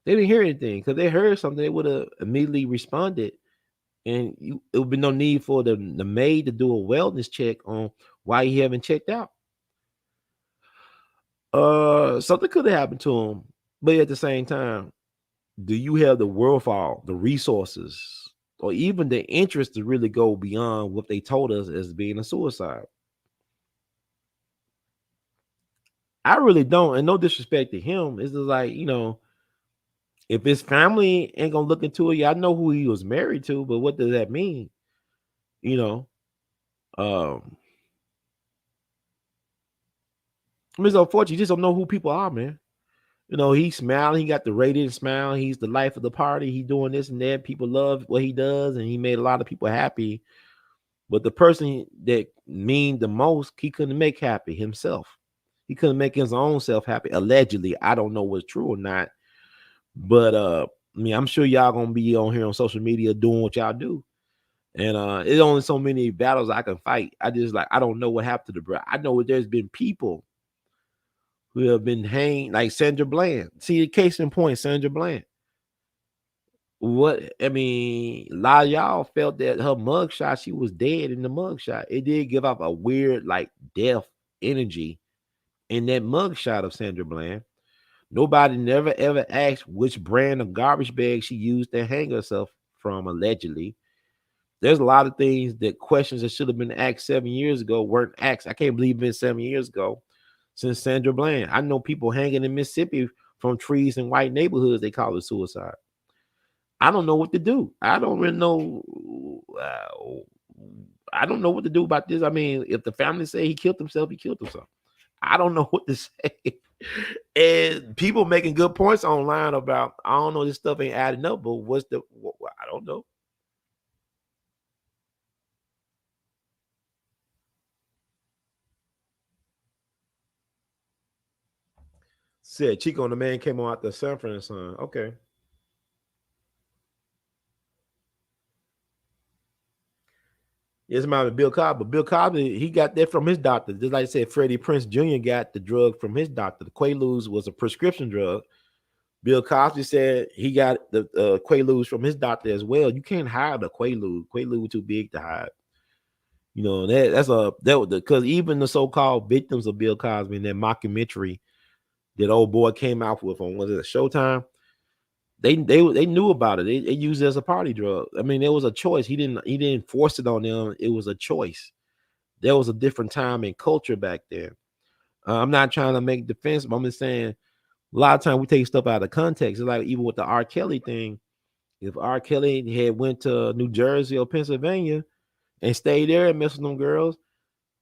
They didn't hear anything. Because they heard something, they would have immediately responded. And it would be no need for the maid to do a wellness check on why he haven't checked out. Something could have happened to him. But at the same time, do you have the wherewithal, the resources, or even the interest to really go beyond what they told us as being a suicide? I really don't. And no disrespect to him. It's just like, you know, if his family ain't gonna look into it, yeah, I know who he was married to, but what does that mean? You know, I mean, it's unfortunate. You just don't know who people are, man. You know, he's smiling. He got the radiant smile. He's the life of the party. He's doing this and that. People love what he does, and he made a lot of people happy. But the person that mean the most, he couldn't make happy himself. He couldn't make his own self happy. Allegedly, I don't know what's true or not. But I mean, I'm sure y'all gonna be on here on social media doing what y'all do. And there's only so many battles I can fight. I don't know what happened to the bro. I know there's been people who have been hanged, like Sandra Bland. See, the case in point, Sandra Bland. What I mean, a lot of y'all felt that her mugshot, she was dead in the mugshot. It did give off a weird, like, death energy in that mugshot of Sandra Bland. Nobody never ever asked which brand of garbage bag she used to hang herself from, allegedly. There's a lot of things that questions that should have been asked 7 years ago weren't asked. I can't believe it's been 7 years ago since Sandra Bland. I know people hanging in Mississippi from trees in white neighborhoods. They call it suicide. I don't know what to do. I don't really know. I don't know what to do about this. I mean, if the family say he killed himself, he killed himself. I don't know what to say. And people making good points online about, I don't know, this stuff ain't adding up, but I don't know. Said Chico and the Man came on out the San Francisco. Okay. Yes, it might be Bill Cosby. But Bill Cosby, he got that from his doctor. Just like I said, Freddie Prinze Jr. got the drug from his doctor. The Quaaludes was a prescription drug, Bill Cosby said he got the Quaaludes from his doctor as well. You can't hide a Quaalude. Quaalude too big to hide. You know, because even the so-called victims of Bill Cosby in that mockumentary that old boy came out with on, was it Showtime? They knew about it. They used it as a party drug. I mean, there was a choice. He didn't force it on them. It was a choice. There was a different time and culture back then. I'm not trying to make defense, but I'm just saying a lot of times we take stuff out of context. It's like even with the R. Kelly thing. If R. Kelly had went to New Jersey or Pennsylvania and stayed there and messed with them girls,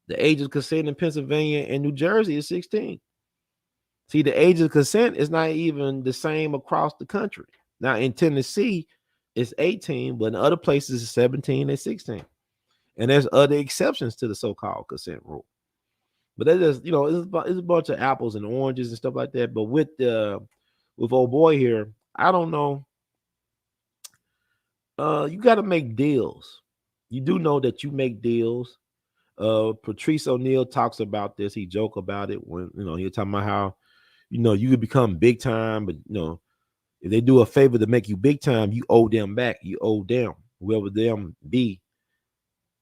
the age of consent in Pennsylvania and New Jersey is 16. See, the age of consent is not even the same across the country. Now in Tennessee, it's 18, but in other places it's 17 and 16. And there's other exceptions to the so-called consent rule. But that is, it's a bunch of apples and oranges and stuff like that. But with old boy here, I don't know. You got to make deals. You do know that you make deals. Patrice O'Neal talks about this. He joke about it when he's talking about how you could become big time, but if they do a favor to make you big time, you owe them back. You owe them, whoever them be,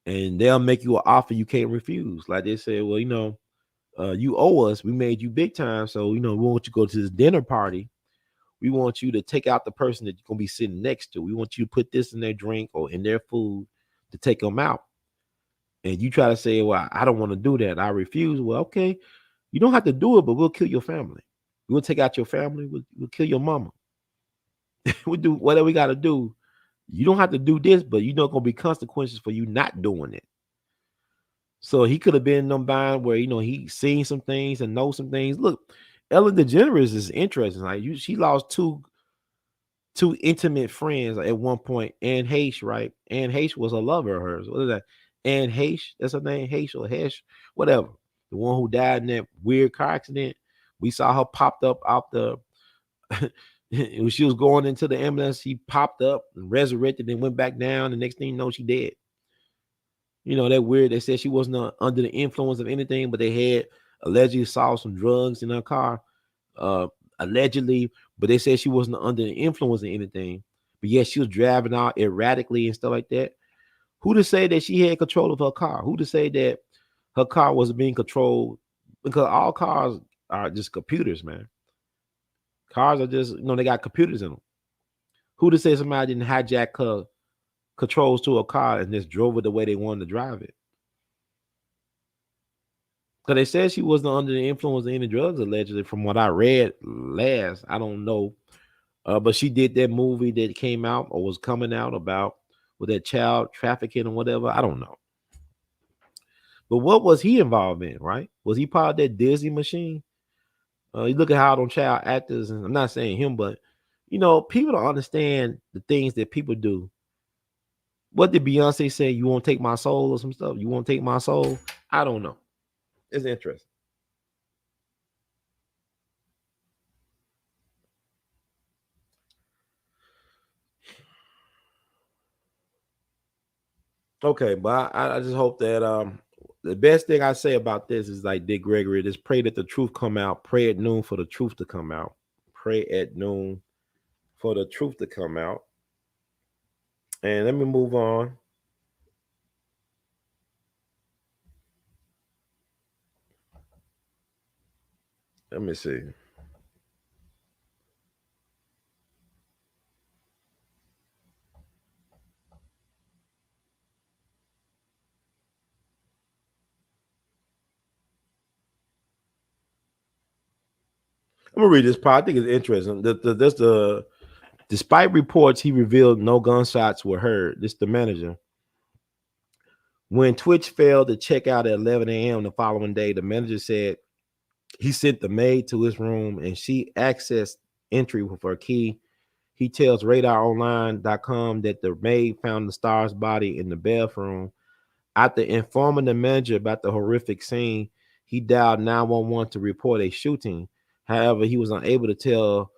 and they'll make you an offer you can't refuse. Like they say, well, you owe us. We made you big time, so we want you to go to this dinner party. We want you to take out the person that you're gonna be sitting next to. We want you to put this in their drink or in their food to take them out. And you try to say, well, I don't want to do that. I refuse. Well, okay, you don't have to do it, but we'll kill your family. We'll take out your family. We'll kill your mama. We'll do whatever we got to do. You don't have to do this, but going to be consequences for you not doing it. So he could have been in them bind where, he seen some things and knows some things. Look, Ellen DeGeneres is interesting. Like she lost two intimate friends at one point. Anne Heche, right? Anne Heche was a lover of hers. What is that? Anne Heche, that's her name, Heche or Heche, whatever. The one who died in that weird car accident. We saw her popped up out the when she was going into the ambulance, she popped up and resurrected and went back down. The next thing you know, she dead. That weird. They said she wasn't under the influence of anything, but they had allegedly saw some drugs in her car, allegedly, but they said she wasn't under the influence of anything. But yes, she was driving out erratically and stuff like that. Who to say that she had control of her car? Who to say that her car was being controlled? Because all cars are just computers, man. Cars are just, they got computers in them. Who to say somebody didn't hijack her controls to a car and just drove it the way they wanted to drive it? Because they said she wasn't under the influence of any drugs, allegedly, from what I read last. I don't know. But she did that movie that came out or was coming out about with that child trafficking or whatever. I don't know. But what was he involved in, right? Was he part of that Disney machine? You look at how them child actors, and I'm not saying him, but people don't understand the things that people do. What did Beyonce say? You won't take my soul or some stuff? You won't take my soul? I don't know. It's interesting. Okay, but I just hope that the best thing I say about this is like Dick Gregory, just pray that the truth come out. Pray at noon for the truth to come out. Pray at noon for the truth to come out. And let me move on. Let me see. I'm gonna read this part. I think it's interesting. Despite reports, he revealed no gunshots were heard. This is the manager. When Twitch failed to check out at 11 a.m. the following day, the manager said he sent the maid to his room and she accessed entry with her key. He tells RadarOnline.com that the maid found the star's body in the bathroom. After informing the manager about the horrific scene, he dialed 911 to report a shooting. However, he was unable to tell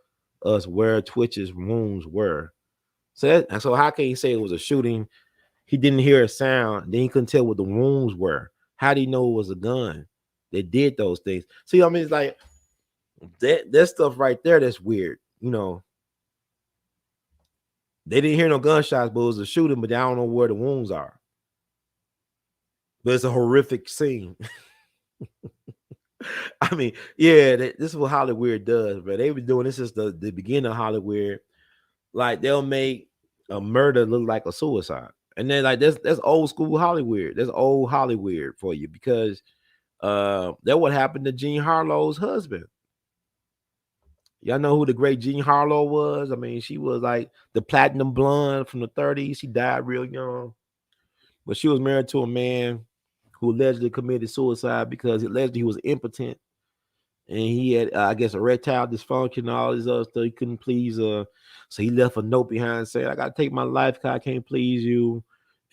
us where Twitch's wounds were. So how can he say it was a shooting? He didn't hear a sound. Then he couldn't tell what the wounds were. How did he know it was a gun that did those things? See, I mean, it's like that stuff right there. That's weird. you know, they didn't hear no gunshots, but it was a shooting, but they don't know where the wounds are. But it's a horrific scene. I mean, yeah, this is what Hollywood does, but they were doing this is the beginning of Hollywood. Like they'll make a murder look like a suicide. And then like that's old school Hollywood. That's old Hollywood for you because that what happened to Jean Harlow's husband. Y'all know who the great Jean Harlow was? I mean, she was like the platinum blonde from the 30s. She died real young. But she was married to a man who allegedly committed suicide because allegedly he was impotent and he had, I guess, erectile dysfunction and all this other stuff. He couldn't please her. So he left a note behind saying, I got to take my life because I can't please you.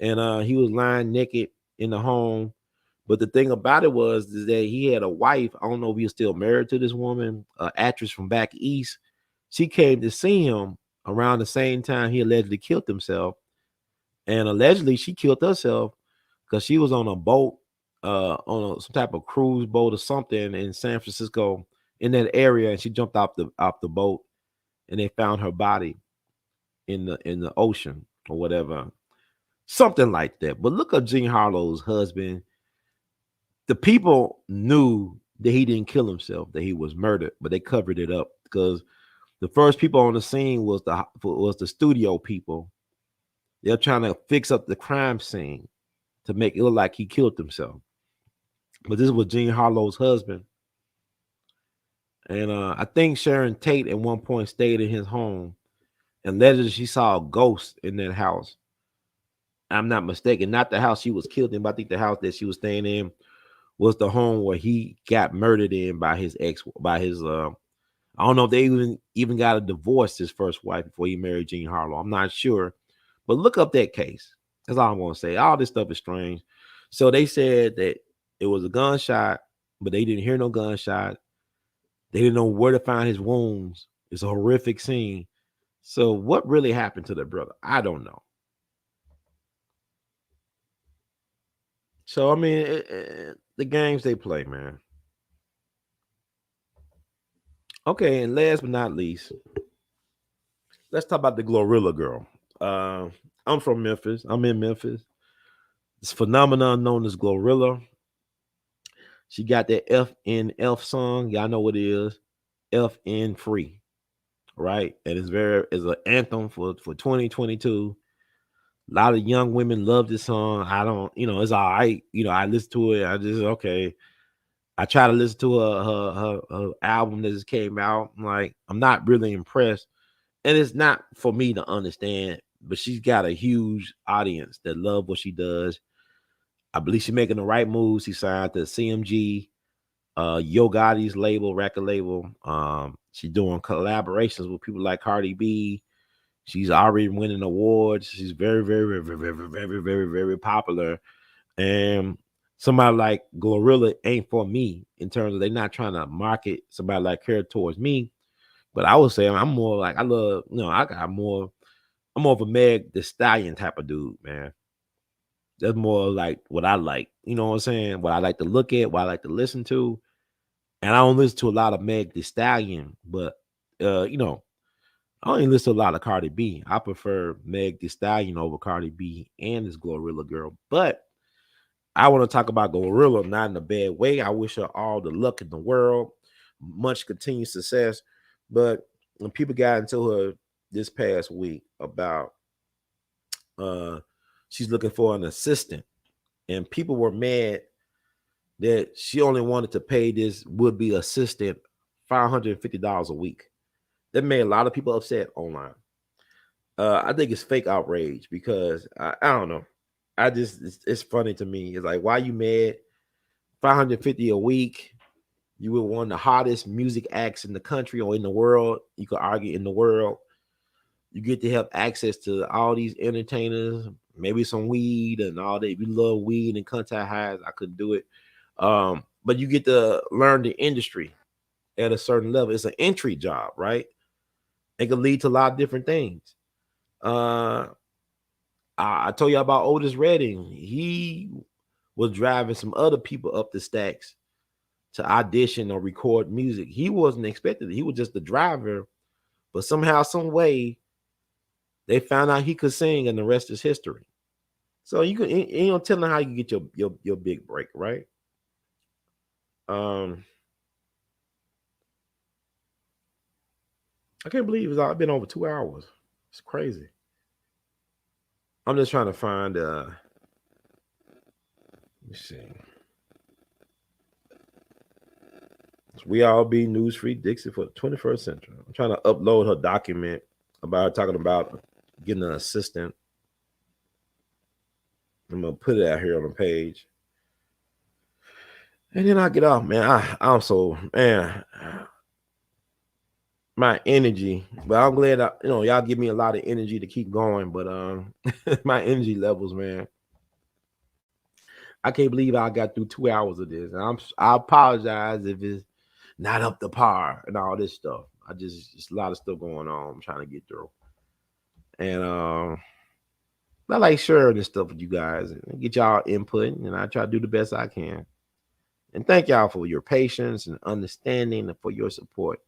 And he was lying naked in the home. But the thing about it was is that he had a wife. I don't know if he was still married to this woman, actress from back east. She came to see him around the same time he allegedly killed himself. And allegedly she killed herself because she was on a boat, on some type of cruise boat or something in San Francisco in that area, and she jumped off the boat, and they found her body in the ocean or whatever, something like that. But look up Jean Harlow's husband. The people knew that he didn't kill himself, that he was murdered, but they covered it up because the first people on the scene was the studio people. They're trying to fix up the crime scene to make it look like he killed himself. But this was Jean Harlow's husband. And I think Sharon Tate at one point stayed in his home and allegedly she saw a ghost in that house. I'm not mistaken. Not the house she was killed in, but I think the house that she was staying in was the home where he got murdered in by his I don't know if they even got a divorce, his first wife, before he married Jean Harlow. I'm not sure. But look up that case. That's all I'm going to say. All this stuff is strange. So they said that it was a gunshot, but they didn't hear no gunshot. They didn't know where to find his wounds. It's a horrific scene. So what really happened to the brother? I don't know. So, I mean, the games they play, man. Okay, and last but not least, let's talk about the GLOrilla girl. I'm from Memphis. I'm in Memphis. This phenomenon known as GLOrilla. She got that FNF song. Y'all know what it is. FN free. Right? And it's an anthem for 2022. A lot of young women love this song. I don't, it's all right. I listen to it. I just okay. I try to listen to her album that just came out. I'm not really impressed. And it's not for me to understand, but she's got a huge audience that love what she does. I believe she's making the right moves. She signed to CMG, Yo Gotti's label, record label. She's doing collaborations with people like Cardi B. She's already winning awards. She's very, very, very, very, very, very, very, very popular. And somebody like GLOrilla ain't for me in terms of they're not trying to market somebody like her towards me. But I would say I'm more like I'm more of a Meg Thee Stallion type of dude, man. That's more like what I like. You know what I'm saying? What I like to look at, what I like to listen to. And I don't listen to a lot of Meg Thee Stallion, but I only listen to a lot of Cardi B. I prefer Meg Thee Stallion over Cardi B and this GLOrilla girl. But I want to talk about GLOrilla, not in a bad way. I wish her all the luck in the world, much continued success. But when people got into her this past week about she's looking for an assistant, and people were mad that she only wanted to pay this would-be assistant $550 a week. That made a lot of people upset online. I think it's fake outrage because I don't know. It's funny to me. It's like, why you mad? $550 a week. You were one of the hottest music acts in the country or in the world. You could argue in the world. You get to have access to all these entertainers, maybe some weed and all that. If you love weed and contact highs, I couldn't do it. But you get to learn the industry at a certain level. It's an entry job, right? It can lead to a lot of different things. I told you about Otis Redding. He was driving some other people up the stacks to audition or record music. He wasn't expected. He was just the driver but somehow, some way, they found out he could sing, and the rest is history. So you don't tell them how you get your big break, right? I can't believe it's been over 2 hours. It's crazy. I'm just trying to find let me see. We all be news free Dixie for the 21st century. I'm trying to upload her document about talking about getting an assistant. I'm gonna put it out here on the page. And then I get off, man. I'm so, man, my energy. But I'm glad y'all give me a lot of energy to keep going. But my energy levels, man. I can't believe I got through 2 hours of this. And I apologize if it's not up to par and all this stuff. Just a lot of stuff going on I'm trying to get through. And I like sharing this stuff with you guys and get y'all input, and I try to do the best I can. And thank y'all for your patience and understanding and for your support.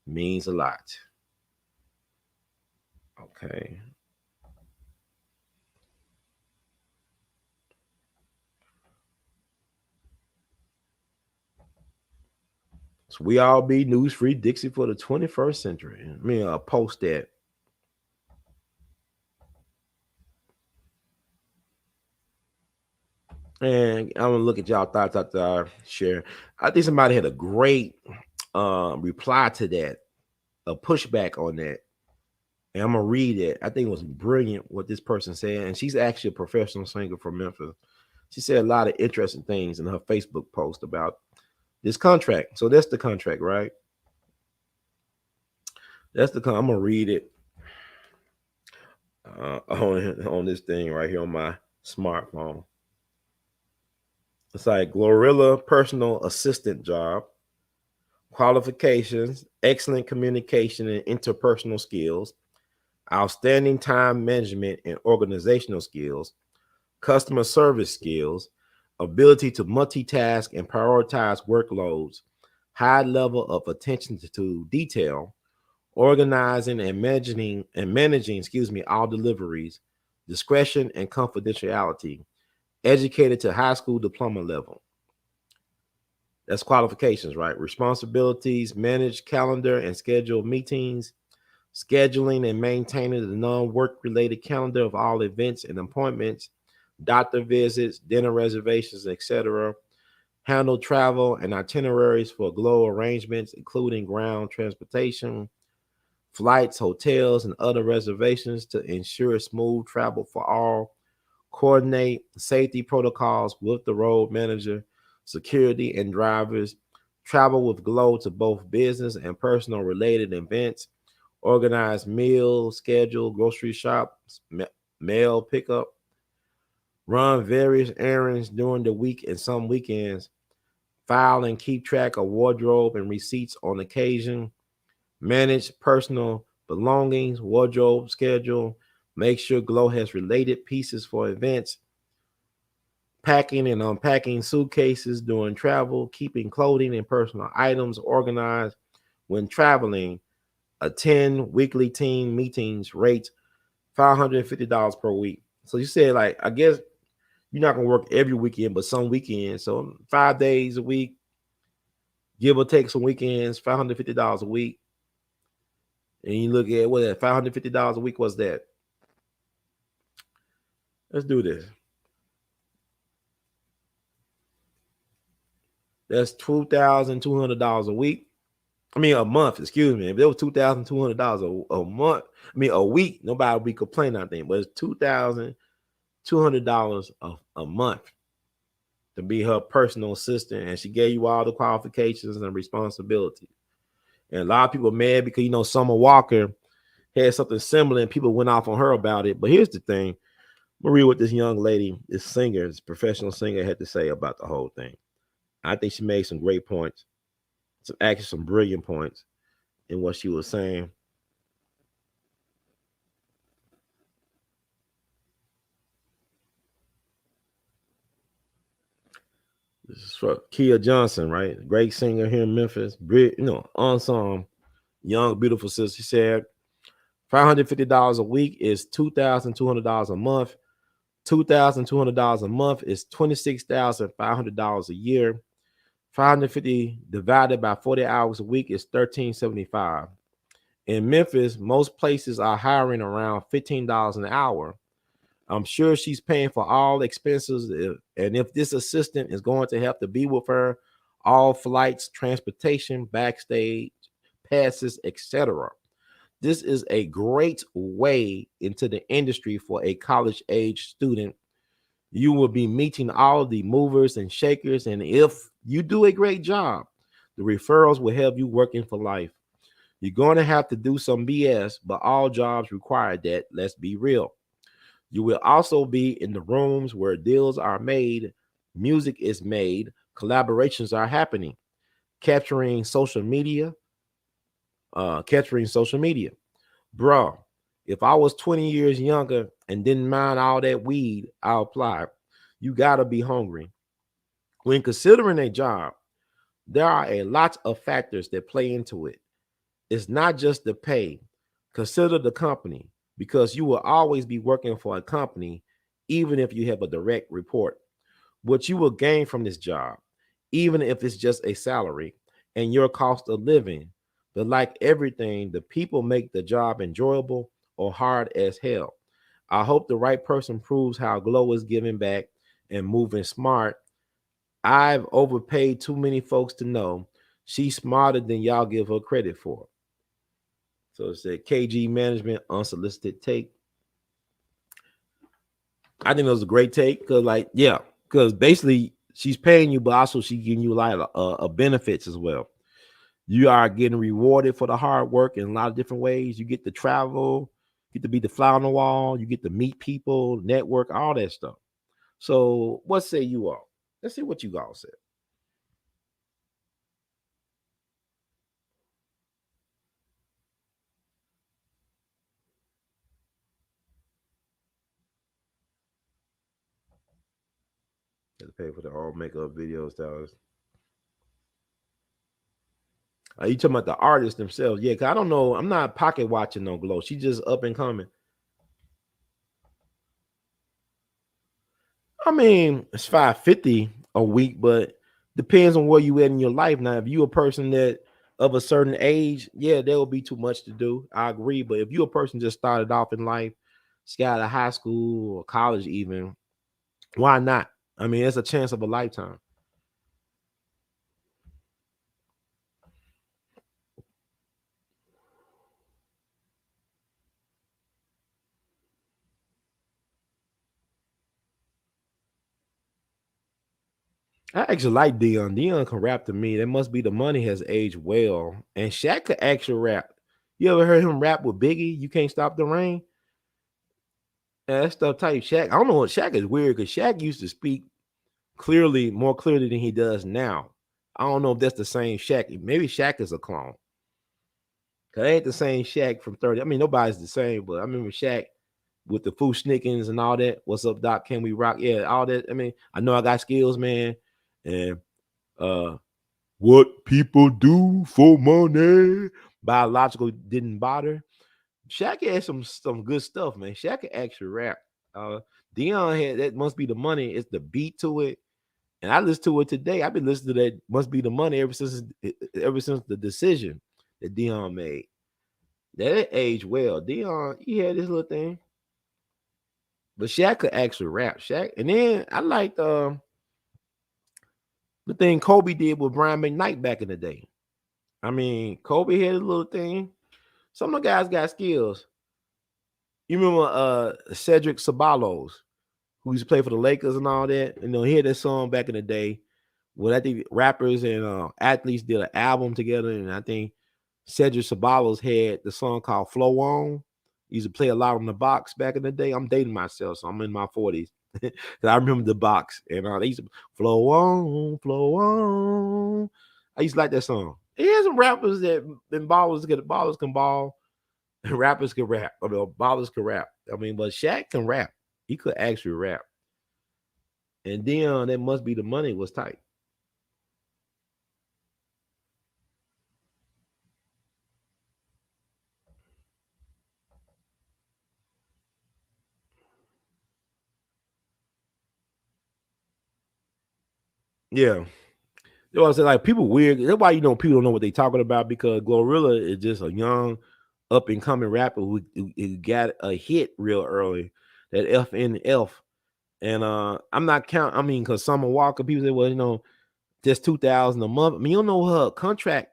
It means a lot. Okay. So we all be news free Dixie for the 21st century. I mean, I'll post that. And I'm gonna look at y'all thoughts after I share. I think somebody had a great reply to that, a pushback on that. And I'm gonna read it. I think it was brilliant what this person said. And she's actually a professional singer from Memphis. She said a lot of interesting things in her Facebook post about this contract. So that's the contract, right? I'm gonna read it on this thing right here on my smartphone. It's like GLOrilla personal assistant job, qualifications, excellent communication and interpersonal skills, outstanding time management and organizational skills, customer service skills, ability to multitask and prioritize workloads, high level of attention to detail, organizing and managing all deliveries, discretion and confidentiality, educated to high school diploma level. That's qualifications, right? Responsibilities, manage calendar and schedule meetings, scheduling and maintaining the non-work related calendar of all events and appointments, doctor visits, dinner reservations, etc. Handle travel and itineraries for GLO arrangements, including ground transportation, flights, hotels, and other reservations to ensure smooth travel for all. Coordinate safety protocols with the road manager, security, and drivers. Travel with GLO to both business and personal related events. Organize meals, schedule grocery shops, mail pickup. Run various errands during the week and some weekends. File and keep track of wardrobe and receipts on occasion. Manage personal belongings, wardrobe schedule. Make sure GLO has related pieces for events. Packing and unpacking suitcases during travel. Keeping clothing and personal items organized when traveling. Attend weekly team meetings. Rate $550 per week. So you said, like, I guess you're not gonna work every weekend, but some weekends. So 5 days a week, give or take some weekends, $550 a week. And you look at what that $550 a week was that. Let's do this. That's $2,200 a week. I mean, a month, excuse me. If it was $2,200 a month, I mean, a week, nobody would be complaining, I think. But it's $2,200 a month to be her personal assistant. And she gave you all the qualifications and responsibilities. And a lot of people are mad because, Summer Walker had something similar and people went off on her about it. But here's the thing. I'm going to read what this young lady, this singer, this professional singer, had to say about the whole thing. I think she made some great points, some brilliant points in what she was saying. This is for Kia Johnson, right? Great singer here in Memphis. Ensemble young, beautiful sister. She said $550 a week is $2,200 a month. $2,200 a month is $26,500 a year. 550 divided by 40 hours a week is $1,375. In Memphis, most places are hiring around $15 an hour. I'm sure she's paying for all expenses. And if this assistant is going to have to be with her, all flights, transportation, backstage, passes, etc. This is a great way into the industry for a college age student. You will be meeting all the movers and shakers. And if you do a great job, the referrals will have you working for life. You're going to have to do some BS, but all jobs require that. Let's be real. You will also be in the rooms where deals are made, music is made, collaborations are happening, capturing social media. Bro, if I was 20 years younger and didn't mind all that weed, I applied. You gotta be hungry. When considering a job, there are a lot of factors that play into it. It's not just the pay. Consider the company, because you will always be working for a company, even if you have a direct report. What you will gain from this job, even if it's just a salary, and your cost of living. But like everything, the people make the job enjoyable or hard as hell. I hope the right person proves how GLOw is giving back and moving smart. I've overpaid too many folks to know she's smarter than y'all give her credit for. So it said KG Management unsolicited take. I think it was a great take because, like, yeah, because basically she's paying you, but also she's giving you a lot of benefits as well. You are getting rewarded for the hard work in a lot of different ways. You get to travel, you get to be the fly on the wall, you get to meet people, network, all that stuff. So, what say you all? Let's see what you all said. Got to pay for the all makeup videos, dollars. Are you talking about the artists themselves? Yeah, cause I don't know. I'm not pocket watching no GLOw. She just up and coming. I mean, it's 550 a week, but depends on where you at in your life. Now, if you a person that of a certain age, yeah, there will be too much to do. I agree. But if you a person just started off in life, got out of high school or college, even, why not? I mean, it's a chance of a lifetime. I actually like Dion. Dion can rap to me. That must be the money has aged well. And Shaq could actually rap. You ever heard him rap with Biggie? You Can't Stop the Rain? Yeah, that stuff type Shaq. I don't know what Shaq is weird because Shaq used to speak clearly, more clearly than he does now. I don't know if that's the same Shaq. Maybe Shaq is a clone. Cause it ain't the same Shaq from 30. I mean, nobody's the same, but I remember Shaq with the Foo Snickens and all that. What's up, Doc? Can we rock? Yeah, all that. I mean, I know I got skills, man. And what people do for money, biological didn't bother. Shaq had some good stuff, man. Shaq can actually rap. Dion had that must be the money. It's the beat to it. And I listened to it today. I've been listening to that must be the money ever since the decision that Dion made. That aged well. Dion, he had this little thing. But Shaq could actually rap. Shaq, and then I liked the thing Kobe did with Brian McKnight back in the day. I mean, Kobe had a little thing. Some of the guys got skills. You remember Cedric Ceballos, who used to play for the Lakers and all that? You know, he had that song back in the day. Well, I think rappers and athletes did an album together, and I think Cedric Ceballos had the song called "Flow On." He used to play a lot on the box back in the day. I'm dating myself, so I'm in my 40s. I remember the box, and they used to flow on, flow on. I used to like that song. Here's some rappers that and ballers can ball, and rappers can rap. I mean, ballers can rap. I mean, but Shaq can rap. He could actually rap. And then that must be the money was tight. Yeah. You know what I'm saying? Like people weird. That's why people don't know what they talking about because GLOrilla is just a young, up and coming rapper who got a hit real early. That FNF. And I'm not counting. I mean, because Summer Walker, people say, well, just 2,000 a month. I mean, you don't know what her contract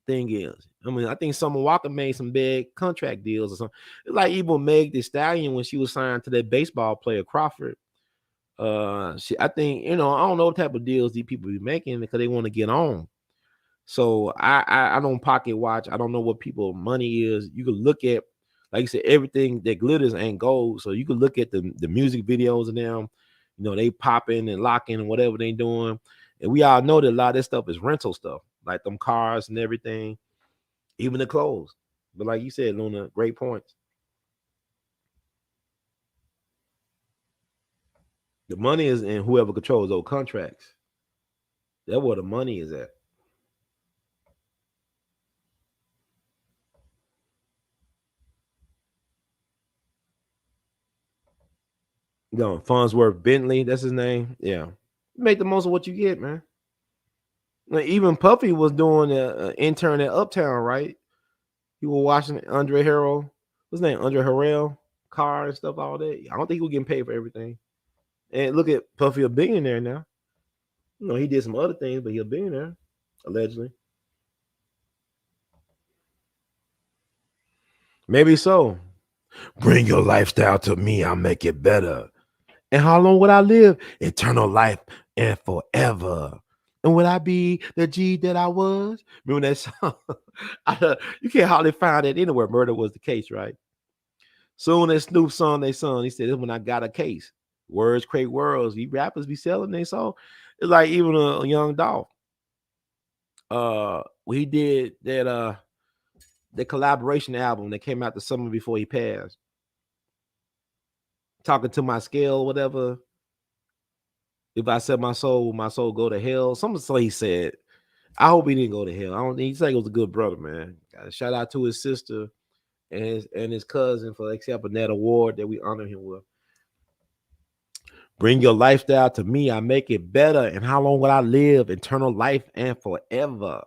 thing is. I mean, I think Summer Walker made some big contract deals or something. It's like even Meg Thee Stallion when she was signed to that baseball player Crawford. I think I don't know what type of deals these people be making because they want to get on. So I don't pocket watch. I don't know what people money is. You can look at, like you said, everything that glitters ain't gold. So you can look at the music videos of them. They popping and locking and whatever they doing. And we all know that a lot of this stuff is rental stuff, like them cars and everything, even the clothes. But like you said, Luna, great points. The money is in whoever controls those contracts. That's where the money is at. Farnsworth Bentley, that's his name. Yeah. Make the most of what you get, man. Like, even Puffy was doing an intern at Uptown, right? He was watching Andre Harrell. What's his name? Andre Harrell car and stuff, all that. I don't think he was getting paid for everything. And look at Puffy, a billionaire now. He did some other things, but he a billionaire, allegedly. Maybe so. Bring your lifestyle to me, I'll make it better. And how long would I live? Eternal life and forever. And would I be the G that I was? Remember that song? You can't hardly find it anywhere. Murder was the case, right? Soon as Snoop song they song, he said, "This when I got a case. Words create worlds." You rappers be selling they song. It's like even a Young Dolph. We did that the collaboration album that came out the summer before he passed. Talking to my scale, whatever. If I set my soul, will my soul go to hell? Something he said. I hope he didn't go to hell. I don't think he said he was a good brother, man. Shout out to his sister and his cousin for accepting that award that we honor him with. Bring your lifestyle to me, I make it better. And how long will I live? Eternal life and forever.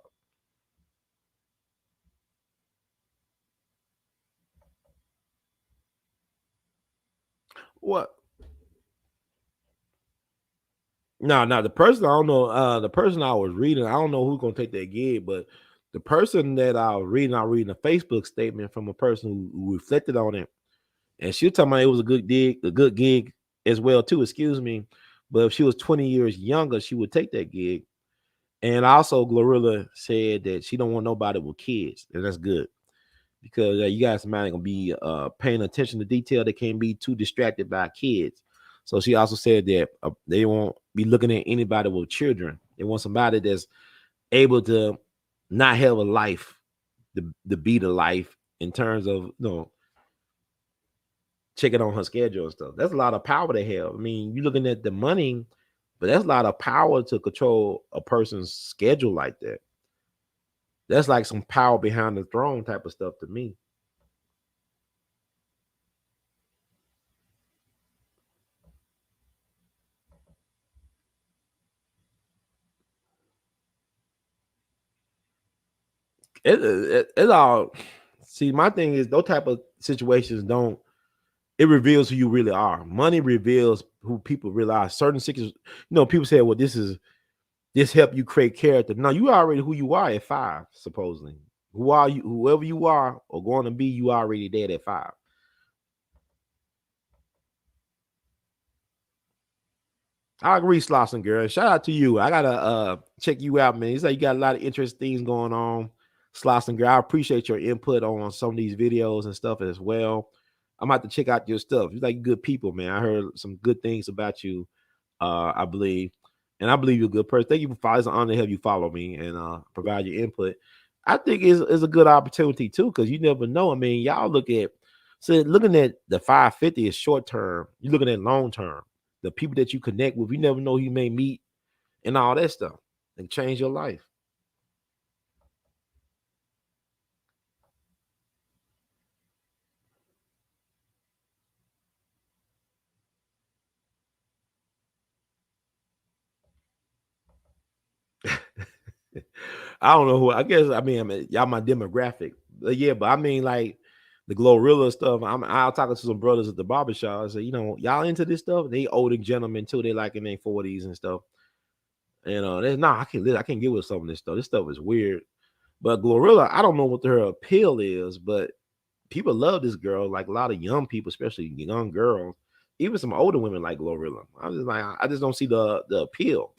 What? No, the person I don't know. The person I was reading, I don't know who's gonna take that gig, but the person that I was reading a Facebook statement from a person who reflected on it, and she was talking about it was a good gig as well too. Excuse me, but if she was 20 years younger, she would take that gig. And also, GLOrilla said that she don't want nobody with kids, and that's good because you guys might gonna be paying attention to detail. They can't be too distracted by kids. So she also said that they won't be looking at anybody with children. They want somebody that's able to not have a life, to be the life in terms of checking on her schedule and stuff. That's a lot of power they have. I mean, you're looking at the money, but that's a lot of power to control a person's schedule like that. That's like some power behind the throne type of stuff to me. It's all. See, my thing is those type of situations don't. It reveals who you really are. Money reveals who people really are. Certain situations, people say, "Well, this help you create character." No, you already who you are at 5, supposedly. Who are you? Whoever you are or going to be, you already dead at 5. I agree, Slauson girl. Shout out to you. I gotta check you out, man. It's like you got a lot of interesting things going on. Slauson girl, I appreciate your input on some of these videos and stuff as well. I'm about to check out your stuff. You're like good people, man. I heard some good things about you, I believe. And I believe you're a good person. Thank you for following. It's an honor to have you follow me and provide your input. I think is a good opportunity too, because you never know. I mean, y'all looking at the 550 is short term. You're looking at long term. The people that you connect with, you never know who you may meet and all that stuff and change your life. I don't know who. I guess I mean y'all my demographic. But yeah, but I mean like the GLOrilla stuff. I'll talking to some brothers at the barbershop. I say, you know, y'all into this stuff? They older gentlemen too. They like in their 40s and stuff. And there's I can't get with some of this stuff. This stuff is weird. But GLOrilla, I don't know what her appeal is, but people love this girl. Like a lot of young people, especially young girls, even some older women like GLOrilla. I just don't see the appeal.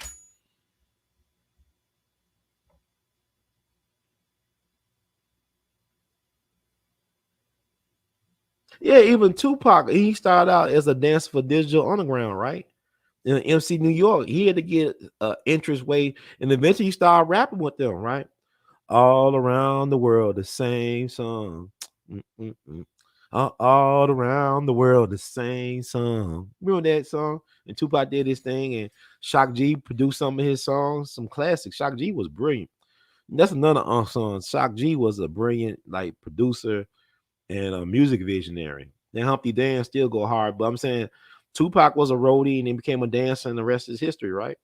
Yeah, even 2Pac, he started out as a dancer for Digital Underground, right? In MC New York, he had to get interest way, and eventually he started rapping with them, right? All around the world, the same song. All around the world, the same song. Remember that song? And 2Pac did his thing, and Shock G produced some of his songs, some classics. Shock G was brilliant. That's another song. Shock G was a brilliant like producer and a music visionary. Then Humpty Dan still go hard, but I'm saying 2Pac was a roadie and then became a dancer, and the rest is history, right?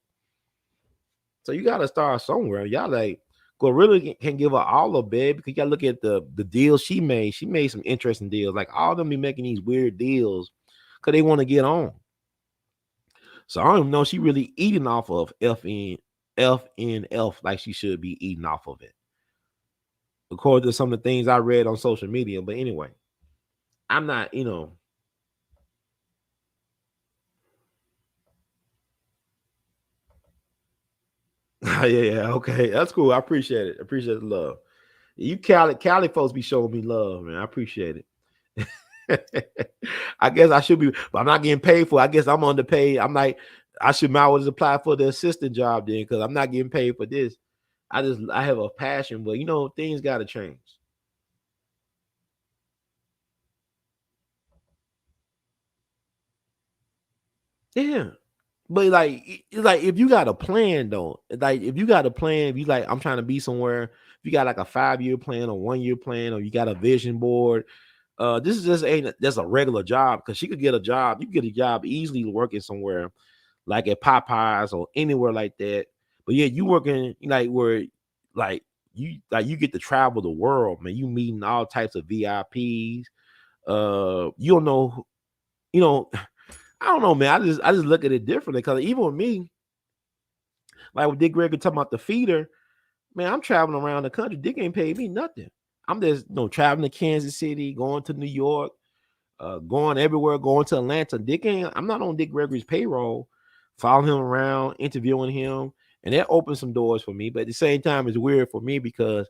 So you gotta start somewhere. Y'all like GLOrilla can give her all a bed because you gotta look at the deals she made. She made some interesting deals. Like all of them be making these weird deals because they want to get on. So I don't even know she really eating off of FNF like she should be eating off of it, according to some of the things I read on social media. But anyway, I'm not, yeah, okay, that's cool. I appreciate it. Appreciate the love. You Cali folks be showing me love, man. I appreciate it. I guess I should be, but I'm not getting paid for it. I guess I'm underpaid. I'm like, I should might as apply for the assistant job then because I'm not getting paid for this. I have a passion, but things gotta change. Yeah. But like if you got a plan though, like if you got a plan, if you like I'm trying to be somewhere, if you got like a 5-year plan or 1-year plan, or you got a vision board, this is just a regular job because she could get a job. You could get a job easily working somewhere like at Popeyes or anywhere like that. But yeah, you working like where you get to travel the world, man. You meeting all types of VIPs. You don't know, you know. I don't know, man. I just look at it differently because even with me, like with Dick Gregory talking about the feeder, man, I'm traveling around the country. Dick ain't paid me nothing. I'm just traveling to Kansas City, going to New York, going everywhere, going to Atlanta. I'm not on Dick Gregory's payroll, following him around, interviewing him, and that opened some doors for me. But at the same time, it's weird for me because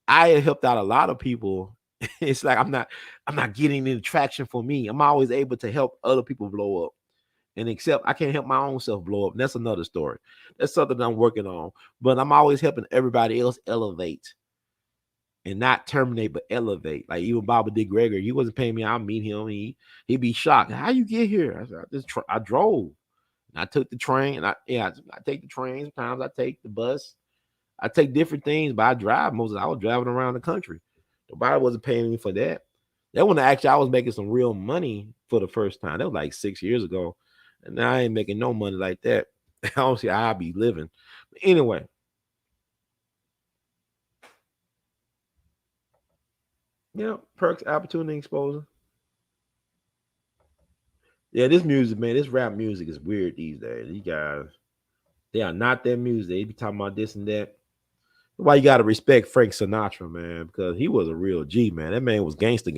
I have helped out a lot of people. It's like I'm not getting any traction for me. I'm always able to help other people blow up. And except I can't help my own self blow up. And that's another story. That's something that I'm working on. But I'm always helping everybody else elevate and not terminate, but elevate. Like even Bobby D. Gregory, he wasn't paying me. I'll meet him. He'd be shocked. How you get here? I said, I drove. And I took the train. And I take the train. Sometimes I take the bus. I take different things, but I drive most. I was driving around the country. Nobody wasn't paying me for that. That when actually I was making some real money for the first time. That was like 6 years ago. And now I ain't making no money like that. I don't see how I be living. But anyway. Yeah, perks, opportunity exposure. Yeah, this music, man, this rap music is weird these days. These guys, they are not that music. They be talking about this and that. Why you gotta respect Frank Sinatra, man, because he was a real G, man. That man was gangster.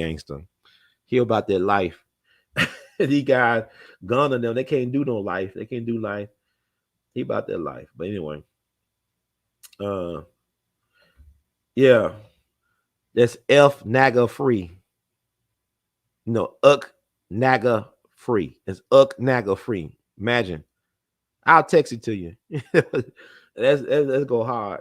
He about that life. These guys, Gunna them, they can't do no life. They can't do life. He about that life. But anyway, yeah, that's F Naga free. No, Uck Naga free. It's Uck Naga free. Imagine. I'll text it to you. Let's go hard.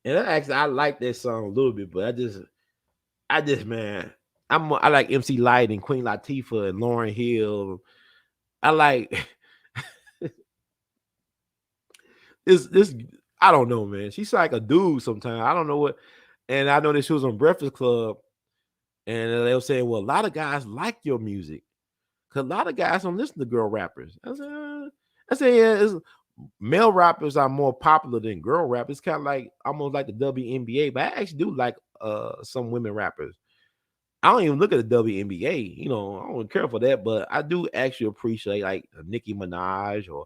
And I like that song a little bit, but I just man, I like MC Light and Queen Latifah and Lauryn Hill. I like this. I don't know, man. She's like a dude sometimes. I don't know what. And I know that she was on Breakfast Club, and they were saying, well, a lot of guys like your music. Because a lot of guys don't listen to girl rappers. I said, yeah, male rappers are more popular than girl rappers. It's kind of like almost like the WNBA, but I actually do like some women rappers. I don't even look at the WNBA, you know, I don't care for that, but I do actually appreciate like Nicki Minaj or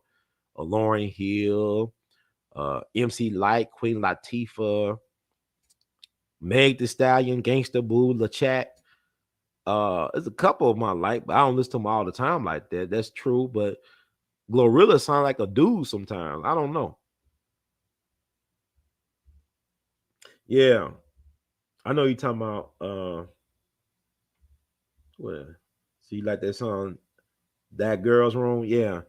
Lauryn Hill, MC Light, Queen Latifah, Meg Thee Stallion, Gangsta Boo, LaChat. There's a couple of them I like, but I don't listen to them all the time like that. That's true, but GLOrilla sound like a dude sometimes. I don't know. Yeah, I know you talking about well, so you like that song, That Girl's Room? Yeah.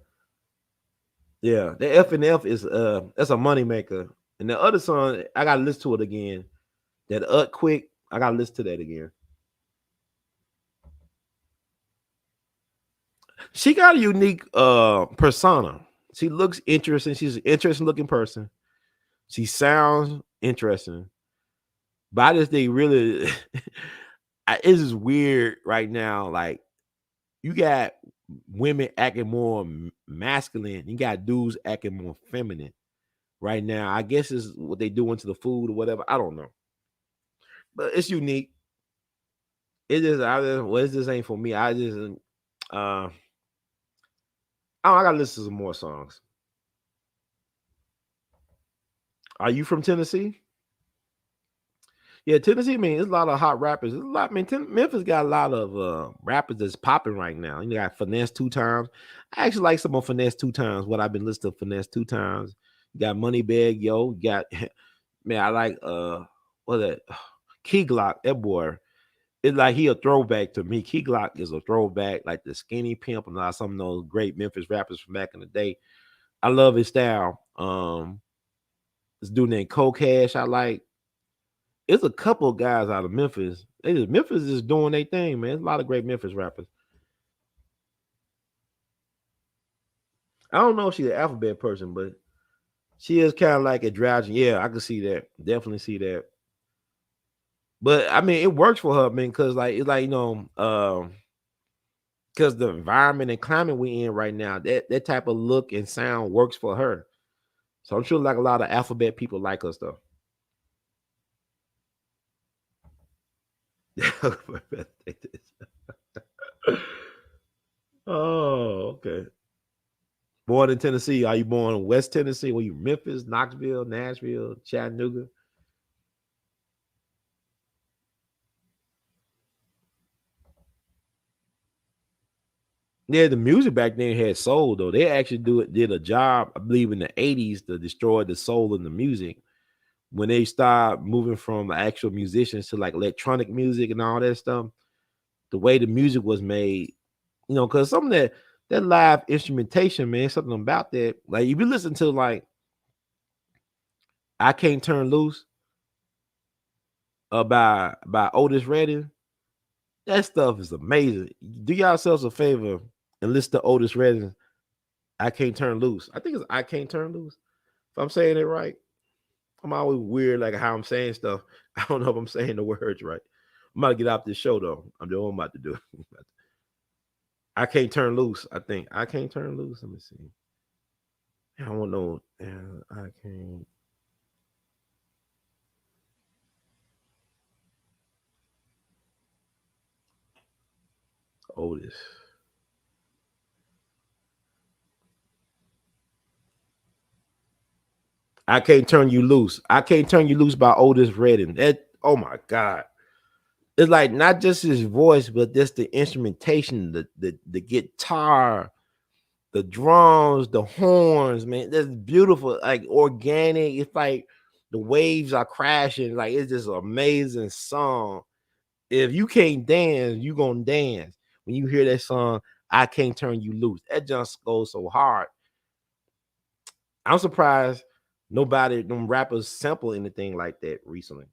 Yeah. The F and F is that's a money maker. And the other song, I gotta listen to it again. That Quick, I gotta listen to that again. She got a unique persona. She looks interesting. She's an interesting looking person. She sounds interesting. But I just think really it's just weird right now. Like you got women acting more masculine, you got dudes acting more feminine right now. I guess it's what they do into the food or whatever. I don't know, but it's unique. It just, this ain't for me. I just, I gotta listen to some more songs. Are you from Tennessee? Yeah, Tennessee, man, there's a lot of hot rappers. There's a lot, man. Memphis got a lot of rappers that's popping right now. You got Finesse 2 Times. I actually like some of Finesse 2 Times. What I've been listening to Finesse 2 Times. You got Moneybag Yo. You got man, I like what's that? Key Glock. That boy, it's like he a throwback to me. Key Glock is a throwback, like the Skinny Pimp and some of those great Memphis rappers from back in the day. I love his style. This dude named Cold Cash, I like. It's a couple of guys out of Memphis. Memphis is doing their thing, man. There's a lot of great Memphis rappers. I don't know if she's an alphabet person, but she is kind of like a drowsy. Yeah, I can see that. Definitely see that. But I mean, it works for her, man, because like it's like, you know, because the environment and climate we in right now, that type of look and sound works for her. So I'm sure like a lot of alphabet people like us though. Oh, okay. Born in Tennessee. Are you born in West Tennessee? Were you Memphis, Knoxville, Nashville, Chattanooga? Yeah, the music back then had soul though. They actually did a job, I believe, in the 80s to destroy the soul in the music. When they started moving from actual musicians to like electronic music and all that stuff, the way the music was made, you know, because some of that live instrumentation, man, something about that. Like if you listen to like I Can't Turn Loose by Otis Redding, that stuff is amazing. Do yourselves a favor and listen to Otis Redding. I Can't Turn Loose. I think it's I Can't Turn Loose. If I'm saying it right, I'm always weird like how I'm saying stuff. I don't know if I'm saying the words right. I'm about to get off this show though. I'm doing what I'm about to do. I Can't Turn Loose. I think I Can't Turn Loose. Let me see. I don't know. I can't. Otis. I Can't Turn You Loose. I Can't Turn You Loose by Otis Redding. That, oh my God. It's like not just his voice, but just the instrumentation, the guitar, the drums, the horns, man. That's beautiful, like organic. It's like the waves are crashing. Like it's just an amazing song. If you can't dance, you gonna dance. When you hear that song, I Can't Turn You Loose. That just goes so hard. I'm surprised nobody, them rappers sample anything like that recently.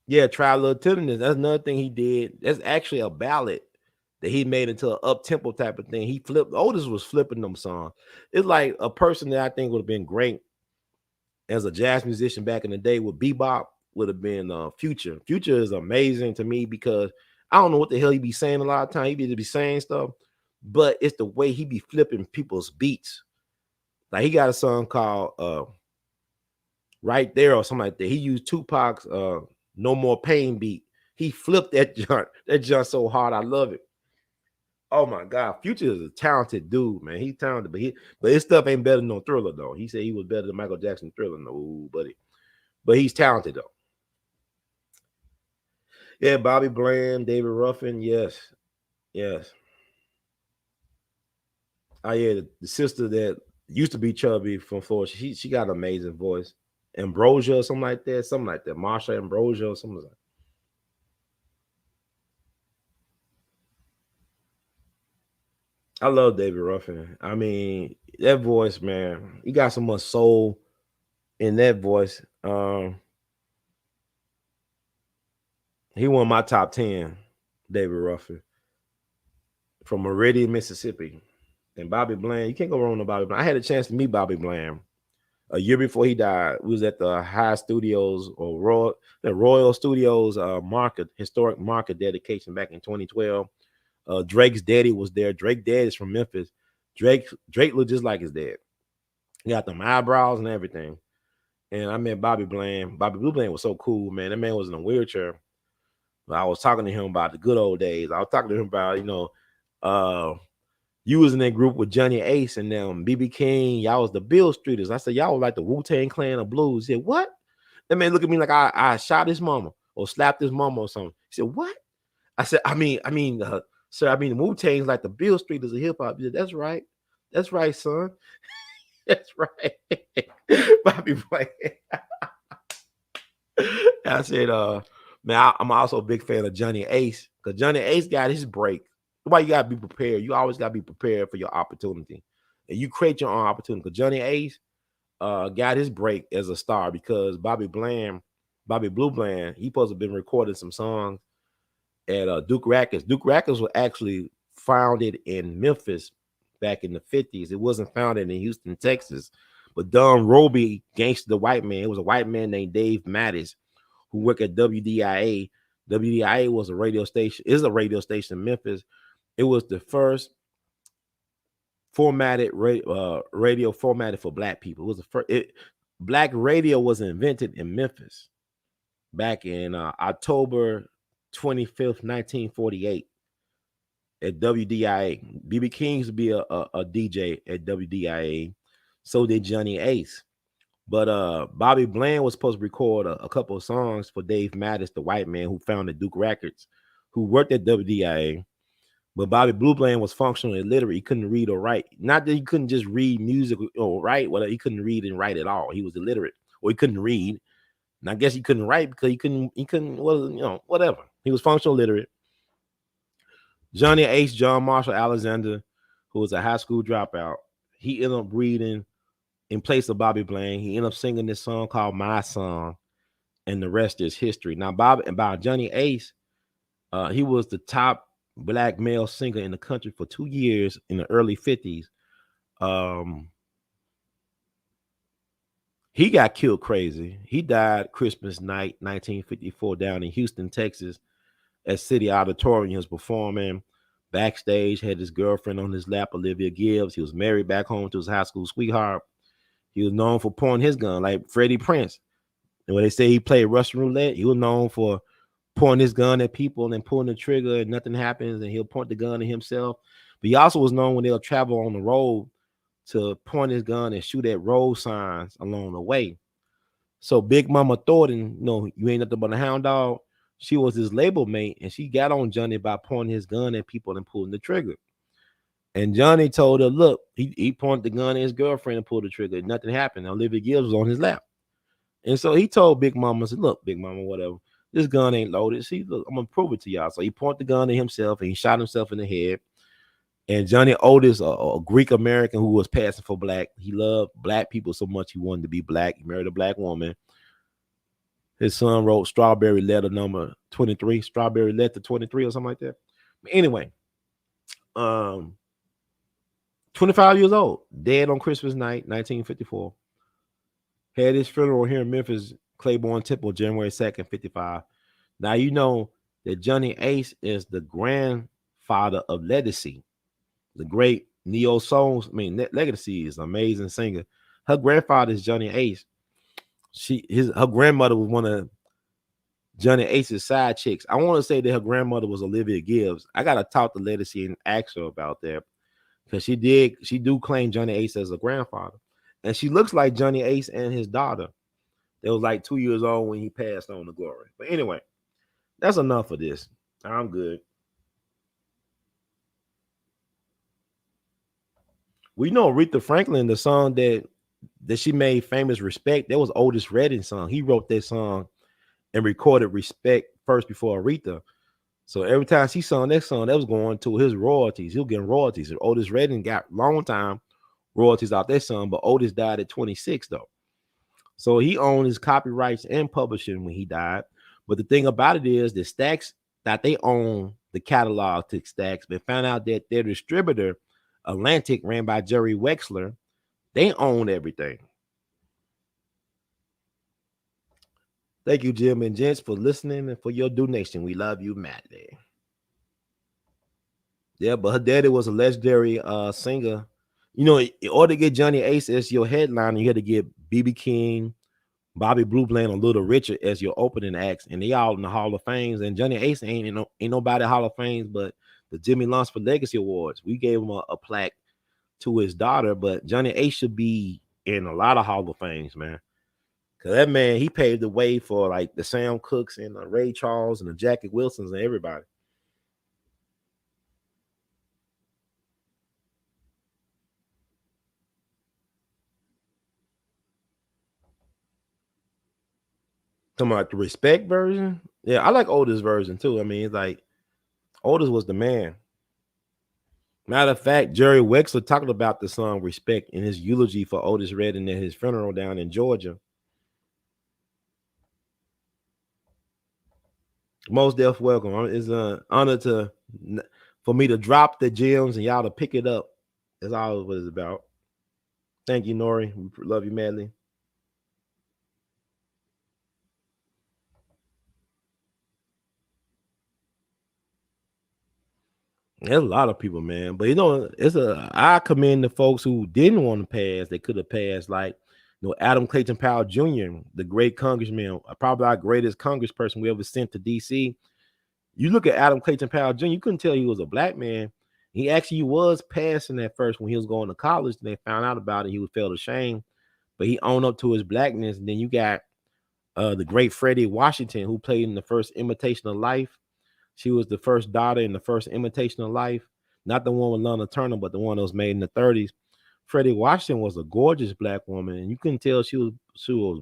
Yeah, Try a Little Tenderness. That's another thing he did. That's actually a ballad that he made into an up tempo type of thing. He flipped. Otis was flipping them songs. It's like a person that I think would have been great as a jazz musician back in the day with bebop would have been Future. Future is amazing to me because I don't know what the hell he be saying a lot of times. He be saying stuff, but it's the way he be flipping people's beats. Like he got a song called Right There or something like that. He used 2Pac's No More Pain beat. He flipped that junk so hard. I love it. Oh my God, Future is a talented dude, man. He's talented, but his stuff ain't better than no Thriller though. He said he was better than Michael Jackson Thriller, no, but he's talented though. Yeah, Bobby Bland, David Ruffin, yes. Oh yeah, the sister that used to be chubby from Florida, she got an amazing voice. Ambrosia or something like that, Marsha Ambrosia or something like that. I love David Ruffin. I mean, that voice, man, he got so much soul in that voice. He won my top 10, David Ruffin, from Meridian, Mississippi. And Bobby Bland, you can't go wrong with Bobby Bland. I had a chance to meet Bobby Bland a year before he died. We was at the High Studios or Royal Studios historic market dedication back in 2012. Drake's daddy was there. Drake dad is from Memphis. Drake looked just like his dad. He got them eyebrows and everything. And I met Bobby Bland. Bobby Blue Bland was so cool, man. That man was in a wheelchair. But I was talking to him about the good old days. I was talking to him about, you was in that group with Johnny Ace and them, BB King. Y'all was the Bill Streeters. I said, y'all was like the Wu-Tang Clan of blues. He said, what? That man looked at me like I shot his mama or slapped his mama or something. He said, what? I said, sir, the Wu-Tang's like the Bill Streeters of hip hop. He said, that's right. That's right, son. That's right. Bobby Bland. I said, man, I'm also a big fan of Johnny Ace because Johnny Ace got his break. Why you gotta be prepared? You always gotta be prepared for your opportunity, and you create your own opportunity. Because Johnny Ace got his break as a star because Bobby Blue Bland, he supposed to have been recording some songs at Duke Rackets. Duke Rackets was actually founded in Memphis back in the 50s. It wasn't founded in Houston, Texas. But Don Roby, Gangsta the White Man, it was a white man named Dave Mattis who worked at WDIA. WDIA was a radio station, is a radio station in Memphis. It was the first radio formatted for black people. It was the first. Black radio was invented in Memphis back in October 25th, 1948 at WDIA. BB King used to be a DJ at WDIA. So did Johnny Ace. But Bobby Bland was supposed to record a couple of songs for Dave Mattis, the white man who founded Duke Records, who worked at WDIA. But Bobby Blue Bland was functionally illiterate. He couldn't read or write. Not that he couldn't just read music or write. Well, he couldn't read and write at all. He was illiterate, or he couldn't read. And I guess he couldn't write because he couldn't. Well, whatever. He was functional illiterate. Johnny Ace, John Marshall Alexander, who was a high school dropout, he ended up reading in place of Bobby Bland. He ended up singing this song called My Song, and the rest is history. Now, about Johnny Ace, he was the top black male singer in the country for 2 years in the early 50s. He got killed crazy. He died Christmas night, 1954, down in Houston, Texas, at City Auditorium. He was performing backstage, had his girlfriend on his lap, Olivia Gibbs. He was married back home to his high school sweetheart. He was known for pointing his gun, like Freddie Prinze. And when they say he played Russian roulette, he was known for pointing his gun at people and then pulling the trigger and nothing happens, and he'll point the gun at himself. But he also was known when they'll travel on the road to point his gun and shoot at road signs along the way. So Big Mama Thornton, you ain't nothing but a hound dog. She was his label mate, and she got on Johnny by pointing his gun at people and pulling the trigger. And Johnny told her, look, he pointed the gun at his girlfriend and pulled the trigger. Nothing happened. Olivia Gibbs was on his lap. And so he told Big Mama, said, look, Big Mama, whatever, this gun ain't loaded. See, look, I'm going to prove it to y'all. So he pointed the gun at himself, and he shot himself in the head. And Johnny Otis, a Greek American who was passing for black, he loved black people so much he wanted to be black. He married a black woman. His son wrote Strawberry Letter number 23, Strawberry Letter 23 or something like that. But anyway, 25 years old, dead on Christmas night, 1954. Had his funeral here in Memphis, Claiborne Temple, January 2nd, 55. Now, you know that Johnny Ace is the grandfather of Legacy. the great neo soul. I mean, Legacy is an amazing singer. Her grandfather is Johnny Ace. Her grandmother was one of Johnny Ace's side chicks. I want to say that her grandmother was Olivia Gibbs. I gotta talk to Legacy and ask her about that because she do claim Johnny Ace as a grandfather, and she looks like Johnny Ace and his daughter. They was like 2 years old when he passed on to glory. But anyway, that's enough of this. I'm good. We know Aretha Franklin, the song that she made famous, Respect, that was Otis Redding song. He wrote that song and recorded Respect first before Aretha. So every time she sung that song, that was going to his royalties. He was getting royalties. And Otis Redding got long time royalties out that song, but Otis died at 26 though. So he owned his copyrights and publishing when he died. But the thing about it is the Stax, that they own the catalog to Stax, but found out that their distributor, Atlantic, ran by Jerry Wexler, they own everything. Thank you, Jim and gents, for listening and for your donation. We love you, madly. Yeah, but her daddy was a legendary singer. You know, in order to get Johnny Ace as your headliner, you had to get B.B. King, Bobby Blue Bland, and Little Richard as your opening acts, and they all in the Hall of Fames. And Johnny Ace ain't nobody Hall of Fames, but the Jimmy Lunsford Legacy Awards. We gave him a plaque to his daughter, but Johnny Ace should be in a lot of Hall of Fames, man. Cause that man, he paved the way for like the Sam Cooks and the Ray Charles and the Jackie Wilsons and everybody. Talking about the Respect version. Yeah, I like Otis' version too. I mean, it's like Otis was the man. Matter of fact, Jerry Wexler talked about the song Respect in his eulogy for Otis Redding at his funeral down in Georgia. Most deaf welcome. It's an honor for me to drop the gems and y'all to pick it up. That's all what it's about. Thank you, Nori. We love you madly. There's a lot of people, man. But you know, I commend the folks who didn't want to pass. They could have passed, like Adam Clayton Powell Jr., the great congressman, probably our greatest congressperson we ever sent to DC. You look at Adam Clayton Powell Jr., you couldn't tell he was a black man. He actually was passing at first when he was going to college, and they found out about it. He was felt ashamed, but he owned up to his blackness. And then you got the great Freddie Washington, who played in the first Imitation of Life. She was the first daughter in the first Imitation of Life, not the one with Lana Turner, but the one that was made in the 30s. Freddie Washington was a gorgeous black woman, and you couldn't tell she was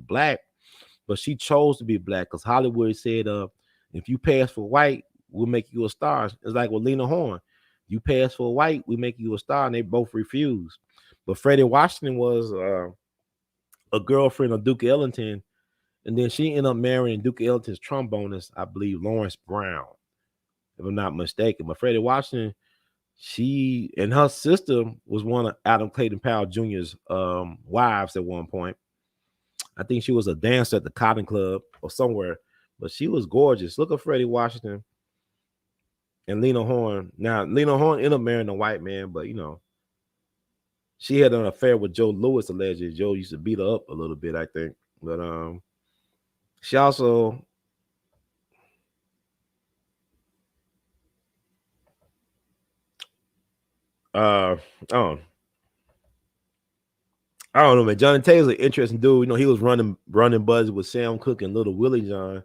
black, but she chose to be black because Hollywood said, if you pass for white, we'll make you a star. It's like with Lena Horne. You pass for white, we make you a star, and they both refused. But Freddie Washington was a girlfriend of Duke Ellington, and then she ended up marrying Duke Ellington's trombonist, I believe, Lawrence Brown, if I'm not mistaken. But Freddie Washington, she and her sister was one of Adam Clayton Powell Jr.'s wives at one point. I think she was a dancer at the Cotton Club or somewhere, but she was gorgeous. Look at Freddie Washington and Lena Horne. Now, Lena Horne ended up marrying a white man, but she had an affair with Joe Louis, allegedly. Joe used to beat her up a little bit, I think. But she also I don't know, man. Johnny Taylor's an interesting dude. He was running buzz with Sam Cooke and Little Willie John.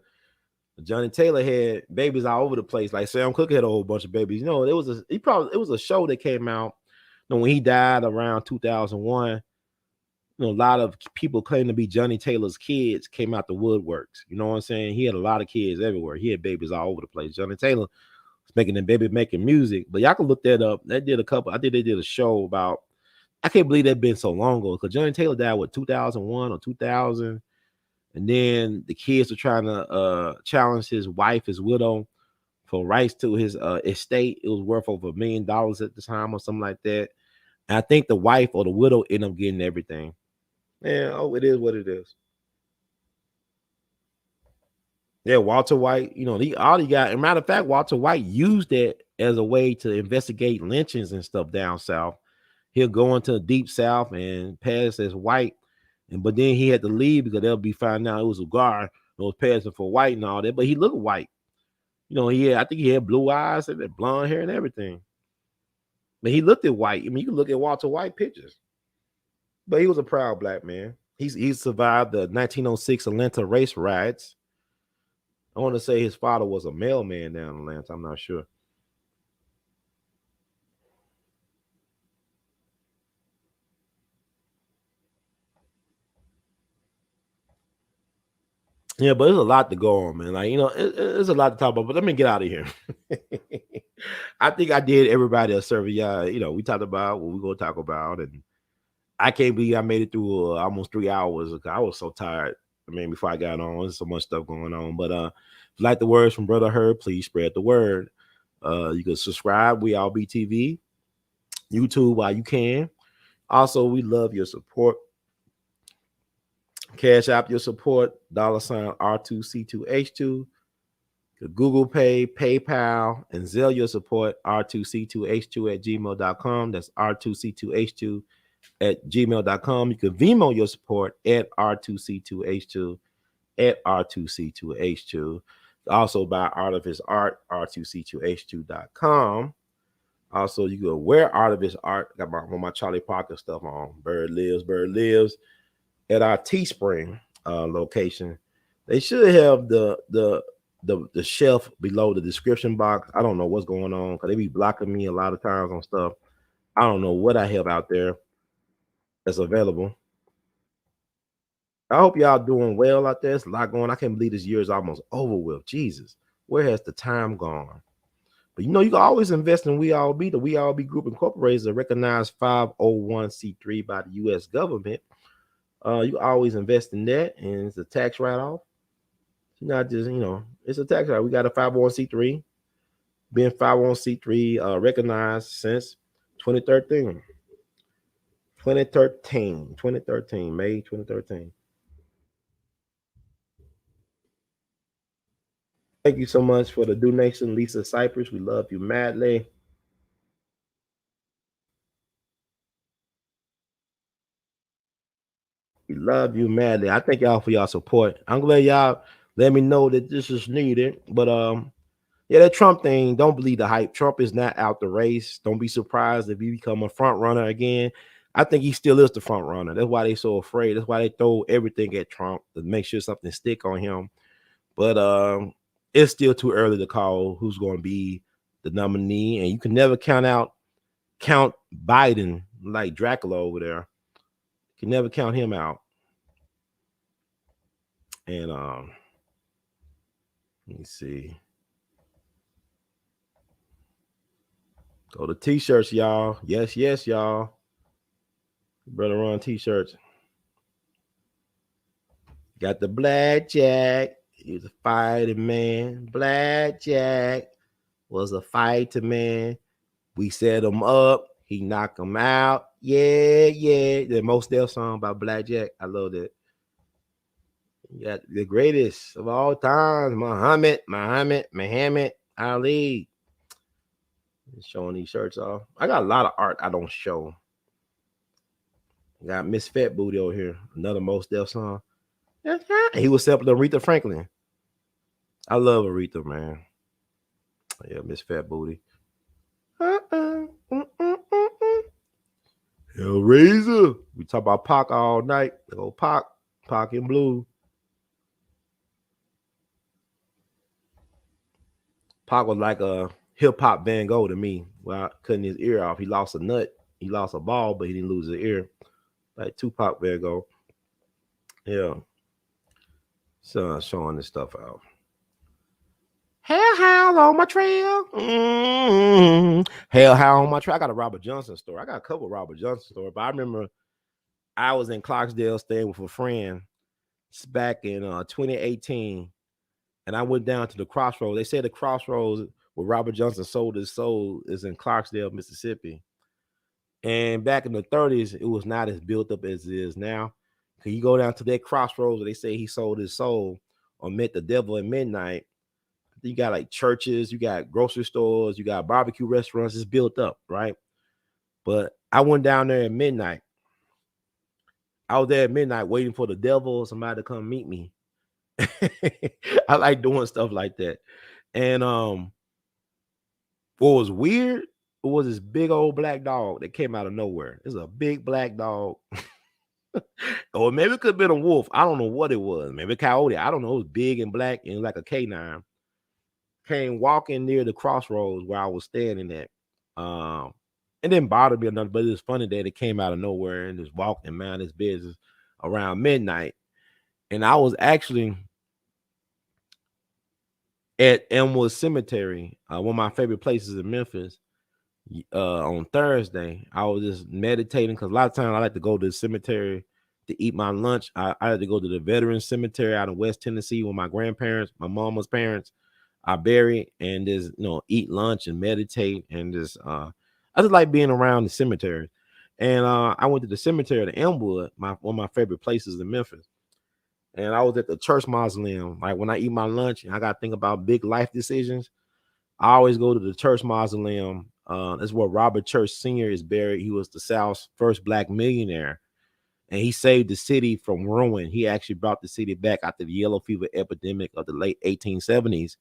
Johnny Taylor had babies all over the place. Like Sam Cooke had a whole bunch of babies. It was a show that came out. When he died around 2001. A lot of people claim to be Johnny Taylor's kids came out the woodworks. You know what I'm saying? He had a lot of kids everywhere. He had babies all over the place. Johnny Taylor was making music. But y'all can look that up. I think they did a show about. I can't believe that been so long ago because Johnny Taylor died 2001 or 2000. And then the kids were trying to challenge his wife, his widow, for rights to his estate. It was worth over $1 million at the time or something like that. And I think the wife or the widow ended up getting everything. Yeah, it is what it is. Yeah, Walter White, all he got. As a matter of fact, Walter White used that as a way to investigate lynchings and stuff down south. He'll go into the deep south and pass as white, but then he had to leave because they'll be finding out it was a guard that was passing for white and all that. But he looked white. I think he had blue eyes and blonde hair and everything. But he looked at white. I mean, you can look at Walter White pictures. But he was a proud black man. He survived the 1906 Atlanta race riots. I want to say his father was a mailman down in Atlanta. I'm not sure. Yeah, but there's a lot to go on, man. There's a lot to talk about, but let me get out of here. I think I did everybody a survey. We talked about what we're going to talk about, and I can't believe I made it through almost 3 hours. I was so tired. Before I got on, there's so much stuff going on. But if you like the words from Brother Herb, please spread the word. You can subscribe. We all BTV, YouTube while you can. Also, we love your support. Cash App your support, $R2C2H2. Google Pay, PayPal, and Zelle your support, R2C2H2 @gmail.com. That's R2C2H2 @gmail.com. You can Venmo your support at R2C2H2 R2C2H2. Also buy Art of His Art, R2C2H2.com. Also, you can wear Art of His Art. Got my Charlie Parker stuff on. Bird lives. At our Teespring location. They should have the shelf below the description box. I don't know what's going on because they be blocking me a lot of times on stuff. I don't know what I have out there that's available. I hope y'all doing well out there. There's a lot going on. I can't believe this year is almost over with. Jesus, where has the time gone? But you can always invest in We All Be. The We All Be Group Incorporated is a recognized 501c3 by the U.S. government. You always invest in that, and it's a tax write-off. It's not just, it's a tax write-off. We got a 501c3, been 501c3 recognized since 2013. May 2013. Thank you so much for the donation, Lisa Cypress. We love you madly. We love you madly. I thank y'all for y'all support. I'm glad y'all let me know that this is needed. But yeah, that Trump thing, don't believe the hype. Trump is not out the race. Don't be surprised if he become a front runner again. I think he still is the front runner. That's why they so afraid. That's why they throw everything at Trump to make sure something stick on him. But it's still too early to call who's going to be the nominee. And you can never count Biden like Dracula over there. You can never count him out. And let me see. Go to t-shirts, y'all. Yes, y'all. Brother Ron t-shirts. Got the Blackjack. He was a fighting man. Blackjack was a fighting man. We set him up. He knocked him out. Yeah. The Most Def song by Blackjack. I love that. You got the greatest of all times, Muhammad Ali. Showing these shirts off. I got a lot of art I don't show. Got Miss Fat Booty over here. Another Most Def song. He was sampling Aretha Franklin. I love Aretha, man. Yeah, Miss Fat Booty. Hellraiser. We talk about Pac all night. The old Pac in blue. Pac was like a hip-hop Van Gogh to me. Well, cutting his ear off. He lost a nut. He lost a ball, but he didn't lose his ear. Like 2Pac Van Gogh. Yeah. So showing this stuff out. Hellhound on my trail. Hellhound on my trail. I got a Robert Johnson story. I got a couple of Robert Johnson stories, but I remember I was in Clarksdale staying with a friend back in 2018, and I went down to the crossroads. They said the crossroads where Robert Johnson sold his soul is in Clarksdale, Mississippi. And back in the 30s, it was not as built up as it is now. Can you go down to that crossroads where they say he sold his soul or met the devil at midnight? You got like churches, you got grocery stores, you got barbecue restaurants. It's built up, right? But I went down there at midnight. I was there at midnight waiting for the devil or somebody to come meet me. I like doing stuff like that. And what was weird was this big old black dog that came out of nowhere. It's a big black dog. Or maybe it could have been a wolf. I don't know what it was. Maybe a coyote. I don't know. It was big and black and like a canine. Came walking near the crossroads where I was standing at. It didn't bother me or nothing, but it was funny that it came out of nowhere and just walked and minded his business around midnight. And I was actually at Elmwood Cemetery, one of my favorite places in Memphis. On Thursday, I was just meditating because a lot of times I like to go to the cemetery to eat my lunch. I had to go to the Veterans Cemetery out in West Tennessee where my grandparents, my mama's parents, are buried, and just eat lunch and meditate and just I just like being around the cemetery. And I went to the cemetery at Elmwood, one of my favorite places in Memphis. And I was at the church mausoleum. Like when I eat my lunch and I got to think about big life decisions, I always go to the church mausoleum. That's where Robert Church Sr. is buried. He was the South's first black millionaire, and he saved the city from ruin. He actually brought the city back after the yellow fever epidemic of the late 1870s.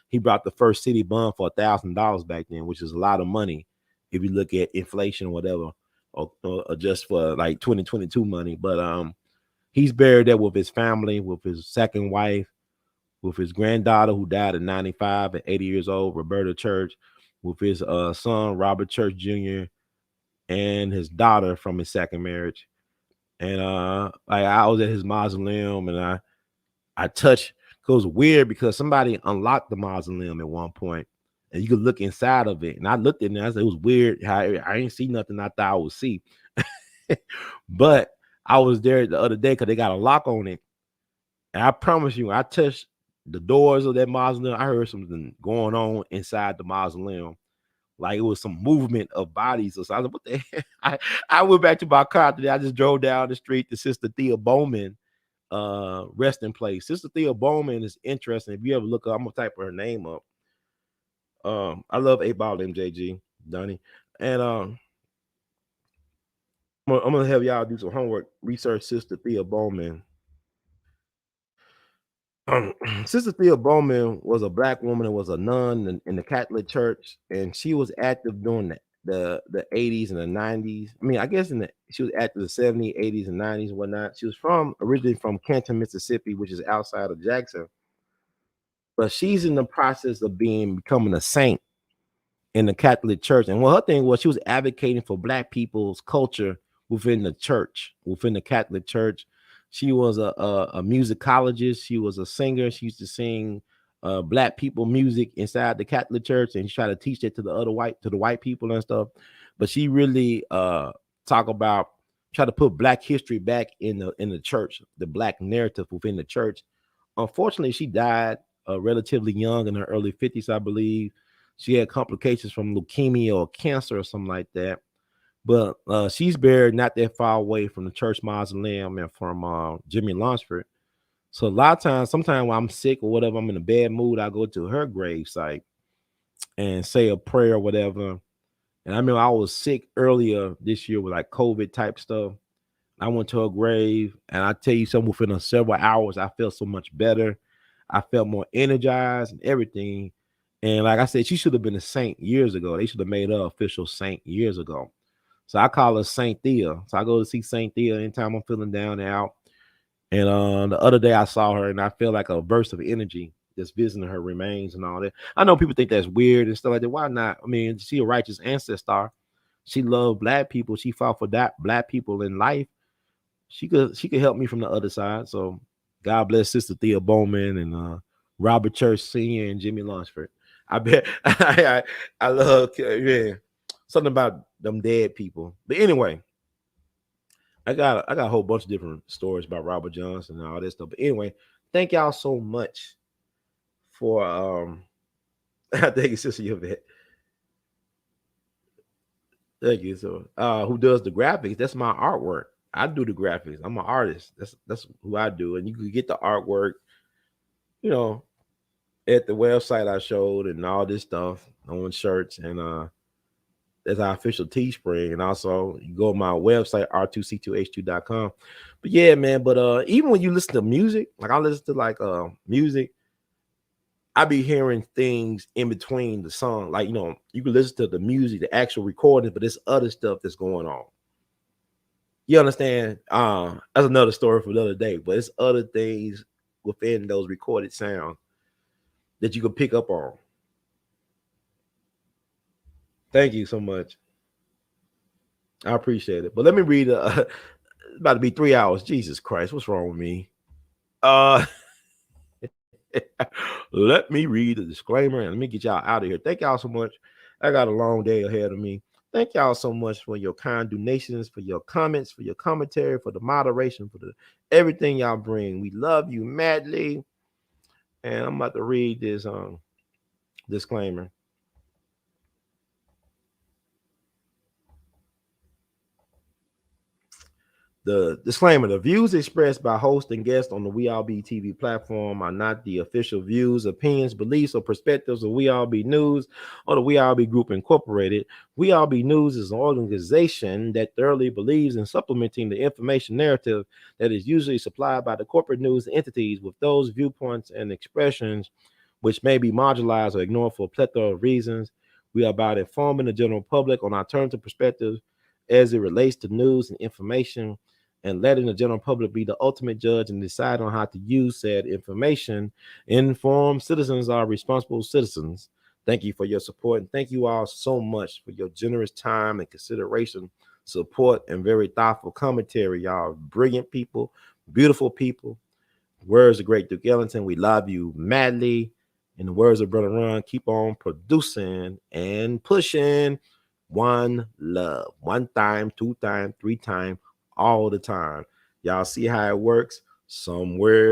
He brought the first city bond for $1,000 back then, which is a lot of money if you look at inflation or whatever, or just for like 2022 money. But he's buried there with his family, with his second wife, with his granddaughter who died at 95 and 80 years old, Roberta Church, with his son, Robert Church Jr., and his daughter from his second marriage. And like I was at his mausoleum and I touched, it was weird because somebody unlocked the mausoleum at one point and you could look inside of it. And I looked in there, I said, it was weird how I didn't see nothing I thought I would see. But I was there the other day because they got a lock on it. And I promise you, I touched the doors of that mausoleum, I heard something going on inside the mausoleum. Like it was some movement of bodies. So I was like, what the heck? I went back to my car today. I just drove down the street to Sister Thea Bowman resting place. Sister Thea Bowman is interesting. If you ever look up, I'm gonna type her name up. I love 8-Ball MJG, Donnie. And I'm gonna have y'all do some homework, research Sister Thea Bowman. Sister Thea Bowman was a black woman and was a nun in the Catholic Church, and she was active during the 80s and the 90s. I mean, I guess she was active in the 70s, 80s, and 90s and whatnot. She was originally from Canton, Mississippi, which is outside of Jackson. But she's in the process of becoming a saint in the Catholic Church. And what her thing was, she was advocating for black people's culture within the church, within the Catholic Church. She was a musicologist. She was a singer. She used to sing black people music inside the Catholic Church, and she tried to teach that to the white people and stuff. But she really try to put black history back in the church, the black narrative within the church. Unfortunately, she died relatively young, in her early 50s, I believe. She had complications from leukemia or cancer or something like that. But she's buried not that far away from the church mausoleum and from Jimmy Lunsford. So a lot of times, sometimes when I'm sick or whatever, I'm in a bad mood, I go to her grave site and say a prayer or whatever. And I remember I was sick earlier this year with like COVID type stuff. I went to her grave, and I tell you something, within several hours, I felt so much better. I felt more energized and everything. And like I said, she should have been a saint years ago. They should have made her official saint years ago. So I call her Saint Thea. So I go to see Saint Thea anytime I'm feeling down and out. And the other day I saw her and I feel like a burst of energy just visiting her remains and all that. I know people think that's weird and stuff like that. Why not? I mean, she a righteous ancestor. She loved black people. She fought for black people in life. She could help me from the other side. So God bless Sister Thea Bowman and Robert Church Sr. and Jimmy Lunsford. I bet I love something about them dead people. But anyway, I got a whole bunch of different stories about Robert Johnson and all this stuff. But anyway, thank y'all so much for I thank you, Sister Yvette. Thank you. So who does the graphics? That's my artwork. I do the graphics. I'm an artist. That's who I do. And you can get the artwork, at the website I showed and all this stuff on shirts, and that's our official Teespring. And also you go to my website, r2c2h2.com. But yeah, man, but even when you listen to music, like I listen to like music, I be hearing things in between the song. Like, you know, you can listen to the music, the actual recording, but there's other stuff that's going on. You understand? That's another story for another day, but it's other things within those recorded sounds that you can pick up on. Thank you so much. I appreciate it. But let me read it's about to be 3 hours. Jesus Christ, what's wrong with me? Let me read the disclaimer and let me get y'all out of here. Thank y'all so much. I got a long day ahead of me. Thank y'all so much for your kind donations, for your comments, for your commentary, for the moderation, for the everything y'all bring. We love you madly. And I'm about to read this disclaimer. The disclaimer: the views expressed by host and guests on the We All Be TV platform are not the official views, opinions, beliefs, or perspectives of We All Be News or the We All Be Group Incorporated. We All Be News is an organization that thoroughly believes in supplementing the information narrative that is usually supplied by the corporate news entities with those viewpoints and expressions which may be marginalized or ignored for a plethora of reasons. We are about informing the general public on alternative perspectives as it relates to news and information, and letting the general public be the ultimate judge and decide on how to use said information. Informed citizens are responsible citizens. Thank you for your support, and thank you all so much for your generous time and consideration, support, and very thoughtful commentary. Y'all brilliant people, beautiful people. Words of great Duke Ellington, we love you madly. In the words of Brother Ron, keep on producing and pushing. One love. One time, two time, three time, all the time. Y'all see how it works? Somewhere